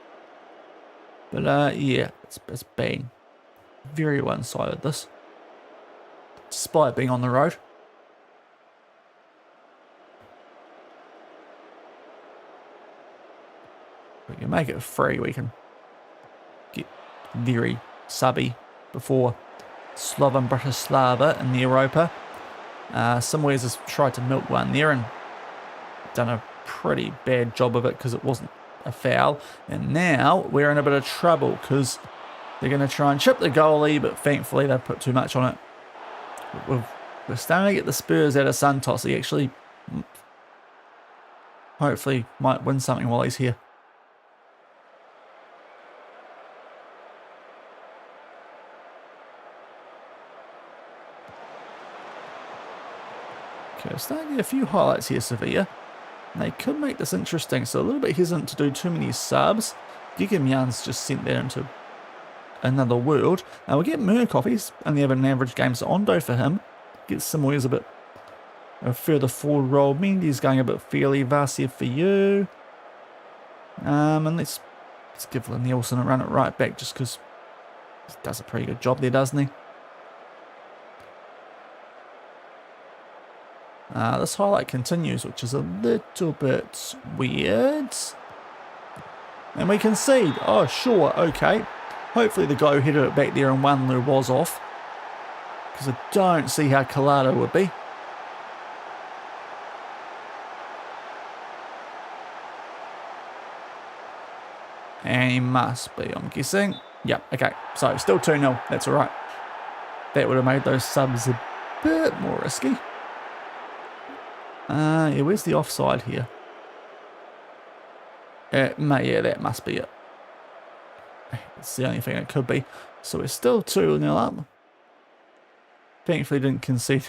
Speaker 1: But yeah, it's been very one-sided, this. Despite being on the road. We can make it free, we can get very subby before Slovan Bratislava in the Europa. Somewheres has tried to milk one there and done a pretty bad job of it because it wasn't a foul. And now we're in a bit of trouble because they're going to try and chip the goalie, but thankfully they've put too much on it. We're starting to get the Spurs out of Santos. He actually hopefully might win something while he's here. Okay, we're starting to get a few highlights here, Sevilla. They could make this interesting, so a little bit hesitant to do too many subs. Gigamyan's just sent that into another world. We'll get Murkoff, he's only having an average game, so Ondo for him. Get Samoy's a bit further forward role. Mendy's going a bit fairly. Vasia for you. And let's give Nielsen a run at right back just because he does a pretty good job there, doesn't he? This highlight continues, which is a little bit weird. And we concede. Oh, sure, okay. Hopefully the guy who headed it back there and won there was off. Because I don't see how Collado would be. And he must be, I'm guessing. Yep, okay. So still 2-0. That's all right. That would have made those subs a bit more risky. Yeah, where's the offside here? Yeah, that must be it. It's the only thing it could be. So we're still 2-0 up. Thankfully didn't concede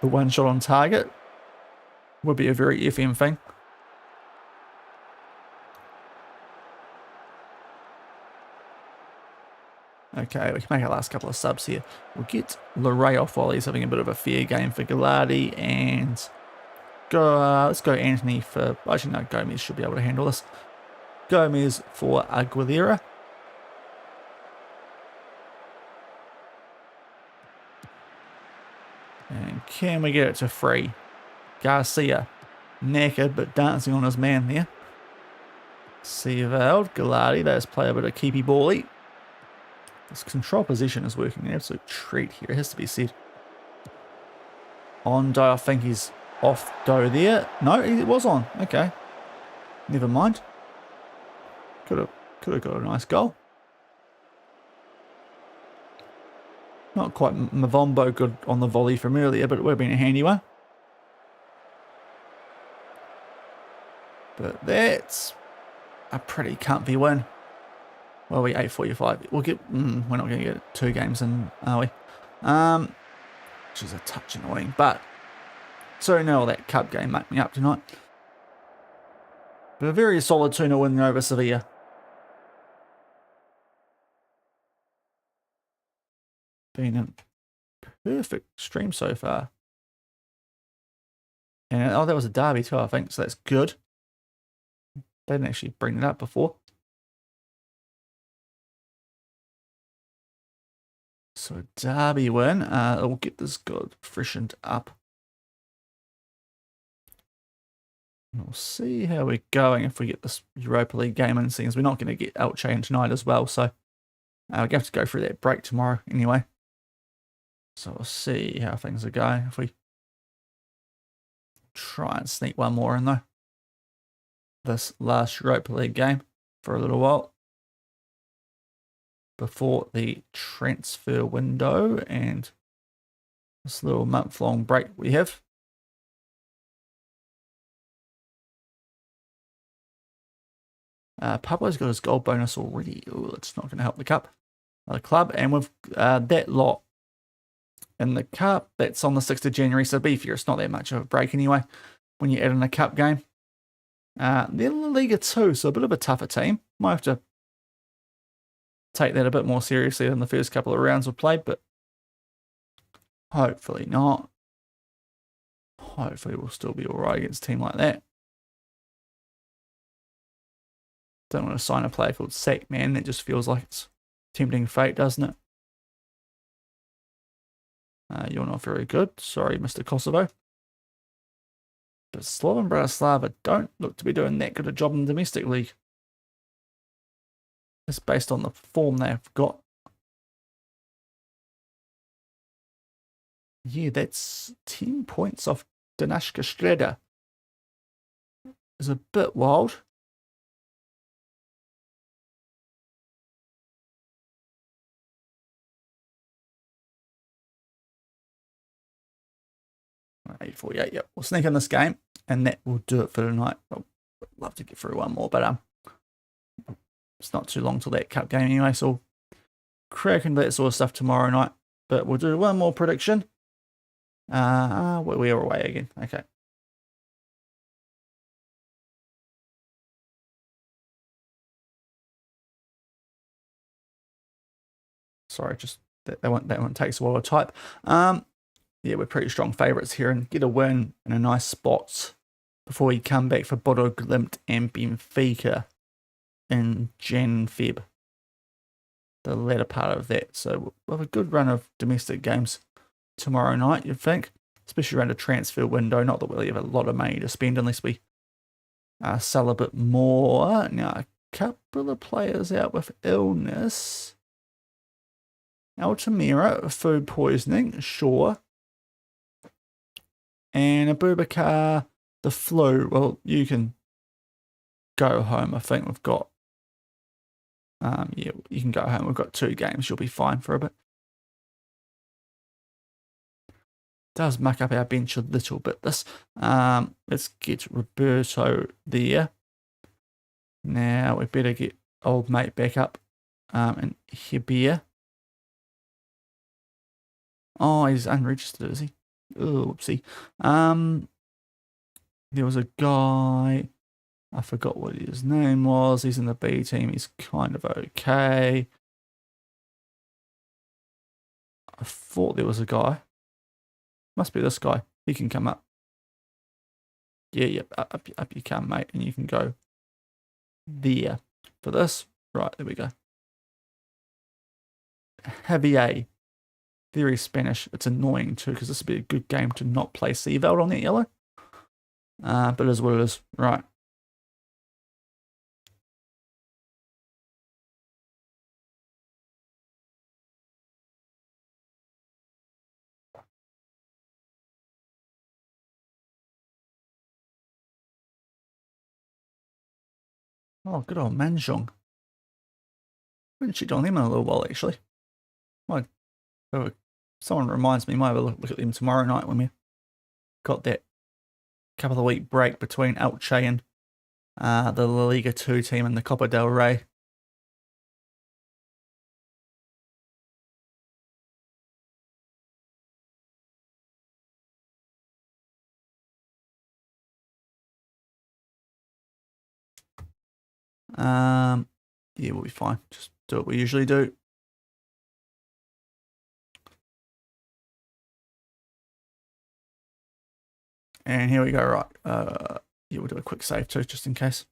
Speaker 1: the one shot on target. Would be a very FM thing. Okay, we can make our last couple of subs here. We'll get Leray off while he's having a bit of a fair game for Gallardi, and let's go Anthony for... Actually, no, Gomez should be able to handle this. Gomez for Aguilera. And can we get it to free? Garcia, knackered but dancing on his man there. Seveld, Gallardi, let's play a bit of keepy bally. This control position is working an absolute treat here, it has to be said. Ondo, I think he's off dough there. No, it was on. Okay. Never mind. Could have got a nice goal. Not quite Mavombo good on the volley from earlier, but it would have been a handy one. But that's a pretty comfy win. Well, we 8:45. We'll get. We're not going to get 2 games in, are we? Which is a touch annoying, but 2-0 that cup game made me up tonight. But a very solid 2-0 win over Sevilla. Been a perfect stream so far. And oh, that was a derby too, I think, so that's good. They didn't actually bring it up before. So a derby win. We'll get this good freshened up. We'll see how we're going if we get this Europa League game in, seeing as we're not going to get Elche in tonight as well. So we're going to have to go through that break tomorrow anyway. So we'll see how things are going. If we try and sneak one more in though. This last Europa League game for a little while. Before the transfer window and this little month-long break we have. Pablo's got his gold bonus already. Ooh, it's not going to help the club. And with that lot in the cup, that's on the 6th of January. So be fair, it's not that much of a break anyway when you add in a cup game. Then La Liga 2, so a bit of a tougher team. Might have to take that a bit more seriously than the first couple of rounds we've played, but hopefully not. Hopefully we'll still be alright against a team like that. Don't want to sign a player called Sack, man. That just feels like it's tempting fate, doesn't it? You're not very good. Sorry, Mr. Kosovo. But Slovan Bratislava don't look to be doing that good a job in the domestic league. It's based on the form they've got. Yeah, that's 10 points off Danashka Streda. It's a bit wild. Right, 8:48, yep. We'll sneak in this game, and that will do it for tonight. I'd love to get through one more, but it's not too long till that cup game anyway, so we'll crack into that sort of stuff tomorrow night. But we'll do one more prediction. We are away again. Okay. Sorry, just that one takes a while to type. Yeah, we're pretty strong favourites here and get a win in a nice spot before we come back for Bodo Glimt and Benfica in Feb. The latter part of that. So we'll have a good run of domestic games tomorrow night, you'd think, especially around a transfer window. Not that we'll have a lot of money to spend unless we sell a bit more. Now, a couple of players out with illness. Altamira, food poisoning, sure. And Abubakar, the flu. Well, you can go home. I think we've got, yeah, you can go home. We've got 2 games. You'll be fine for a bit. Does muck up our bench a little bit, this. Let's get Roberto there. Now, we better get old mate back up. And Hebert. Oh, he's unregistered, is he? Oh, whoopsie. There was a guy, I forgot what his name was. He's in the B team. He's kind of okay. I thought there was a guy. Must be this guy. He can come up. Yeah, up you come, mate. And you can go there for this. Right, there we go. Javier. Very Spanish. It's annoying too because this would be a good game to not play Seaveld on that yellow. But it is what it is. Right. Oh, good old Manjong. I haven't checked on them in a little while, actually. Might, someone reminds me, might have a look at them tomorrow night when we got that couple of week break between Elche and the La Liga 2 team and the Copa del Rey. Yeah, we'll be fine. Just do what we usually do. And here we go, right. Yeah, we'll do a quick save too, just in case.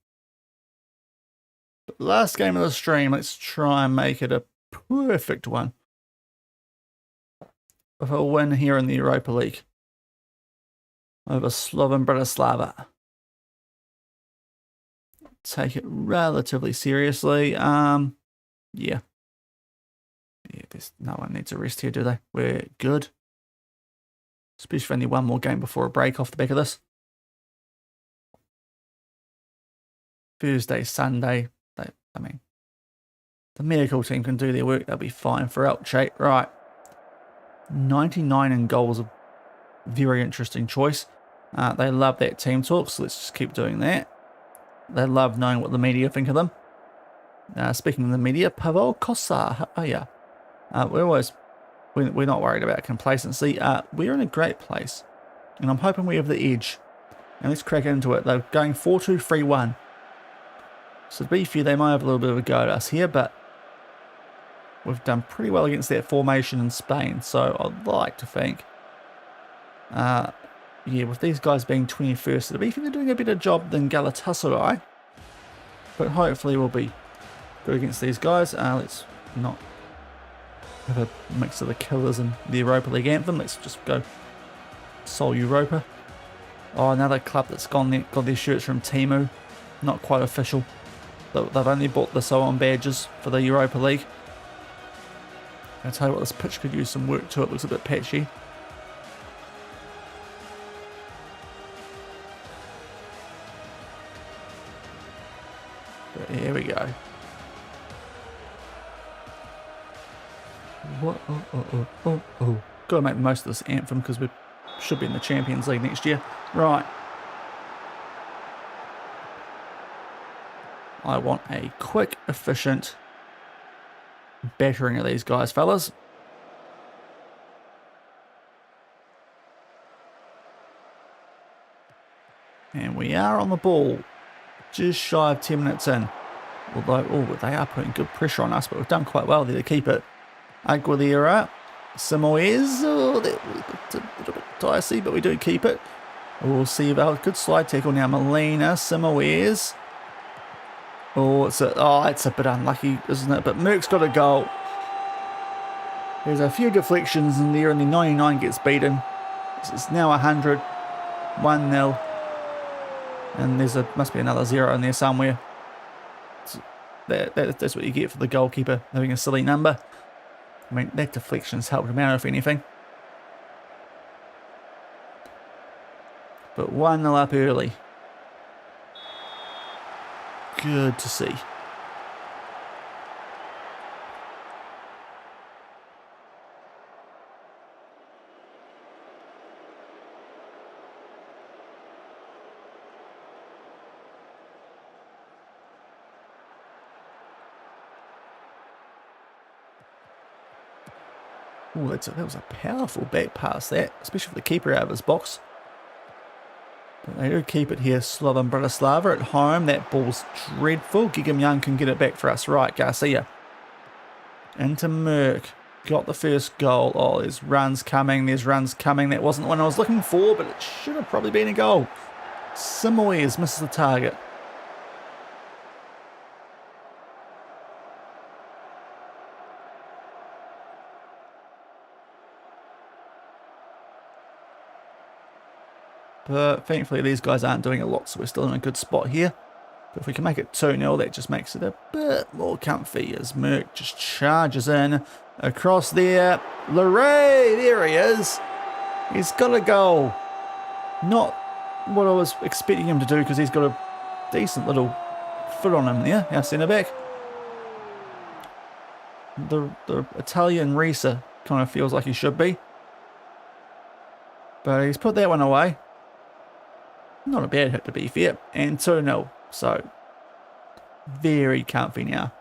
Speaker 1: But last game of the stream, let's try and make it a perfect one. With a win here in the Europa League. Over Slovan Bratislava. Take it relatively seriously. Yeah. Yeah, there's no one needs a rest here, do they? We're good. Especially for only one more game before a break off the back of this. Thursday, Sunday. I mean, the medical team can do their work. They'll be fine for Elche. Right. 99 in goals. A very interesting choice. They love that team talk, so let's just keep doing that. They love knowing what the media think of them. Speaking of the media, Pavel Kosa. Oh, yeah. We're not worried about complacency. We're in a great place. And I'm hoping we have the edge. And let's crack into it. They're going 4-2-3-1. So to be fair, they might have a little bit of a go at us here, but we've done pretty well against that formation in Spain. So I'd like to think, yeah, with these guys being 21st, to be fair, they're doing a better job than Galatasaray. But hopefully we'll be good against these guys. Let's not have a mix of the killers and the Europa League anthem. Let's just go Sol Europa. Oh, another club that's got their shirts from Temu. Not quite official. They've only bought the So On badges for the Europa League. I'll tell you what, this pitch could use some work to it. Looks a bit patchy. But here we go. What? Oh. Gotta make the most of this anthem because we should be in the Champions League next year. Right. I want a quick, efficient battering of these guys, fellas.
Speaker 2: And we are on the ball. Just shy of 10 minutes in. Although, they are putting good pressure on us, but we've done quite well there to keep it. Aguilera. Samoes. That was a little bit dicey, but we do keep it. We'll see about good slide tackle now. Molina. Samoes. It's a bit unlucky, isn't it? But Merck's got a goal. There's a few deflections in there, and the 99 gets beaten. It's now 100. 1-0. And must be another 0 in there somewhere. That's what you get for the goalkeeper having a silly number. I mean, that deflection's helped him out, if anything. But 1-0 up early. Good to see. That was a powerful back pass, that, especially for the keeper out of his box. But they do keep it here. Slovan Bratislava at home. That ball's dreadful. Gigam Young can get it back for us. Right, Garcia. Into Merck. Got the first goal. There's runs coming. That wasn't the one I was looking for, but it should have probably been a goal. Simoes misses the target. But thankfully these guys aren't doing a lot, so we're still in a good spot here. But if we can make it 2-0, that just makes it a bit more comfy as Merck just charges in across there. Leray, there he is. He's got a goal. Not what I was expecting him to do, because he's got a decent little foot on him there, our centre-back. The Italian Risa kind of feels like he should be. But he's put that one away. Not a bad hit, to be fair. And 2-0. So, very comfy now.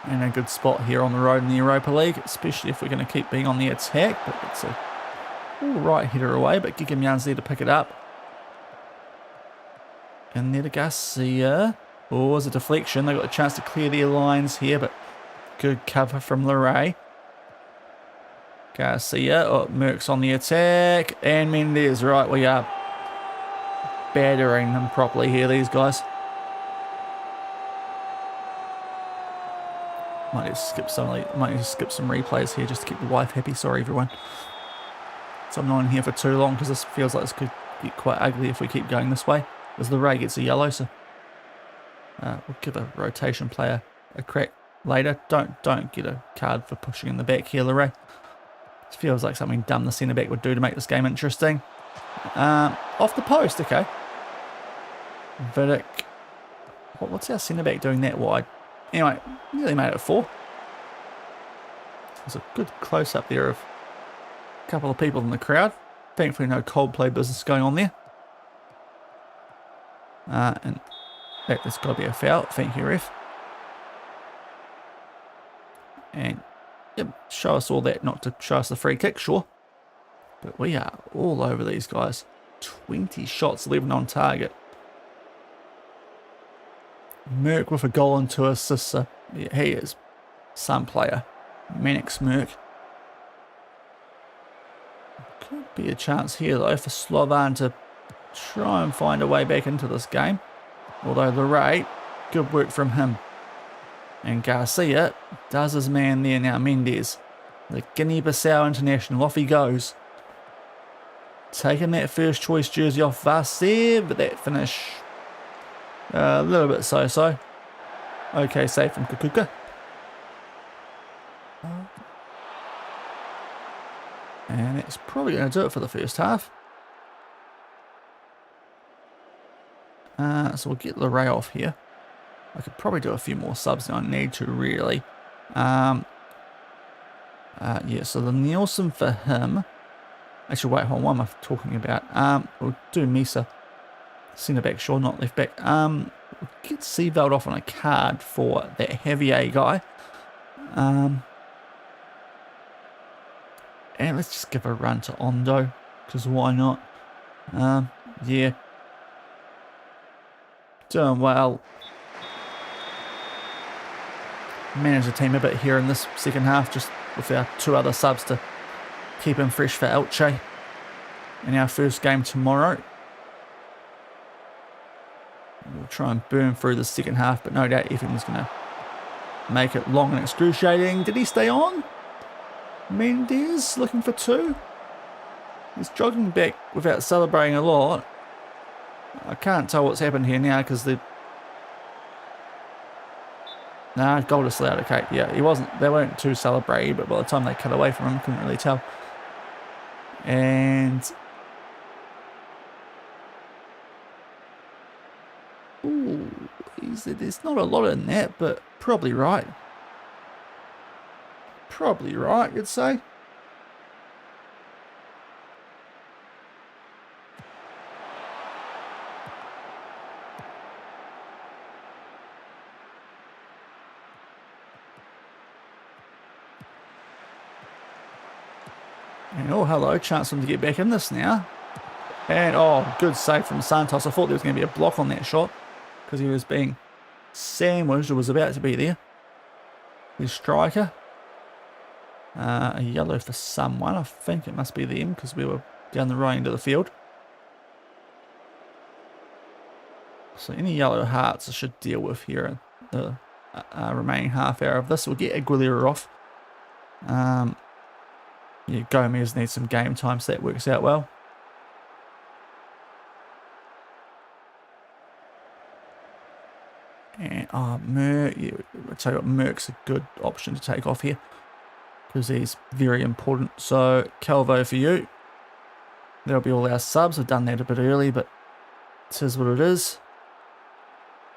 Speaker 2: And a good spot here on the road in the Europa League, especially if we're going to keep being on the attack. But it's a right header away, but Gigam Young's there to pick it up. And there to Garcia. It's a deflection. They got a chance to clear their lines here, but good cover from Leray. Garcia, Merck's on the attack, and Mendes, right, we are battering them properly here, these guys. Might just skip some replays here just to keep the wife happy. Sorry, everyone. So I'm not in here for too long, because this feels like this could get quite ugly if we keep going this way. As Leray gets a yellow, so we'll give a rotation player a crack later. Don't get a card for pushing in the back here, Leray. It feels like something dumb the centre-back would do to make this game interesting. Off the post, okay. Vidic. What's our centre-back doing that wide? Anyway, nearly made it 4. There's a good close-up there of a couple of people in the crowd. Thankfully no Coldplay business going on there. And that's got to be a foul. Thank you, ref. And yep, show us all that, not to show us the free kick, sure. But we are all over these guys. 20 shots, 11 on target. Merck with a goal and 2 assists. Yeah, he is some player. Manix Merck. Could be a chance here, though, for Slovan to try and find a way back into this game. Although Leray, good work from him. And Garcia does his man there now. Mendes, the Guinea-Bissau international, off he goes. Taking that first choice jersey off Vasev, but that finish a little bit so-so. Okay, save from Kukuka. And that's probably going to do it for the first half. So we'll get Leray off here. I could probably do a few more subs than I need to, really. Yeah, so the Nielsen for him. Actually, wait, hold on, what am I talking about? We'll do Misa. Centre-back, sure, not left-back. We'll get Seaveld off on a card for that Javier guy. And let's just give a run to Ondo.
Speaker 1: because why not? Yeah. Doing well. Managed the team a bit here in this second half, just with our 2 other subs to keep him fresh for Elche in our first game tomorrow. We'll try and burn through the second half, but no doubt Effing's going to make it long and excruciating. Did he stay on? Mendes looking for 2. He's jogging back without celebrating a lot. I can't tell what's happened here now because the... Nah, goal disallowed. Okay, yeah, he wasn't... They weren't too celebrated, but by the time they cut away from him, couldn't really tell. And... Ooh, there's not a lot in that, but probably right. Probably right, you'd say. And oh, hello, chance for him to get back in this now. And oh, good save from Santos. I thought there was going to be a block on that shot because he was being sandwiched or was about to be there. His striker. A yellow for someone. I think it must be them because we were down the right end of the field. So any yellow hearts I should deal with here in the remaining half hour of this. We'll get Aguilera off. Yeah, Gomez needs some game time, so that works out well. And Merck, yeah, I'll tell you what, Merck's a good option to take off here because he's very important. So Calvo for you. That'll be all our subs. I've done that a bit early, but it is what it is.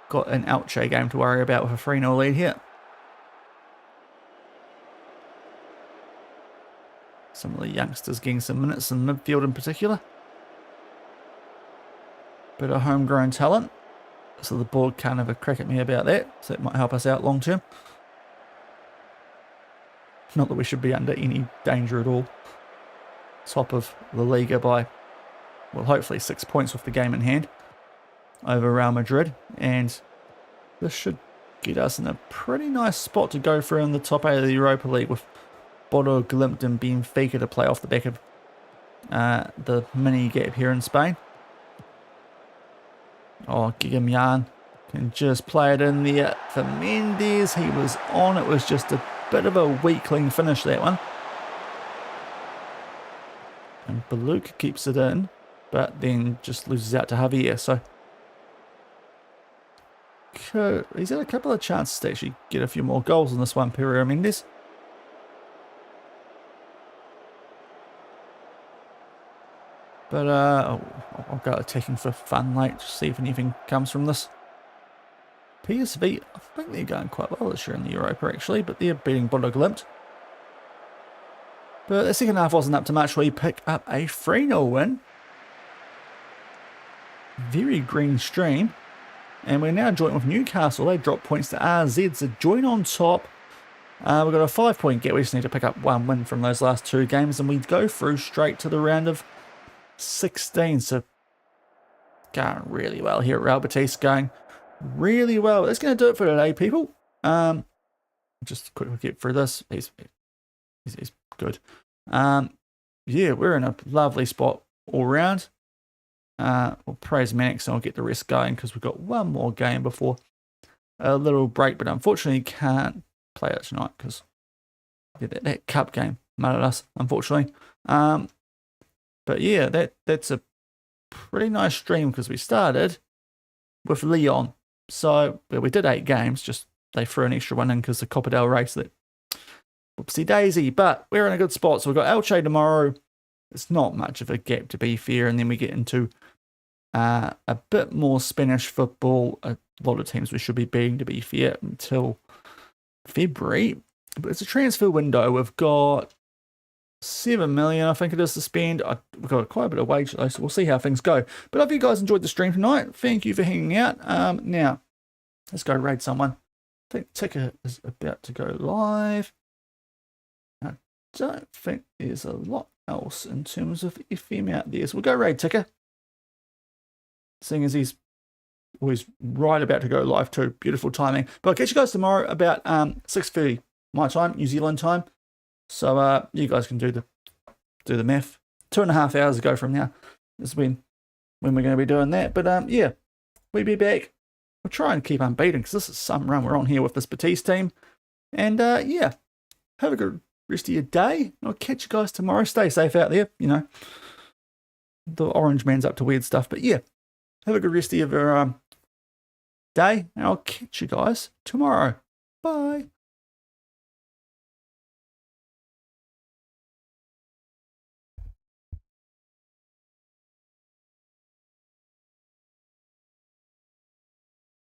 Speaker 1: Got an Elche game to worry about with a 3-0 lead here. Some of the youngsters getting some minutes in midfield in particular. Bit of homegrown talent. So the board can't have a crack at me about that. So it might help us out long term. Not that we should be under any danger at all. Top of La Liga by, well, hopefully 6 points with the game in hand over Real Madrid. And this should get us in a pretty nice spot to go through in the top 8 of the Europa League with Bodo Glimt and Benfica to play off the back of the mini gap here in Spain. Oh, Gigamian can just play it in there for Mendes. He was on. It was just a bit of a weakling finish, that one. And Beluca keeps it in, but then just loses out to Javier. So he's had a couple of chances to actually get a few more goals in this one, Pereira Mendes. But I'll go attacking for fun late, just see if anything comes from this. PSV, I think they're going quite well this year in the Europa actually, but they're beating Bodo Glimt. But the second half wasn't up to much. We pick up a 3-0 win. Very green stream. And we're now joint with Newcastle. They drop points to RZ, so join on top. We've got a 5-point gap. We just need to pick up 1 win from those last 2 games, and we go through straight to the round of 16. So going really well here at Real Betis, going really well. That's going to do it for today, people. Just quickly get through this. He's good. Yeah, we're in a lovely spot all round. We'll praise Manix and I'll get the rest going because we've got 1 more game before a little break, but unfortunately can't play it tonight because that cup game muttered us, unfortunately. But yeah, that's a pretty nice stream because we started with Leon. So we did 8 games, just they threw an extra one in because the Copa del Rey, so that whoopsie daisy. But we're in a good spot. So we've got Elche tomorrow. It's not much of a gap to be fair, and then we get into a bit more Spanish football. A lot of teams we should be beating, to be fair, until February. But it's a transfer window. We've got 7 million, I think it is, to spend. We've got quite a bit of wage though, so we'll see how things go. But I hope you guys enjoyed the stream tonight. Thank you for hanging out. Now, let's go raid someone. I think Ticker is about to go live. I don't think there's a lot else in terms of FM out there. So we'll go Raid Ticker, seeing as he's always right about to go live too. Beautiful timing. But I'll catch you guys tomorrow about 6:30 my time, New Zealand time. So you guys can do the math. 2.5 hours ago from now is when we're going to be doing that. But yeah, we'll be back. We'll try and keep unbeaten because this is some run we're on here with this Betis team. And yeah, have a good rest of your day. I'll catch you guys tomorrow. Stay safe out there. You know, the orange man's up to weird stuff. But yeah, have a good rest of your day. And I'll catch you guys tomorrow. Bye.